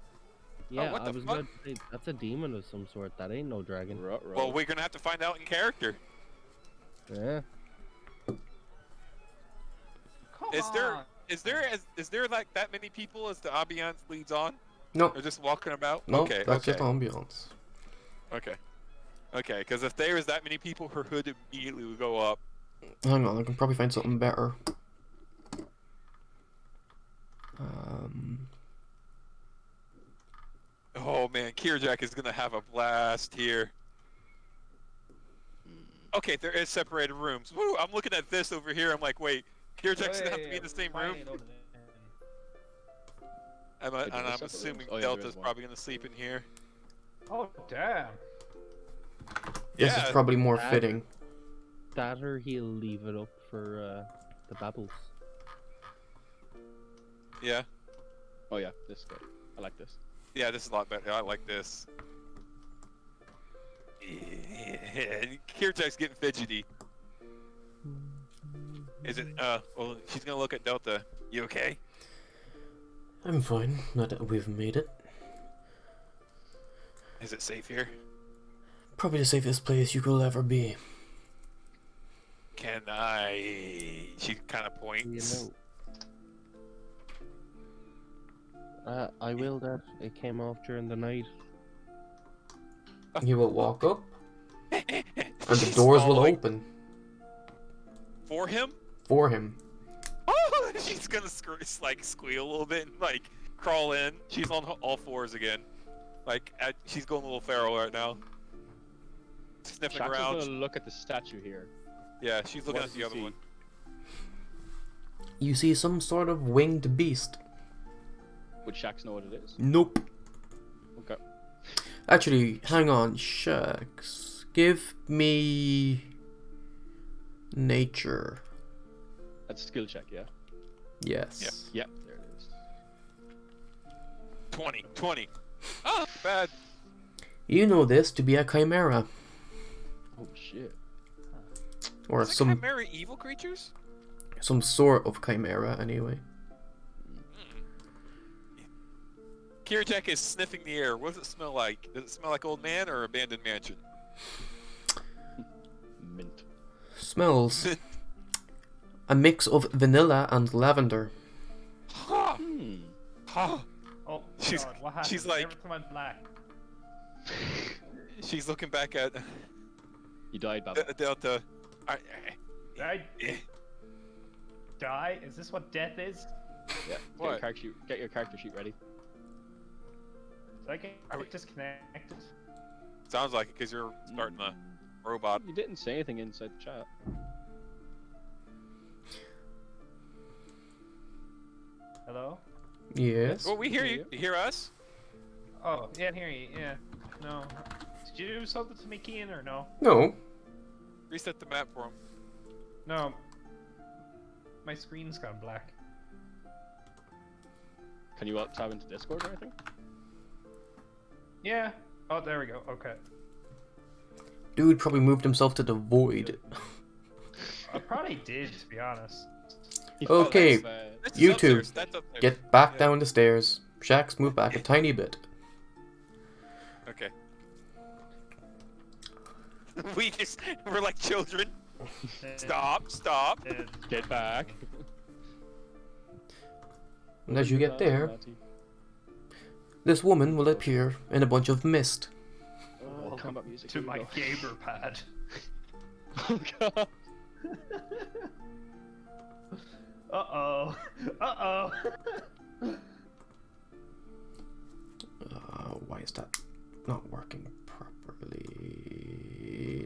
Yeah, what I the was fuck? going to say, that's a demon of some sort. That ain't no dragon. Well, we're gonna have to find out in character. Yeah. Come Is on. there like that many people as the ambiance leads on? Nope. They're just walking about? Nope, Okay, that's okay. just ambiance. Okay, because if there is that many people, her hood immediately would go up. Hang on, I can probably find something better. Oh man, Kirjak is gonna have a blast here. Okay, there is separated rooms. Woo, I'm looking at this over here. I'm like, wait, Kirjak's gonna have to be in the same room. And Wait, there I'm is separate assuming rooms? Oh, yeah, there Delta's is one. probably gonna sleep in here. Oh damn. This Yeah. is probably more That- fitting. That or he'll leave it up for the babbles. Yeah, Oh yeah, this is good. I like this. yeah, this is a lot better. I like this. Yeah, Kirjak's getting fidgety. Is it? Well, she's gonna look at Delta. You okay? I'm fine, now that we've made it. Is it safe here? Probably the safest place you could ever be. Can I? She kind of points. I will that. It came off during the night. You will walk up, and the She's doors will stalling. open For him? for him. Oh, she's gonna like squeal a little bit and like crawl in. She's on all fours again. Like she's going a little feral right now. Sniffing Shax is around. gonna look at the statue here. Yeah, she's looking What at does the he other see? one. You see some sort of winged beast. Would Shax know what it is? Nope. Okay. Actually, hang on, Shax. Give me nature. That's a skill check, yeah? Yes. Yep, there it is. 20. Oh, bad. You know this to be a chimera, Oh shit. or Is it some chimera evil creatures? sort of chimera, anyway. Kirjek is sniffing the air. What does it smell like? Does it smell like old man or abandoned mansion? Mint. Smells a mix of vanilla and lavender. Ha! Hmm. Ha! Oh, She's- God, what happened? she's like- Everything went black. She's looking back at You died, Baba. Delta. Did I die? Is this what death is? Yeah. What? Get your character sheet ready. Did I get Are we- disconnected? Sounds like it because you're starting the robot. You didn't say anything inside the chat. Hello? Yes. Well, we hear hear you. you. You hear us? Oh, yeah, I hear you. Yeah. No. Did you do something to me, Ian, or no? No. Reset the map for him. No. My screen's gone black. Can you tab into Discord or anything? Yeah. Oh, there we go. Okay. Dude probably moved himself to the void. I probably did, to be honest. Okay, This is You upstairs. two, That's upstairs. get back Yeah. down the stairs. Shax, move back a tiny bit. Okay. We're like children. Stop. And Get back. And as you get there, this woman will appear in a bunch of mist. Oh, combat music. to here we my go. gamer pad. Oh god. Uh-oh. Uh-oh. Why is that not working properly?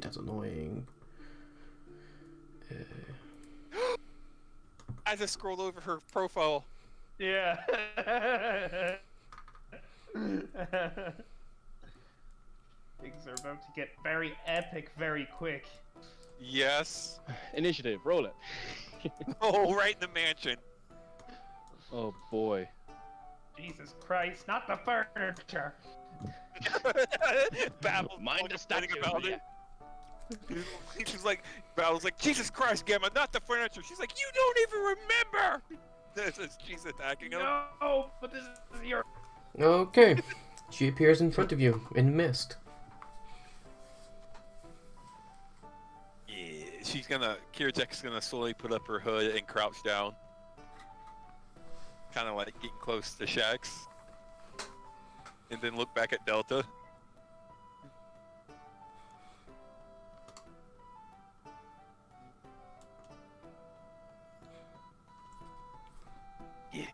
That's annoying. As I scroll over her profile, Yeah. Things are about to get very epic very quick. yes. Initiative, roll it. Oh, right in the mansion. Oh boy. Jesus Christ, not the furniture. Babel's Mind like the complaining statue, about yeah. it. She's like, Babel's like, Jesus Christ, Gamma, not the furniture. She's like, you don't even remember. This is she's attacking him. No, but this is your. Okay. She appears in front of you in mist. Yeah, Kirjak's gonna slowly put up her hood and crouch down. Kind of like getting close to Shax. And then look back at Delta. Yeah.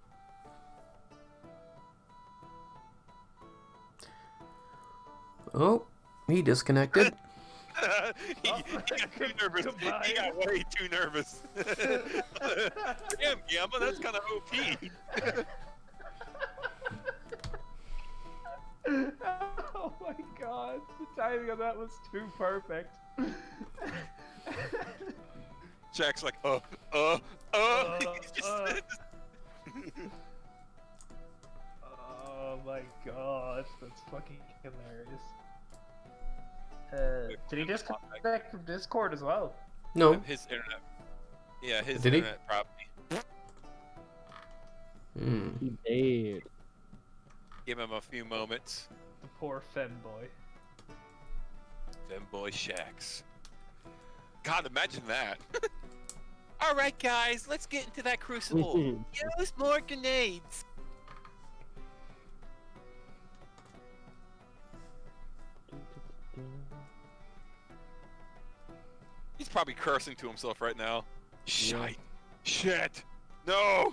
Oh, he disconnected. he got too nervous. Goodbye. He got way too nervous. Damn, Gamma, that's kind of OP. Oh my god, the timing of that was too perfect. Jack's like, He's just- Oh my gosh, that's fucking hilarious. Did he disconnect from Discord as well? No. His internet. Yeah, his Did he? internet probably. Hmm. He did. Give him a few moments. The poor femboy. Femboy Shax. God, imagine that. All right, guys, let's get into that crucible. Use more grenades. He's probably cursing to himself right now. Shite. Shit. No.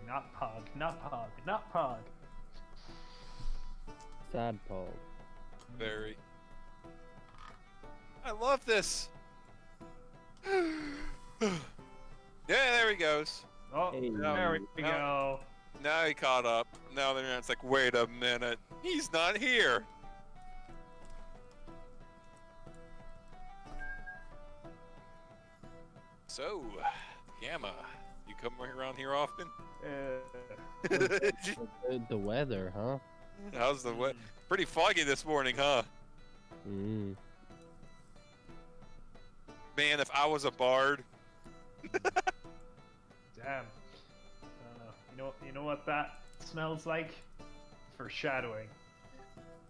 Not Pog, not Pog, not Pog. Sad Paul. Very. I love this. Yeah, there we he goes. Oh, Hey. there we No. go. Now he caught up. Now the internet's like, wait a minute, he's not here. So, Gamma, you come around here often? The weather, huh? How's the weather? Pretty foggy this morning, huh? Mm. Man, if I was a bard, Damn. You know what that smells like? Foreshadowing.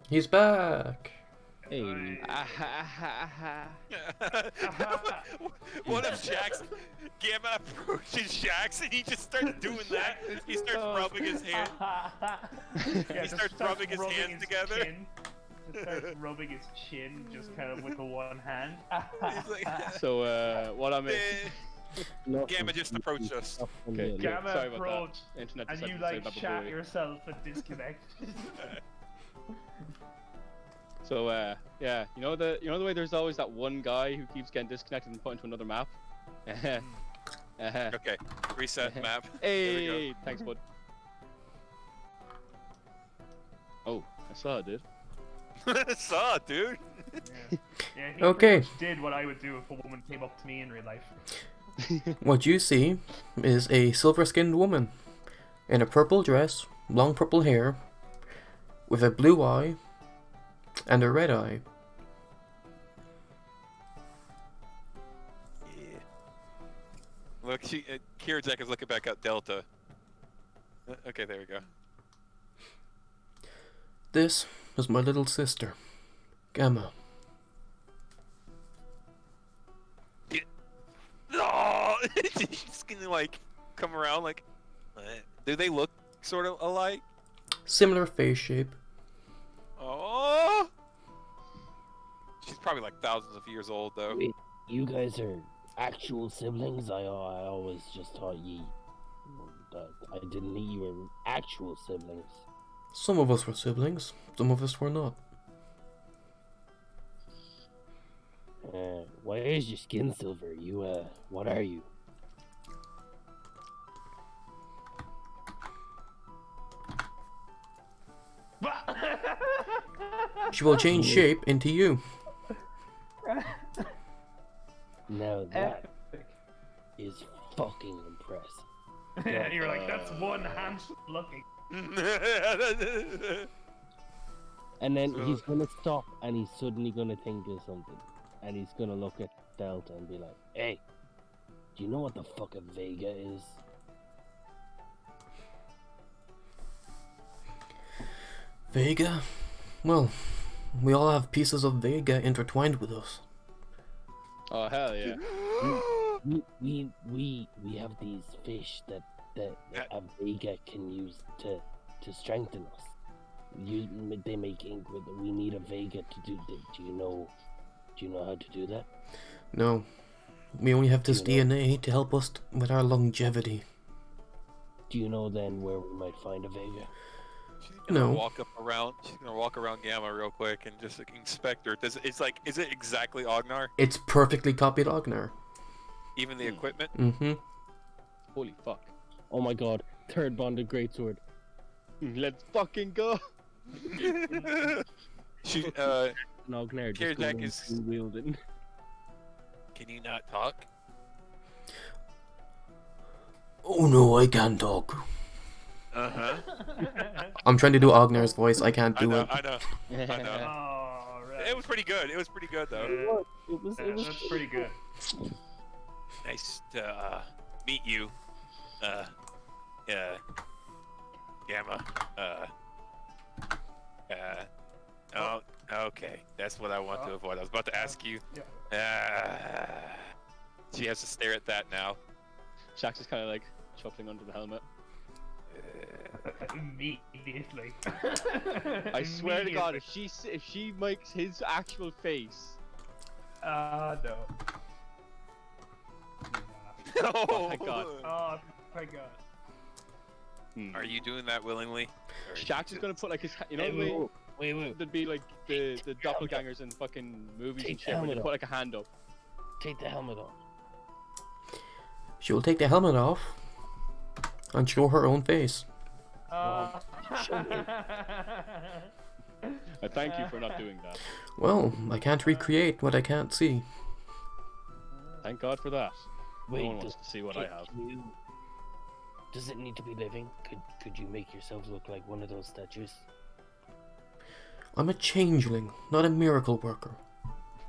He's back. Hey. what if Jax, Gamma approaches Jax and he just starts doing that? He starts rubbing his hand. Yeah, just starts rubbing his hands his together. Chin. Just starts rubbing his chin, just kind of with the one hand. He's like, So, what I'm in. Gamma just approached us. Okay. Gamma Sorry about that. approach, Internet and decided you to say like Baba chat Booey. yourself and disconnect. So, yeah, you know the way there's always that one guy who keeps getting disconnected and put into another map. Okay, reset map. Hey, thanks, bud. Oh, I saw it, dude. Saw it, dude. Yeah, he Okay. pretty much did what I would do if a woman came up to me in real life. What you see is a silver-skinned woman in a purple dress, long purple hair, with a blue eye and a red eye. Yeah. Look, Kirazek is looking back at Delta. Okay, there we go. This is my little sister, Gamma. Oh, she's gonna like come around like. Do they look sort of alike? Similar face shape. Oh. She's probably like thousands of years old though. Wait, you guys are actual siblings? I always just thought I didn't think you were actual siblings. Some of us were siblings, some of us were not. Why is your skin silver? What are you? She will change shape into you. Now that is fucking impressive. You're like, that's one hand looking. And then he's gonna stop and he's suddenly gonna think of something. And he's gonna look at Delta and be like, Hey, do you know what the fuck a Vega is? Vega? Well, we all have pieces of Vega intertwined with us. Oh hell yeah. We have these fish that a Vega can use to strengthen us. They make ink with it. We need a Vega to do. Do you know how to do that? No, we only have this Do you know- DNA to help us with our longevity. Do you know then where we might find a Vega? She's gonna No. walk up around. She's gonna walk around Gamma real quick and just like, inspect her. Is it exactly Ognar? It's perfectly copied Ognar. Even the equipment? Mm-hmm. Holy fuck. oh my god, third bonded greatsword. Let's fucking go. She Nognair just Kirazek going is- wielding. Can you not talk? Oh no, I can't talk. Uh-huh. I'm trying to do Ognar's voice, I can't I do know, it. I know. I know. Oh, right. It was pretty good. It was pretty good though. It was, Yeah, that's pretty good. Nice to meet you. Gamma. Oh, okay. That's what I want to avoid. I was about to ask you. She has to stare at that now. Shax is kind of like chuckling under the helmet. Immediately. I swear to God, if she makes his actual face, No. Oh my God. Oh, thank God. Are you doing that willingly? Or- Shax is gonna put like his, you know, Hey, the way wait. there'd be like the doppelgangers in fucking movies Take and the shit, where they helmet put like a hand up. Take the helmet off. She will take the helmet off and show her own face. Uh, I thank you for not doing that. Well, I can't recreate what I can't see. Thank God for that. Wait, no one wants to see what I have. Does it need to be living? Could you make yourselves look like one of those statues? I'm a changeling, not a miracle worker.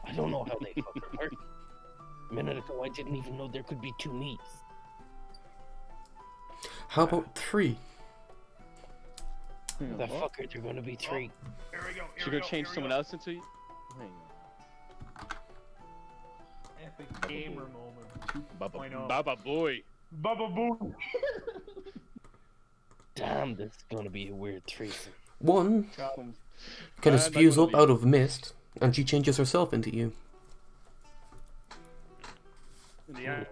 I don't know how they fucking work. A minute ago, I didn't even know there could be two me's. How about 3? That fucker, they're gonna be 3. here we go. Should we go change someone else into? Hang Epic gamer moment. on. Why not? Baba boy. Baba boo. Damn, this is gonna be a weird threesome. One Come. can Man, fuse I'm up gonna out of mist, and she changes herself into you. The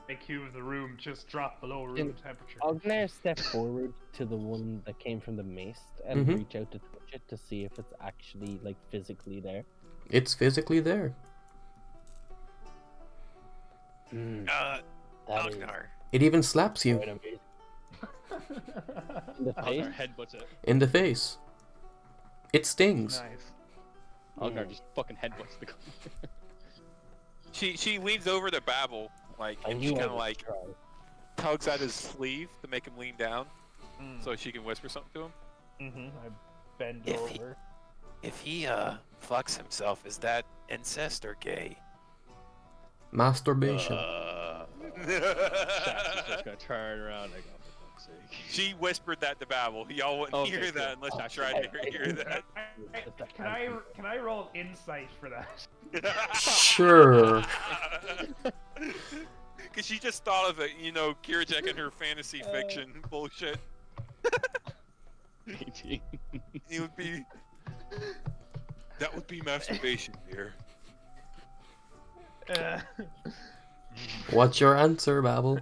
IQ of the room just dropped below room temperature. I'll now step forward to the one that came from the mist and Mhm. reach out to touch it to see if it's actually like physically there. It's physically there. That is Ognar. It even slaps you quite amazing. In the face. Ognar headbutts it. in the face. It stings. Nice. Ognar just fucking headbutts the. She leans over to Babel, like, I and she knew I kind of would like try. tugs at his sleeve to make him lean down, Mm. so she can whisper something to him. I bend If he- over. If he fucks himself, is that incest or gay? Masturbation. Shax's just gonna turn around like, oh, for fuck's sake. She whispered that to Babel. Y'all wouldn't Okay, hear that cool. unless you That's tried to fine. hear that. Can I roll insight for that? Sure. Cause she just thought of it, Kirajek and her fantasy fiction bullshit. 18. It would be. That would be masturbation, dear. What's your answer, Babel?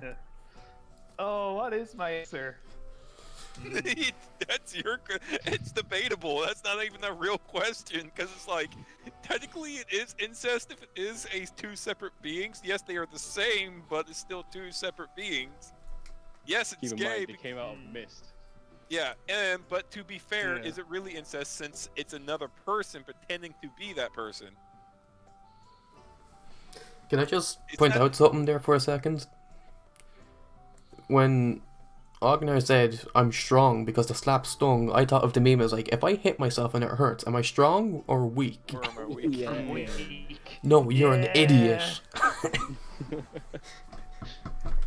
Oh, what is my answer? That's it's debatable. That's not even a real question, because it's like, technically it is incest if it is two separate beings. Yes, they are the same, but it's still two separate beings. Yes, it's Keep in gay. mind, they came out of mist. Yeah, but to be fair, Yeah. is it really incest since it's another person pretending to be that person? Can I just It's point not- out something there for a second? When Ognar said, I'm strong because the slap stung, I thought of the meme as like, if I hit myself and it hurts, am I strong or weak? Or am I weak? Yeah. Weak. No, you're an Yeah. idiot.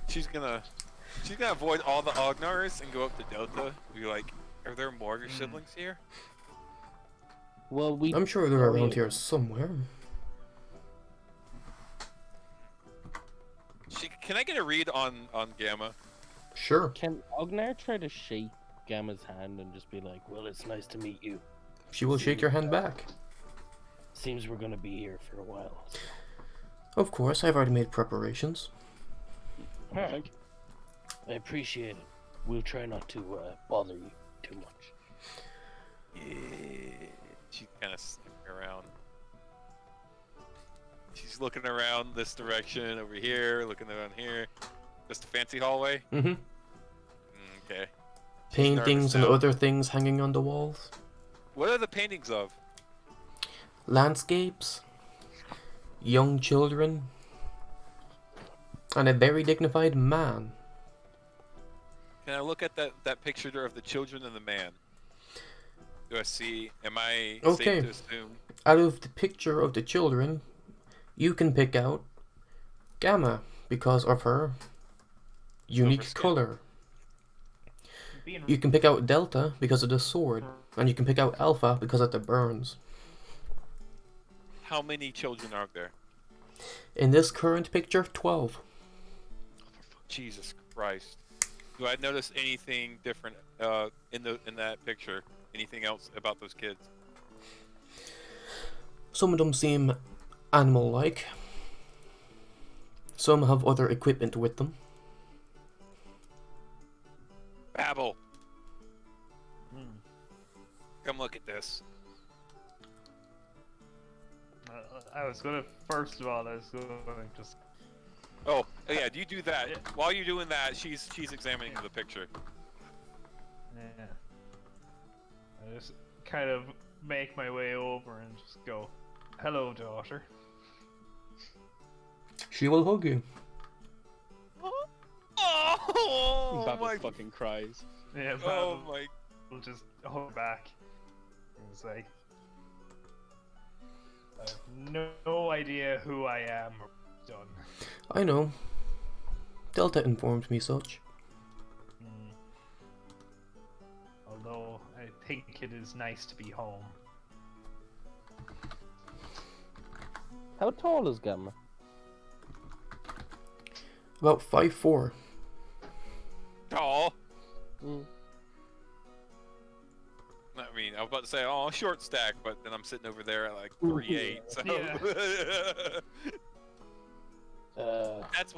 She's gonna avoid all the Ognars and go up to Delta. Be like, are there more of your siblings here? Well, we. I'm sure they're Oh, around yeah. here somewhere. Can I get a read on Gamma? Sure. Can Ognar try to shake Gamma's hand and just be like, Well, it's nice to meet you. She will shake your hand back. Seems we're gonna be here for a while. Of course, I've already made preparations. Thank you. I appreciate it. We'll try not to bother you too much. Yeah. She kind of sniffing around. She's looking around this direction, over here, looking around here. Just a fancy hallway? Mm-hmm. Okay. She's Paintings nervous and now. other things hanging on the walls. What are the paintings of? Landscapes. Young children. And a very dignified man. Can I look at that picture of the children and the man? Do I see? Am I Okay. safe to assume? Out of the picture of the children, you can pick out Gamma because of her unique skin. color. Being You can pick out Delta because of the sword, and you can pick out Alpha because of the burns. How many children are there? In this current picture, 12. Jesus Christ. Do I notice anything different in that picture? Anything else about those kids? Some of them seem animal-like. Some have other equipment with them. Babel. Come look at this. I was gonna, first of all, I was gonna just Oh, yeah, you do that. While you're doing that, she's examining the picture. Yeah. I just kind of make my way over and just go, "Hello, daughter." She will hug you. Oh Babel my! fucking cries. Yeah, Oh Babel my! will just hold back. And it's like, I have no idea who I am or done. I know. Delta informed me such. Hmm. Although I think it is nice to be home. How tall is Gamma? About 5'4". Oh, Mm. I mean, I was about to say, oh, short stack, but then I'm sitting over there at like 3'8". So that's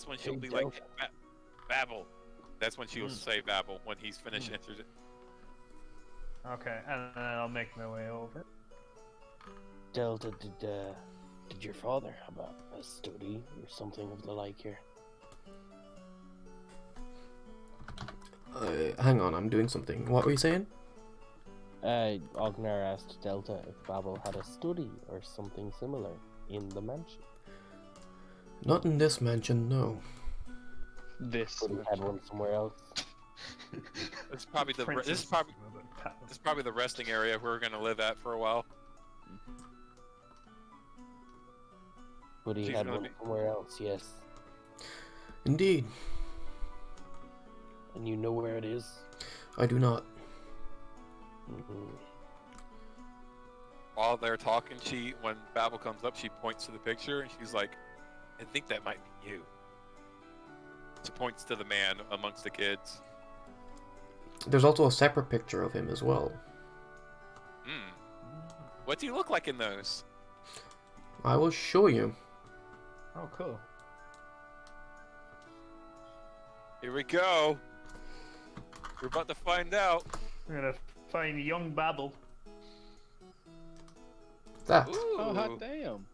when she'll be like, Babel. That's when she'll say Babel when he's finished answers it. Okay, and then I'll make my way over. Delta, did your father have a study or something of the like here? Hang on, I'm doing something. What were you saying? Ognar asked Delta if Babel had a study or something similar in the mansion. Not in this mansion, no. This. But he had one somewhere else. This is probably the Princess- this is probably the resting area we're gonna live at for a while. But he She's had gonna one be- somewhere else, yes. Indeed, And you know where it is? I do not. Mm-hmm. While they're talking, when Babel comes up, she points to the picture and she's like, "I think that might be you." She points to the man amongst the kids. There's also a separate picture of him as well. Hmm. What do you look like in those? I will show you. Oh, cool. Here we go. We're about to find out. We're gonna find young Babel. That. Ooh. Oh, hot damn.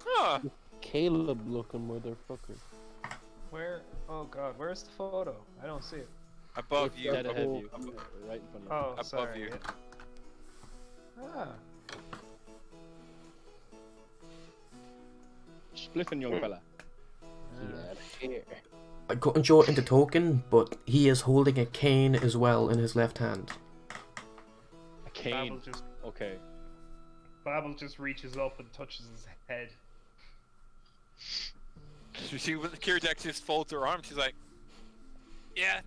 Huh. Caleb looking motherfucker. Where? Oh god, where's the photo? I don't see it. Above It's you. dead ahead of Above, you. Right in front of you. Oh, above sorry. you. Ah, Spliffing young fella. He had hair. I couldn't show it into token, but he is holding a cane as well in his left hand. A cane. Okay. Babel just reaches up and touches his head. Kirjak just folds her arm. She's like, "Yeah,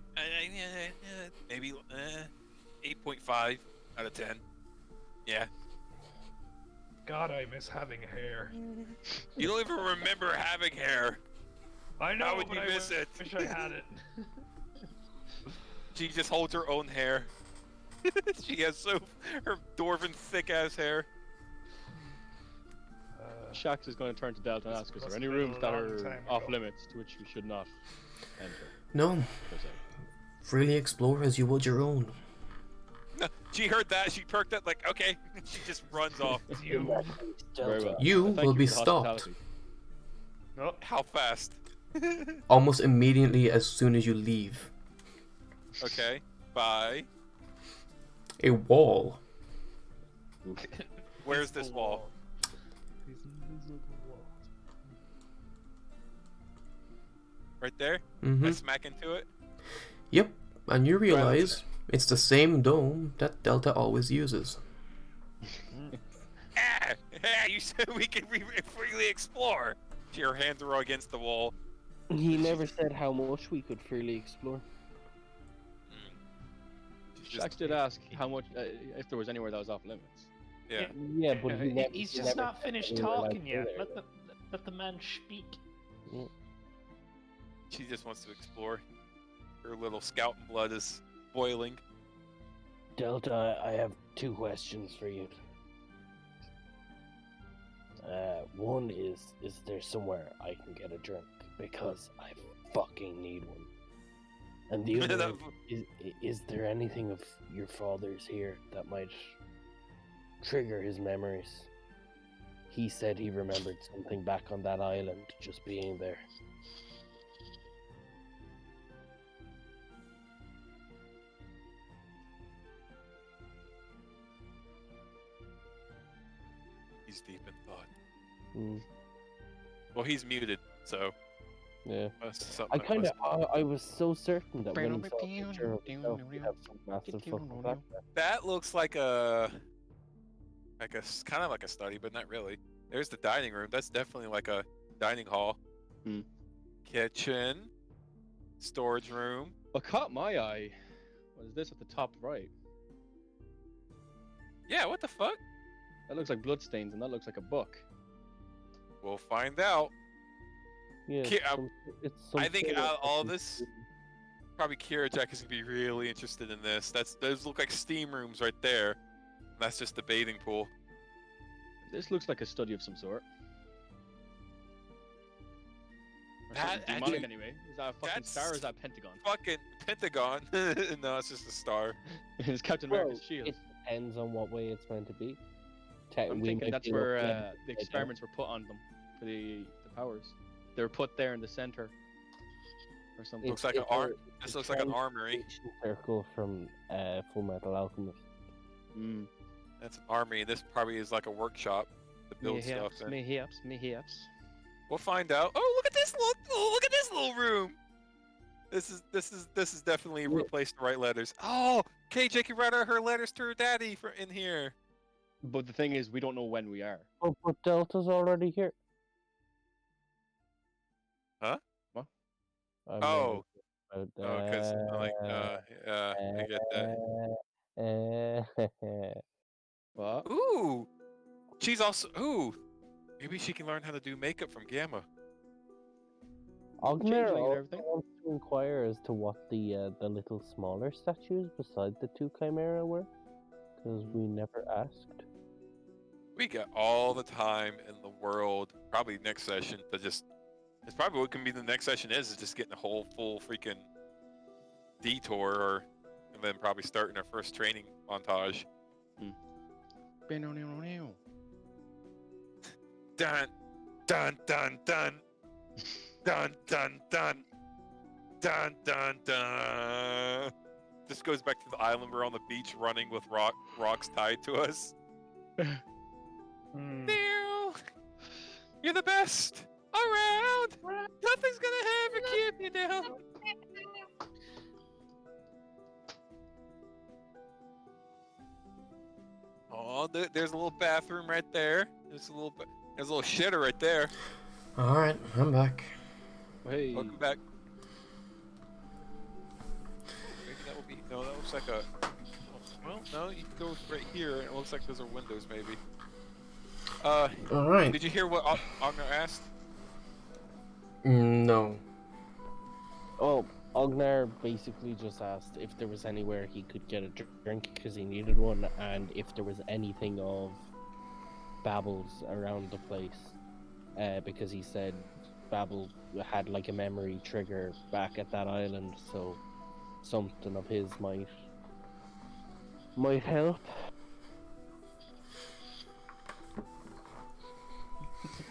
maybe 8.5 out of 10. Yeah." God, I miss having hair. You don't even remember having hair. I know, How would but you I miss it? wish I had it. She just holds her own hair. She has her dwarven thick ass hair. Shax is going to turn to Delta and ask, is Must there any have been a rooms that long are time off ago. limits to which you should not enter? No, Per se? freely explore as you would your own. She heard that. She perked up like, okay. She just runs off. You. Very well. You Thank will for be the stopped. hospitality. Oh, How fast? Almost immediately as soon as you leave. Okay. Bye. A wall. Where's this wall? These invisible walls. Right there? Mm-hmm. I smack into it. Yep, and you realize it's the same dome that Delta always uses. Ah! Hey, you said we could freely explore. Her hands are against the wall. He never said how much we could freely explore. She's just- Shax did ask how much, if there was anywhere that was off limits. Yeah. Yeah, but he never, He's he just never not said finished anywhere like talking yet. there. Let the man speak. She just wants to explore. Her little scouting blood is boiling. Delta, I have two questions for you. One is there somewhere I can get a drink? Because I fucking need one. And the other is there anything of your father's here that might trigger his memories? He said he remembered something back on that island, just being there. He's deep in thought. Mm, Well, he's muted, so yeah. that's something. I that kind of, must- I was so certain that when he saw a picture of himself, he'd have some massive fucking flashback. That looks like a kind of like a study, but not really. There's the dining room. That's definitely like a dining hall. Hmm. Kitchen, storage room. What caught my eye was this at the top right. Yeah, what the fuck? That looks like bloodstains, and that looks like a book. We'll find out. Yeah, Ki- it's some I think sort of out of all fucking- this, probably Kira Jack is gonna be really interested in this. Those look like steam rooms right there. And that's just the bathing pool. This looks like a study of some sort. Or That- something demonic dude, anyway. Is that a fucking that's- star or is that Pentagon? Fucking Pentagon. No, it's just a star. It's Captain Well, America's shield. it depends on what way it's meant to be. I'm We thinking might that's be where looking at the it experiments were put on them for the powers. They were put there in the center or something. Looks like an it's a- arm. This looks like an armory. transformation circle from Full Metal Alchemist. Mm. That's an armory. This probably is like a workshop to build stuff. in. Mayhaps. We'll find out. Oh, look at this look at this little room. This is definitely Yeah. replaced the right letters. Oh, KJ can write out her letters to her daddy for in here. But the thing is, we don't know when we are. Oh, but Delta's already here. Huh? What? I'm Oh. about Oh, because I get that. What? Ooh, she's also maybe she can learn how to do makeup from Gamma. Ogner Changeling and also everything. wants to inquire as to what the little smaller statues beside the two Chimera were, because we never asked. We got all the time in the world. Probably next session to just. It's probably what can be the next session is just getting a whole full freaking detour, and then probably starting our first training montage. Dun dun dun dun dun dun dun dun dun dun. This goes back to the island. We're on the beach running with rocks tied to us. Hmm. Neil, you're the best around. Nothing's gonna ever keep you down. Oh, there's a little bathroom right there. There's a little shitter right there. Alright, I'm back. Hey. Welcome back. Maybe that will be no. That looks like a. Well, no. You can go right here, and it looks like those are windows, maybe. Alright. Did you hear what Ogner asked? No. Oh, Ognar basically just asked if there was anywhere he could get a drink because he needed one, and if there was anything of Babbles around the place, because he said Babble had like a memory trigger back at that island, so something of his might help.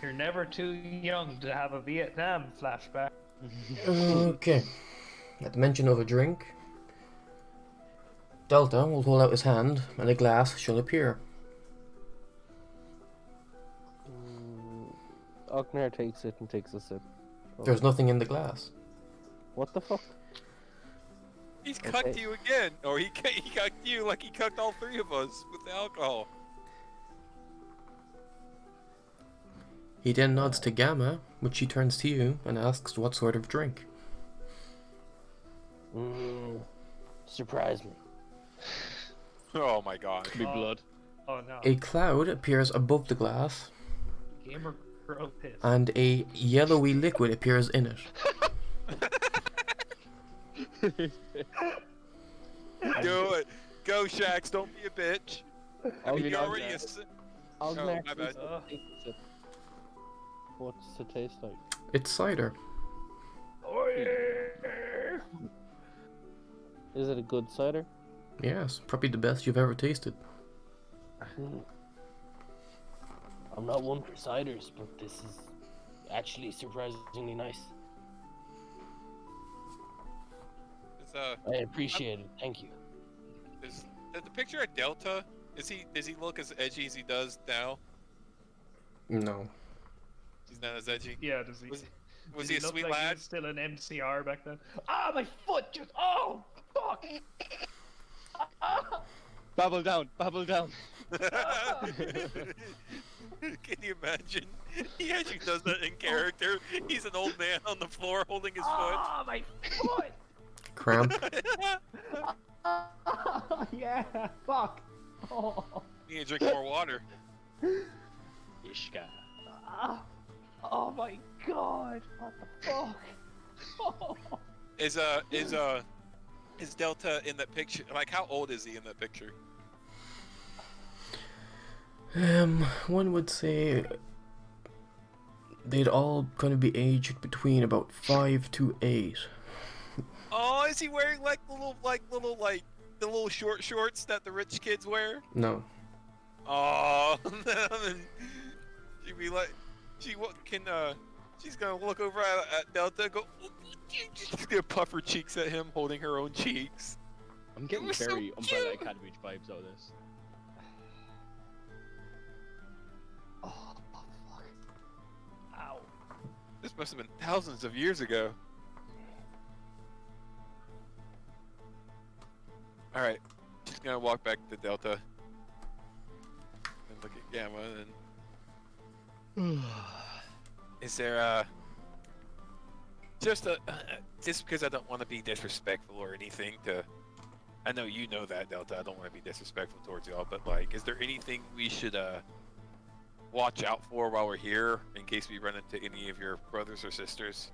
You're never too young to have a Vietnam flashback. Okay. At the mention of a drink, Delta will hold out his hand and a glass shall appear. Ognar takes it and takes a sip. There's nothing in the glass. What the fuck? He's cucked Okay. you again, or he cucked you like he cucked all three of us with the alcohol. He then nods to Gamma, which she turns to you and asks what sort of drink. Surprise me. Oh my god. Could be blood. Oh no. A cloud appears above the glass, Gamer girl piss. and a yellowy liquid appears in it. Do it. Go, Shax. Don't be a bitch. I mean, you're already a. Ognar my bad. takes a sip. What's it taste like? It's cider. Oh, yeah. Is it a good cider? Yes, probably the best you've ever tasted. I'm not one for ciders, but this is actually surprisingly nice. I appreciate it. Thank you. Is the picture of Delta? Does he look as edgy as he does now? No. He's not as edgy. Yeah, does he? Was Did he a look sweet like he lad? was still an MCR back then? Ah, my foot just. Oh, fuck! Babble down, babble down. Can you imagine? He actually does that in character. He's an old man on the floor holding his foot. Ah, my foot! Cramp. Yeah, fuck. Oh. You need to drink more water. Ishka. Ah. Oh my god! What the fuck? Is Delta in that picture? Like, how old is he in that picture? One would say they'd all kind of be aged between about 5 to 8. Oh, is he wearing like the little short shorts that the rich kids wear? No. Oh, she'd be like, she's gonna look over at Delta and go, she's gonna puff her cheeks at him, holding her own cheeks. I'm getting It was so very Umbrella cute. Academy vibes out of this. Oh, fuck. Ow. This must have been thousands of years ago. All right, she's gonna walk back to Delta and look at Gamma and. Is there just because I don't want to be disrespectful or anything to. I know you know that, Delta. I don't want to be disrespectful towards y'all, but like, is there anything we should watch out for while we're here in case we run into any of your brothers or sisters?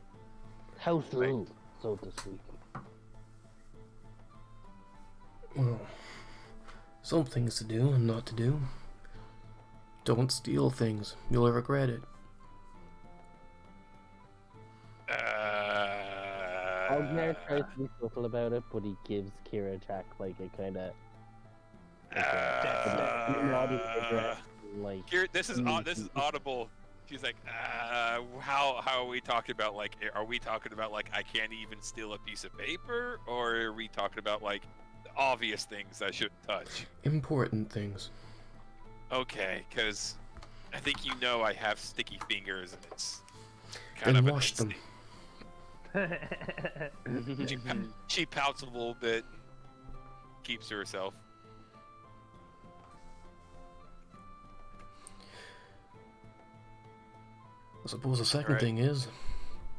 House rule, so to speak. Well, some things to do and not to do. Don't steal things. You'll regret it. Ognar tries to be subtle about it, but he gives Kira Jack like a kind of like. Here, this is audible. She's like, how are we talking about? Like, are we talking about like I can't even steal a piece of paper, or are we talking about like obvious things I shouldn't touch? Important things. Okay, because I think you know I have sticky fingers, and it's kind And of an wash them. instinct. She pouts a little bit, keeps to herself. I suppose the second Right. thing is,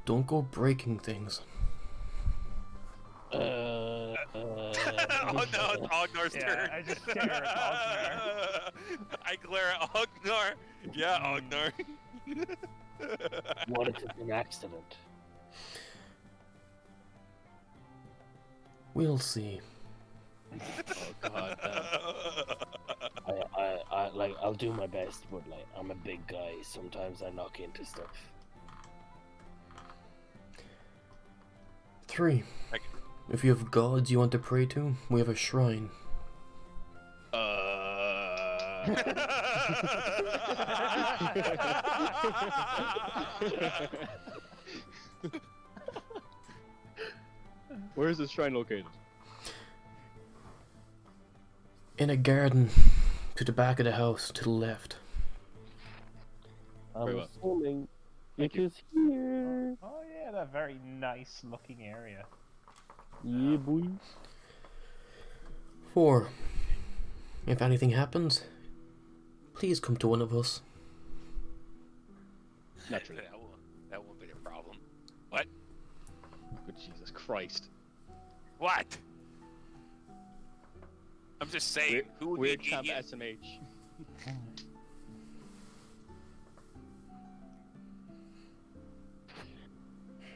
don't go breaking things. Oh no, it's Ognar's Yeah, turn. I just stare at Ognar. I glare at Ognar. Yeah, Ognar. What if it's an accident? We'll see. Oh god. I'll do my best, but like, I'm a big guy. Sometimes I knock into stuff. 3. Okay. If you have gods you want to pray to, we have a shrine. Where is this shrine located? In a garden, to the back of the house, to the left. I'm Very well. assuming Thank it you. is here. Oh yeah, that very nice looking area. Yeah, boy. 4. If anything happens, please come to one of us. Naturally. That won't be a problem. What? Good Jesus Christ. What? I'm just saying. Who would Weird be champ idiot? SMH.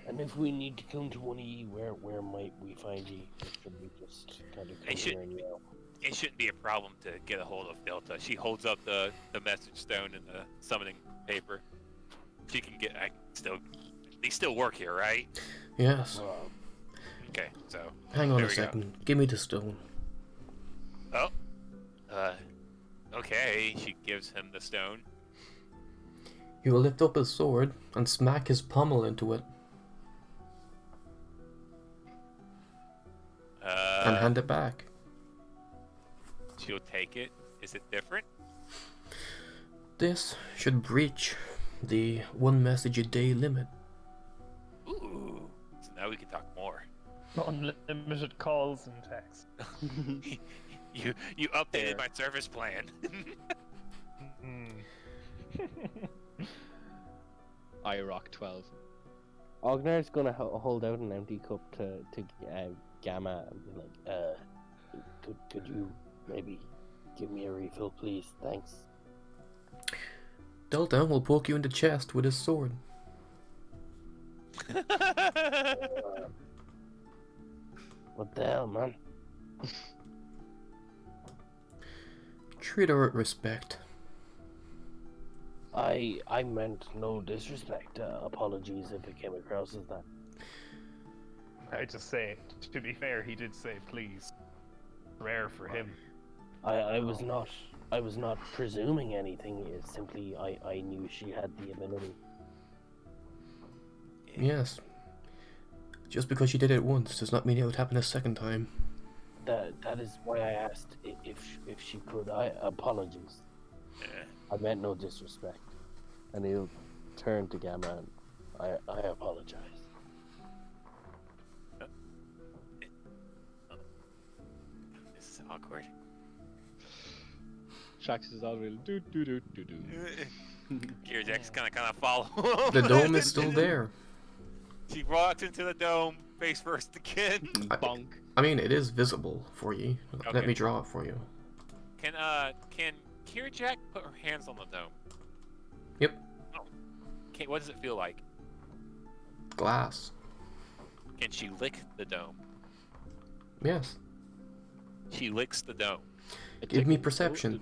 And if we need to come to one of you, where might we find you? Or should we just kind of Hey, come here and yell? It shouldn't be a problem to get a hold of Delta. She holds up the message stone and the summoning paper. She can get. They still work here, right? Yes. Well, Okay, so. Hang on There a we go. second. Give me the stone. Oh. Okay. She gives him the stone. He will lift up his sword and smack his pommel into it and hand it back. She'll take it. Is it different? This should breach the one message a day limit. Ooh. So now we can talk more. Unlimited calls and texts. You updated my service plan. I rock 12. Ognar's gonna hold out an empty cup to Gamma and be like, could you maybe give me a refill, please? Thanks. Delta will poke you in the chest with his sword. What the hell, man? Treat her with respect. I meant no disrespect. Apologies if it came across as that. I just say, to be fair, he did say please. Rare for him. I was not presuming anything. It's simply I knew she had the ability. Yes. Just because she did it once does not mean it would happen a second time. That is why I asked if she could. Apologies. I meant no disrespect. and he'll turn to Gamma and I apologize. This is awkward. Shax is all real do do do do do. Kirajak's gonna kind of follow. The dome is still there. She walks into the dome, face first again. Bonk. I mean, it is visible for you. Okay. Let me draw it for you. Can Kirajak put her hands on the dome? Yep. Oh. Okay, what does it feel like? Glass. Can she lick the dome? Yes. She licks the dome. Give me perception.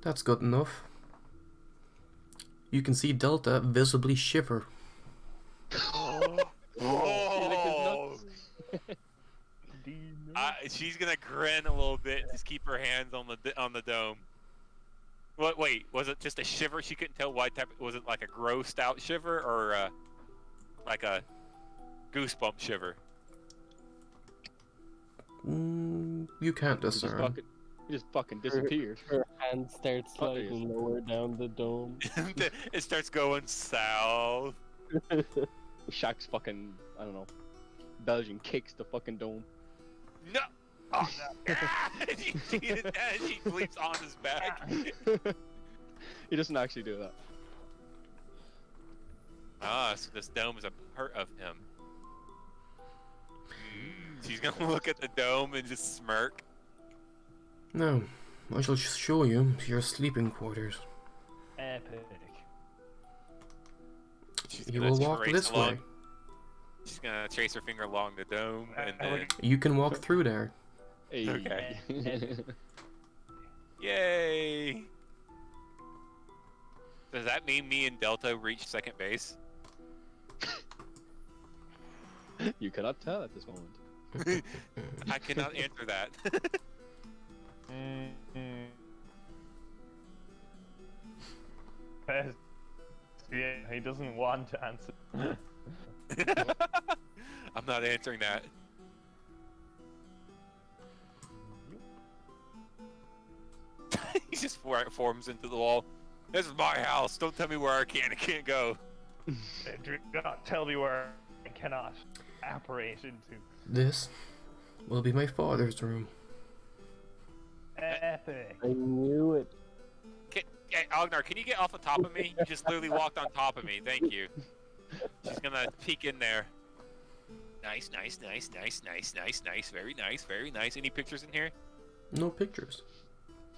That's good enough. You can see Delta visibly shiver. She's gonna grin a little bit. Just keep her hands on the dome. What? Wait, was it just a shiver? She couldn't tell what type. Was it like a grossed out shiver or like a goosebump shiver? You can't discern. He just fucking disappeared. Her hand starts sliding lower down the dome. It starts going south. Shaq's fucking, I don't know, Belgian kicks the fucking dome. No! Oh, no. She leaps on his back. He doesn't actually do that. Ah, so this dome is a part of him. She's gonna look at the dome and just smirk. No, I shall show you your sleeping quarters. Epic. You will walk this way. She's gonna trace her finger along the dome and then... You can walk through there. Hey. Okay. Yay! Does that mean me and Delta reach second base? You cannot tell at this moment. I cannot answer that. Yeah, he doesn't want to answer. I'm not answering that. He just forms into the wall. This is my house. Don't tell me where I can and can't go. Do not tell me where I cannot apparate into. This will be my father's room. Epic. I knew it. Hey, Ognar, can you get off the top of me? You just literally walked on top of me. Thank you. She's gonna peek in there. Nice, nice, nice, nice, nice, nice, nice. Very nice, very nice. Any pictures in here? No pictures.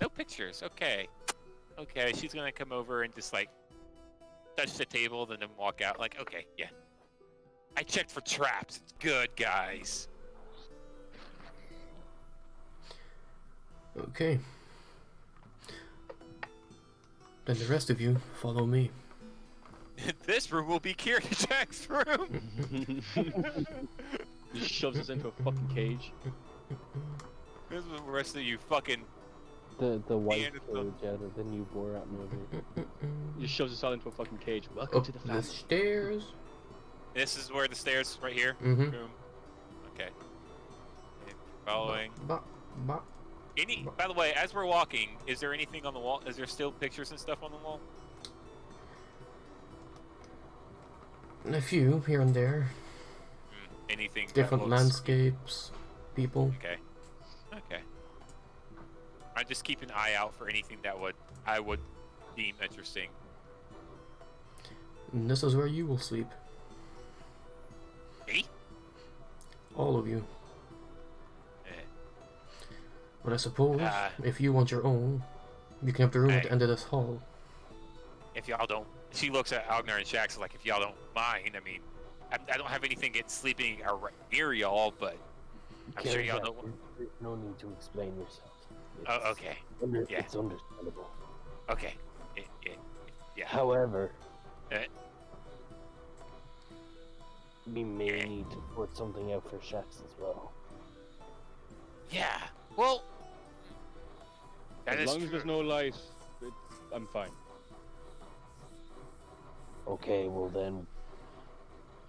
No pictures. Okay. Okay, she's gonna come over and just like touch the table, then walk out. Like, okay, yeah. I checked for traps. It's good, guys. Okay. Then the rest of you follow me. This room will be Kirajak's room. Just shoves us into a fucking cage. This is the rest of you fucking. The white Neanderthal. cage out of the new Borat movie. He just shoves us all into a fucking cage. Welcome Up to the the family. stairs. This is where the stairs right here. Mm-hmm. Room. Okay. Okay, following. Ba. Any? By the way, as we're walking, is there anything on the wall? Is there still pictures and stuff on the wall? A few here and there. Anything? that Different looks- landscapes, people. Okay. Okay. I just keep an eye out for anything that I would deem interesting. And this is where you will sleep. Me? All of you. Eh. But I suppose, Ah. if you want your own, you can have the room at Hey. the end of this hall. If y'all don't, she looks at Agner and Shax like, if y'all don't mind. I mean, I don't have anything at sleeping near y'all, but I'm sure y'all know. There's no need to explain yourself. Oh, okay. Yeah. It's understandable. Okay. Yeah. However, Eh. we may Yeah. need to put something out for Shax as well. Yeah. Well. That As is long as true. there's no light, I'm fine. Okay, well then.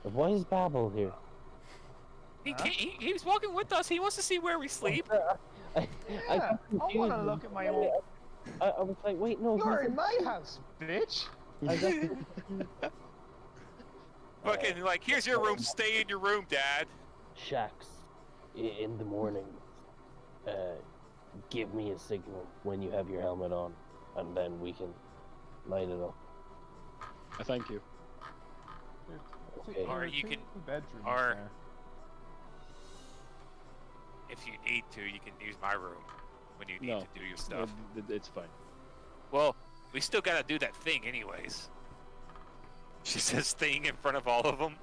Why is Babel here? He was walking with us. He wants to see where we sleep. I I got want confused. to look at my own. I was like, wait, no. You're he's in my house, bitch. I got confused. Fucking like, here's your room. Stay in your room, Dad. Shax, in the morning, give me a signal when you have your helmet on, and then we can light it up. I thank you. Okay. Or you can, bedrooms or- there. if you need to, you can use my room when you need No. to do your stuff. It's fine. Well, we still gotta do that thing anyways. She says thing in front of all of them.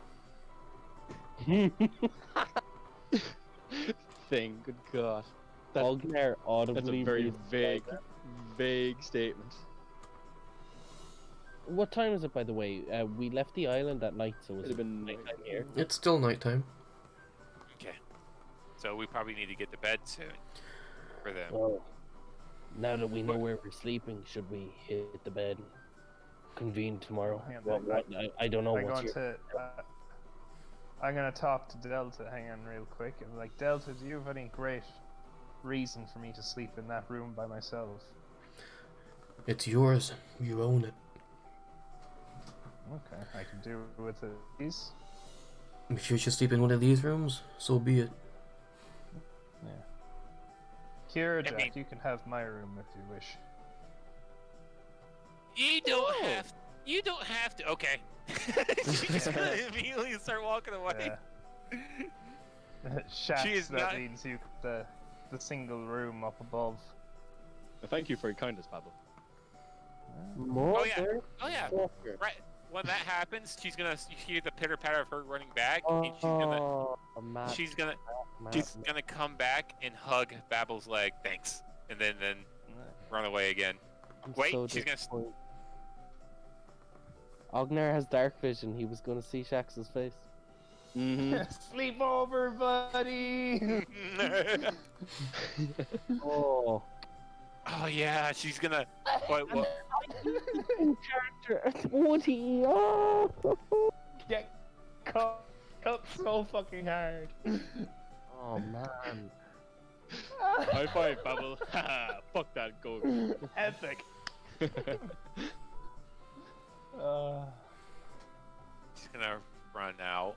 Thing, good God. Ogner audibly. That's a very breathed vague statement. What time is it, by the way? We left the island at night, so It'd is have it been nighttime here? It's still nighttime. Okay. So we probably need to get to bed soon. For them. Well, now that we know where we're sleeping, should we hit the bed? Convene tomorrow? Hang on, I don't know I'm what's going your... to. I'm gonna talk to Delta. Hang on, real quick. I'm like, Delta, do you have any great reason for me to sleep in that room by myself? It's yours. You own it. Okay, I can do with these. If you should sleep in one of these rooms, so be it. Yeah. Kira, I Jack, mean- you can have my room if you wish. You don't have. You don't have to. Okay. She's just gonna immediately start walking away. Shax, She is that not- means you the single room up above. Thank you for your kindness, Pablo. Oh yeah. Oh yeah. Right. When that happens, she's gonna hear the pitter patter of her running back, and she's gonna come back and hug Babel's leg. Thanks, and then run away again. Wait, she's gonna. Ogner has dark vision. He was going to see Shax's face. Mm-hmm. Sleep over, buddy. Oh. Oh yeah, she's gonna. What? Character. Woody. Oh. Get cut so fucking hard. Oh man. High five, Pablo. Fuck that goat. Epic. She's gonna run out,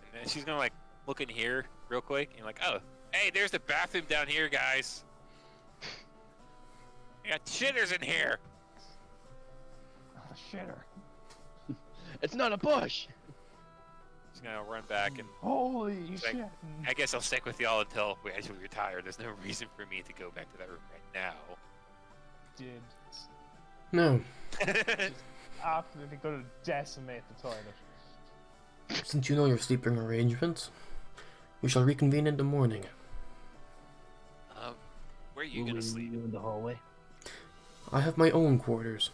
and then she's gonna like look in here real quick and like, oh, hey, there's the bathroom down here, guys. We got shitters in here. Oh, shitter. It's not a bush. She's gonna run back and Holy like, shit. I guess I'll stick with y'all until we actually retire. There's no reason for me to go back to that room right now. Did No. absolutely gonna decimate the toilet. Since you know your sleeping arrangements, we shall reconvene in the morning. Where are you gonna sleep? In the hallway? I have my own quarters.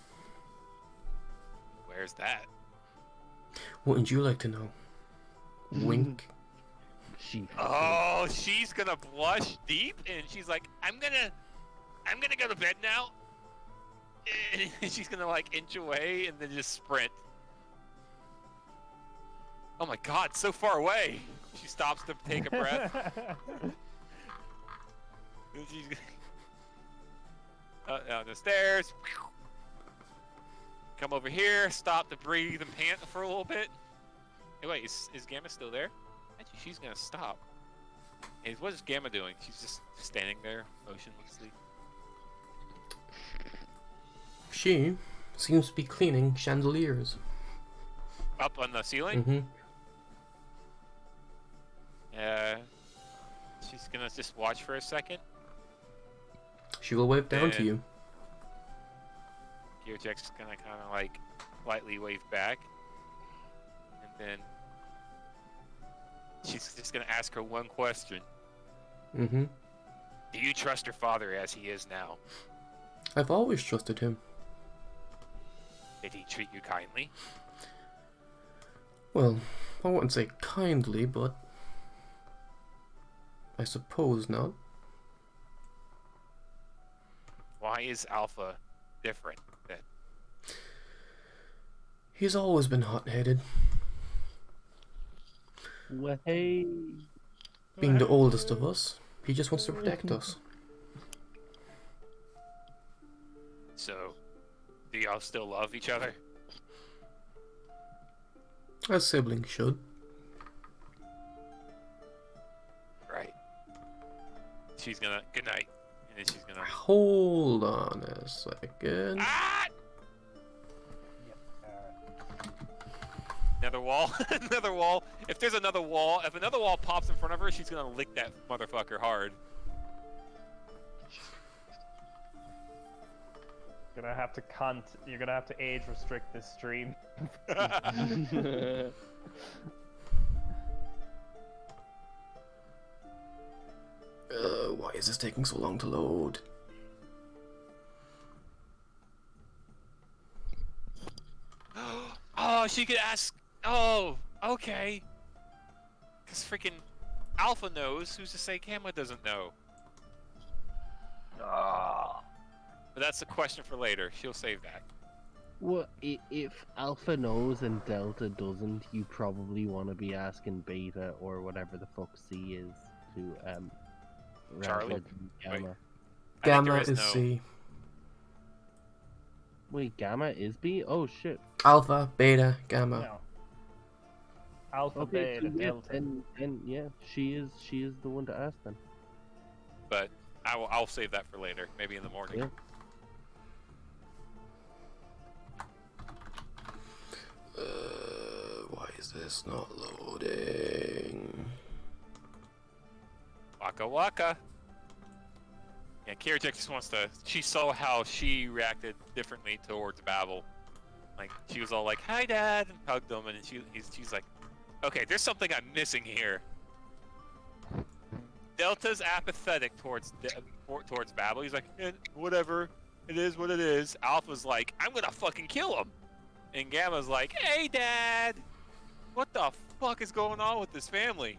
Where's that? Wouldn't you like to know? Wink. She. Oh, she's gonna blush deep, and she's like, I'm gonna go to bed now. And she's gonna like inch away and then just sprint. Oh my God, so far away. She stops to take a breath. And she's down the stairs. Come over here, stop to breathe and pant for a little bit. Hey, wait, is Gamma still there? Actually, she's gonna stop. Hey, what is Gamma doing? She's just standing there, motionlessly. She seems to be cleaning chandeliers. Up on the ceiling? Mm-hmm. She's gonna just watch for a second. She will wave down to And- you. Gearjack's gonna kind of like lightly wave back, and then she's just gonna ask her one question: Mm-hmm. Do you trust your father as he is now? I've always trusted him. Did he treat you kindly? Well, I wouldn't say kindly, but I suppose not. Why is Alpha different then? He's always been hot-headed. Well, hey. Being the oldest of us, he just wants to protect us. So, do y'all still love each other? As siblings should. Right. She's gonna good night, and then she's gonna. Hold on a second. Ah! Another wall. Another wall. If there's another wall, if another wall pops in front of her, she's gonna lick that motherfucker hard. You're gonna have to age restrict this stream. Why is this taking so long to load? Oh, she could ask. Oh, okay. Cause freaking Alpha knows. Who's to say Gamma doesn't know? But that's a question for later. She'll save that. Well, if Alpha knows and Delta doesn't, you probably want to be asking Beta or whatever the fuck C is to Charlie? rather than Gamma. I think Gamma there is no- C. Wait, Gamma is B? Oh shit. Alpha, Beta, Gamma. No. Alpha, Okay, Beta, so yeah, Delta. and yeah, she is the one to ask then. But I'll save that for later. Maybe in the morning. Yeah. Why is this not loading? Waka waka. Yeah, Kira Jack just wants to. She saw how she reacted differently towards Babel. Like she was all like, "Hi, Dad," and hugged him, and she's like, "Okay, there's something I'm missing here." Delta's apathetic towards Babel. He's like, "Whatever, it is what it is." Alpha's like, "I'm gonna fucking kill him," and Gamma's like, "Hey, Dad, what the fuck is going on with this family?"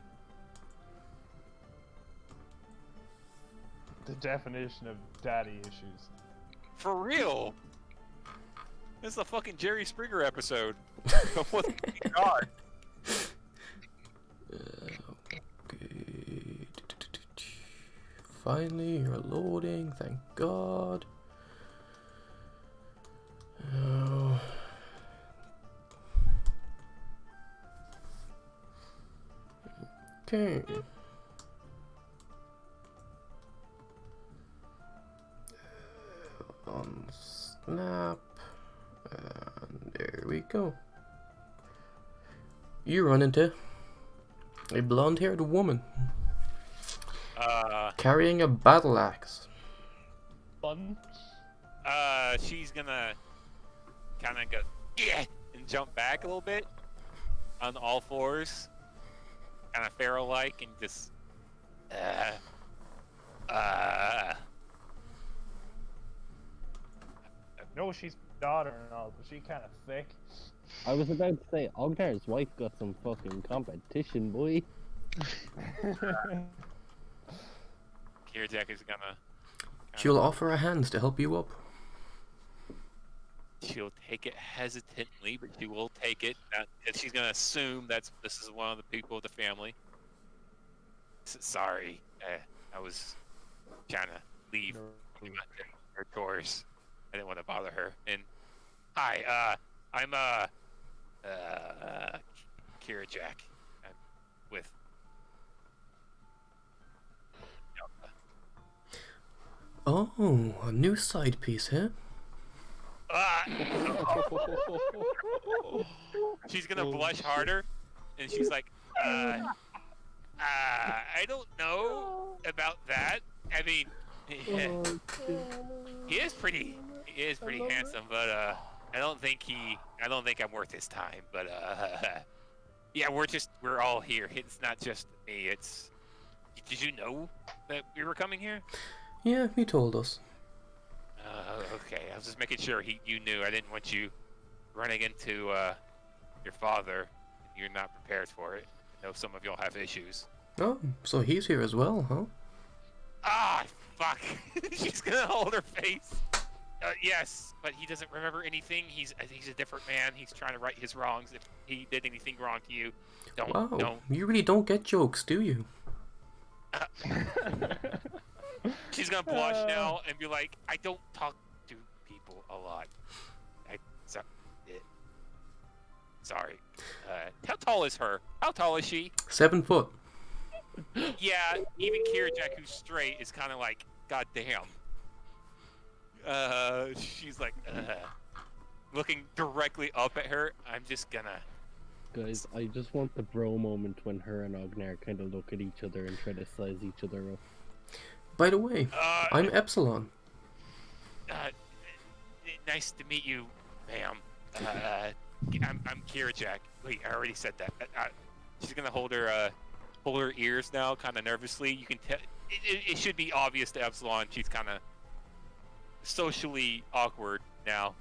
The definition of daddy issues. For real. This is a fucking Jerry Springer episode. What the God? Okay. Finally, you're loading. Thank God. Oh. Okay. On snap. And there we go. You run into a blonde-haired woman carrying a battle axe. Fun. She's gonna kind of go, yeah, and jump back a little bit on all fours, kind of pharaoh-like, and just, No, she's daughter and all, but she kind of thick. I was about to say, Ognar's wife got some fucking competition, boy. Kirjak is gonna. She'll offer her hands to help you up. She'll take it hesitantly, but she will take it. And she's gonna assume this is one of the people of the family. Sorry, I was trying to leave her chores. I didn't want to bother her. And hi, I'm Kirjak. I'm with. Oh, a new side piece, huh? She's gonna blush harder, and she's like, I don't know about that. I mean, he is pretty handsome, but I don't think I'm worth his time. But yeah, we're all here. It's not just me. Did you know that we were coming here? Yeah, he told us. Okay, I was just making sure you knew. I didn't want you running into your father. You're not prepared for it. I know some of y'all have issues. Oh, so he's here as well, huh? Ah, fuck! She's gonna hold her face. Yes, but he doesn't remember anything. He's a different man. He's trying to right his wrongs. If he did anything wrong to you, don't. You really don't get jokes, do you? She's gonna blush now and be like, I don't talk to people a lot. Sorry. How tall is her? How tall is she? 7 foot. Yeah, even Kirjak, who's straight, is kind of like, God damn. She's like, looking directly up at her. I'm just gonna. Guys, I just want the bro moment when her and Ognar kind of look at each other and try to size each other up. By the way, I'm Epsilon. Nice to meet you, ma'am. I'm Kirjak. Wait, I already said that. She's gonna hold her ears now, kind of nervously. You can tell. It should be obvious to Epsilon. She's kind of socially awkward now.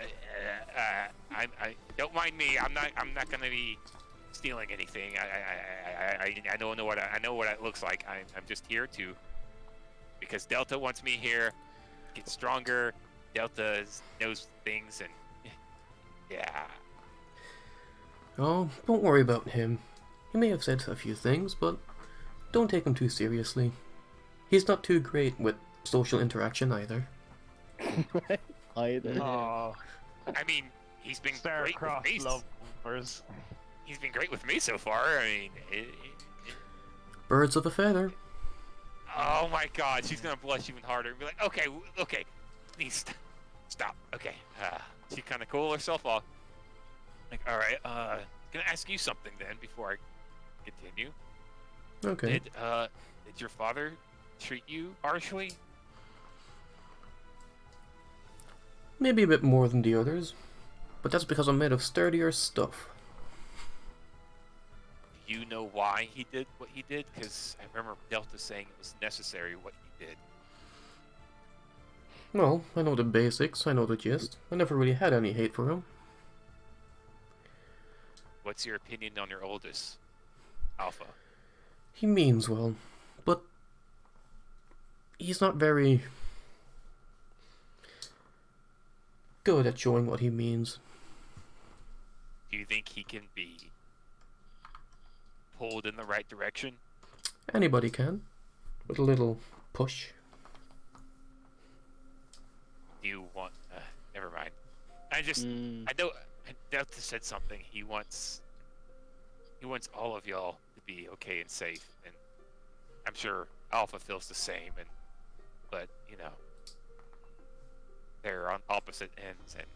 I don't mind me. I'm not gonna be stealing anything. I know what it looks like. I'm just here to. Because Delta wants me here, get stronger. Delta knows things, and yeah. Oh, don't worry about him. He may have said a few things, but don't take him too seriously. He's not too great with social interaction either. Either. Oh, I mean, he's been great with me. lovers. He's been great with me so far. I mean, Birds of a feather. oh my God, she's gonna blush even harder and be like, okay, please stop. Okay, she kind of cool herself off. Like, all right, gonna ask you something then before I continue. Okay. Did your father treat you harshly? Maybe a bit more than the others, but that's because I'm made of sturdier stuff. Do you know why he did what he did? Because I remember Delta saying it was necessary what he did. Well, I know the basics, I know the gist. I never really had any hate for him. What's your opinion on your oldest, Alpha? He means well, but he's not very good at showing what he means. Do you think he can be pulled in the right direction? Anybody can, with a little push. Do you want? Never mind. I know. Delta said something. He wants all of y'all to be okay and safe, and I'm sure Alpha feels the same. But you know, they're on opposite ends. And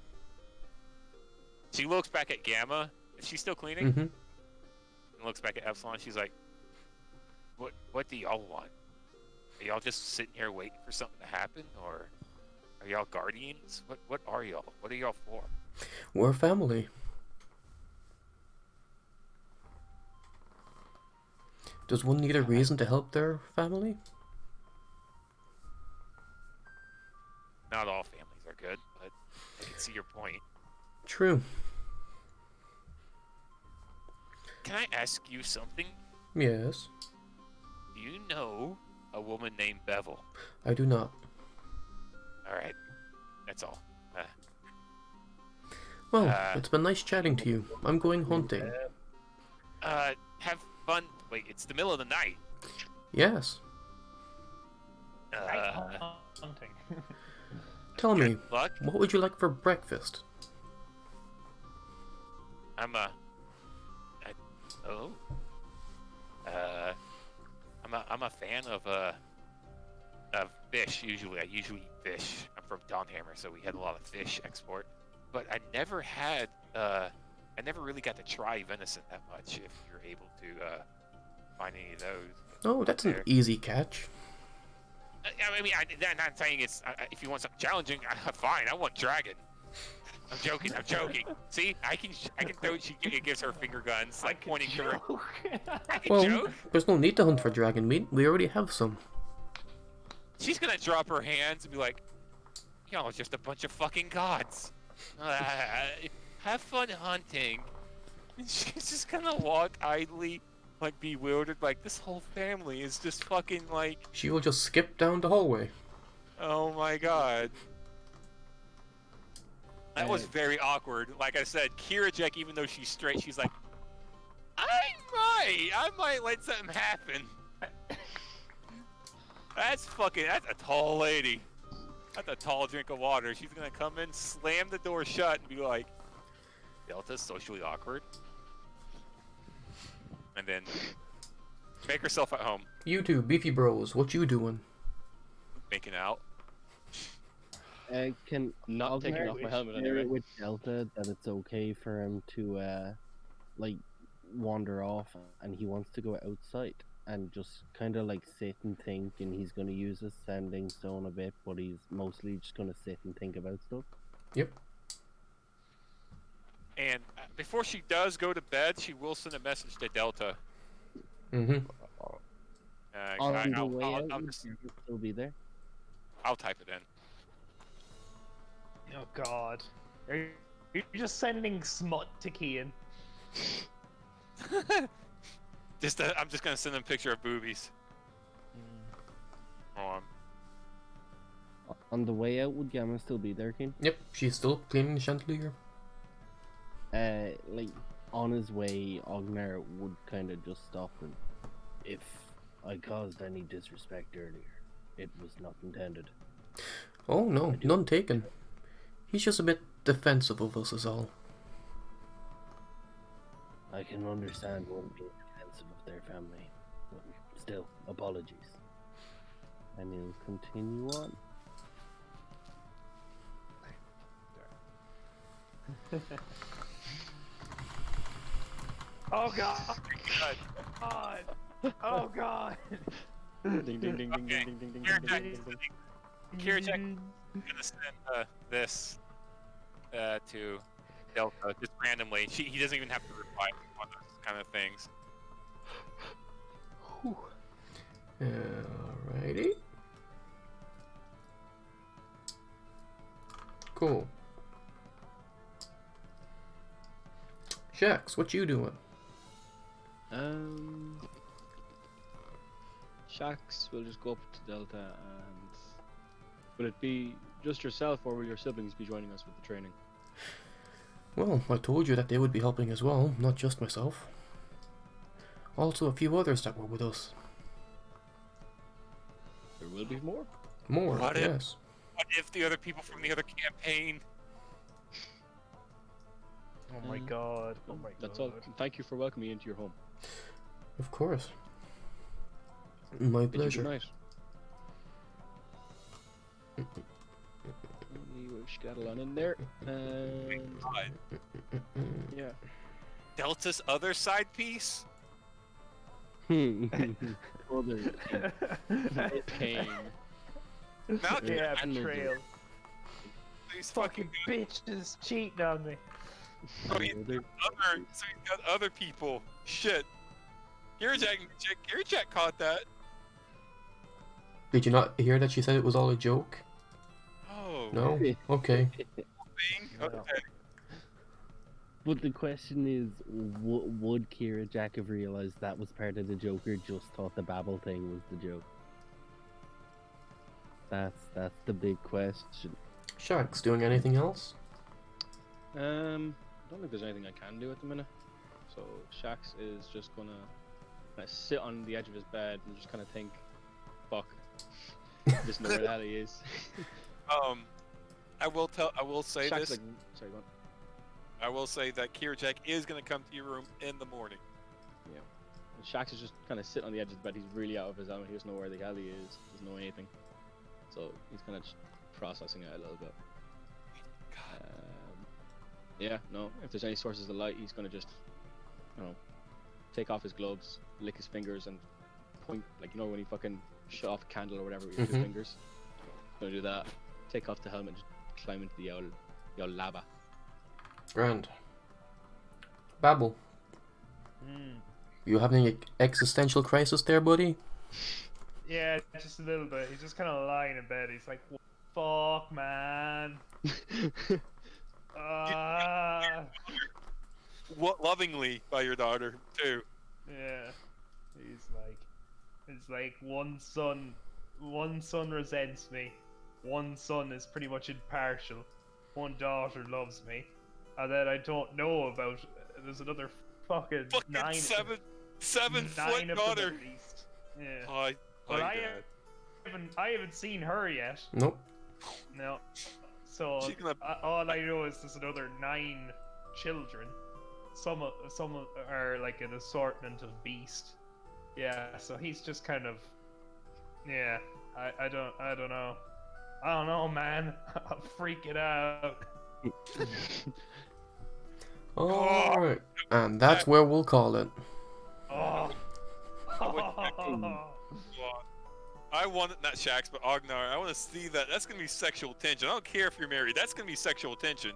she looks back at Gamma. Is she still cleaning? Mm-hmm. And looks back at Epsilon. She's like, "What do y'all want? Are y'all just sitting here waiting for something to happen, or are y'all guardians? What are y'all? What are y'all for?" We're family. Does one need a reason to help their family? Not all families are good, but I can see your point. True. Can I ask you something? Yes. Do you know a woman named Bevel? I do not. All right, that's all. Well, Uh, it's been nice chatting to you. I'm going hunting. Have fun. Wait, it's the middle of the night. Yes. Hunting. Tell me, Good luck. what would you like for breakfast? I'm a fan of fish. Usually, I usually eat fish. I'm from Donhammer, so we had a lot of fish export. But I never really got to try venison that much. If you're able to find any of those. Oh, that's an There. easy catch. I mean, I'm not saying it's. If you want something challenging, fine. I want dragon. I'm joking. See, I can throw. She gives her finger guns, like pointing to her. I can Well, joke. there's no need to hunt for dragon meat. We already have some. She's gonna drop her hands and be like, "Y'all are just a bunch of fucking gods. Have fun hunting." And she's just gonna walk idly, like bewildered, like this whole family is just fucking like, She will just skip down the hallway. oh my god. That was very awkward. Like I said, Kira Jack, even though she's straight, she's like, I might let something happen. That's a tall lady. That's a tall drink of water. She's gonna come in, slam the door shut, and be like, Delta's socially awkward. And then make herself at home, You two, beefy bros, what you doing? making out. Can I'm not taking Ognar off my helmet share anyway. with Delta that it's okay for him to like wander off and he wants to go outside and just kind of like sit and think, and he's going to use his sending stone a bit, but he's mostly just going to sit and think about stuff. Yep. And before she does go to bed, she will send a message to Delta. Mm-hmm. On the I'll, way I'll, out, I'll would just, you still be there? I'll type it in. Oh god. Are you just sending smut to Kian? I'm just gonna send them a picture of boobies. Hold on. On the way out, would Gamma still be there, Keen? Yep, she's still cleaning the chandelier. Like on his way, Ognar would kind of just stop and, if I caused any disrespect earlier, it was not intended. Oh no, none taken. He's just a bit defensive of us is all. I can understand one being defensive of their family, but still, apologies. And he'll continue on. Oh god! God! Oh god! Ding ding ding ding Okay, ding ding ding Kira ding Jack, ding ding. Kira Jack, I'm gonna send this to Delta just randomly. He doesn't even have to reply on those kind of things. Alrighty. Cool. Shax, what you doing? Shax will just go up to Delta and will it be just yourself or will your siblings be joining us with the training? Well, I told you that they would be helping as well, not just myself. Also, a few others that were with us. There will be more. More, What if- yes. What if the other people from the other campaign? Oh my god. Oh my That's god. all. Thank you for welcoming me into your home. Of course. My Bid you pleasure. good night. You scattle on in there, and yeah. Delta's other side piece? Other Pain. Malcolm, Yeah, And betrayal. these Fucking fucking bitches cheating on me. so he's got other people. Shit. Kira Jack caught that. Did you not hear that she said it was all a joke? Oh. No? Okay. Thing? No. Okay. But the question is, would Kira Jack have realized that was part of the joke, or just thought the babble thing was the joke? That's the big question. Sharks doing anything else? I don't think there's anything I can do at the minute. So Shax is just gonna sit on the edge of his bed and just kind of think, "Fuck, just know where the hell he is." I will say Shax's this. like, sorry, go on. I will say that Kirjak is gonna come to your room in the morning. And Shax is just kind of sitting on the edge of the bed. He's really out of his element. He doesn't know where the hell he is. Doesn't know anything. So he's kind of just processing it a little bit. Yeah, no. If there's any sources of light, he's gonna just, take off his gloves, lick his fingers, and point, like when you fucking shut off a candle or whatever with your fingers. Gonna do that. Take off the helmet, just climb into the old lava. Grand. Babble. You having an existential crisis there, buddy? Yeah, just a little bit. He's just kind of lying in bed. He's like, "Fuck, man." What lovingly by your daughter too. Yeah. It's like one son resents me. One son is pretty much impartial. One daughter loves me. And then I don't know about. There's another fucking nine. seven nine foot of daughter. them at least. Yeah. Hi, But hi, I Dad. haven't seen her yet. Nope. No. So She's gonna- all I know is there's another 9 children. Some are like an assortment of beast. Yeah. So he's just kind of. Yeah. I don't know. I don't know, man. I'm freaking out. Alright. And that's where we'll call it. Oh. I want it, not Shax, but Ognar. I want to see that. That's gonna be sexual tension. I don't care if you're married. That's gonna be sexual tension.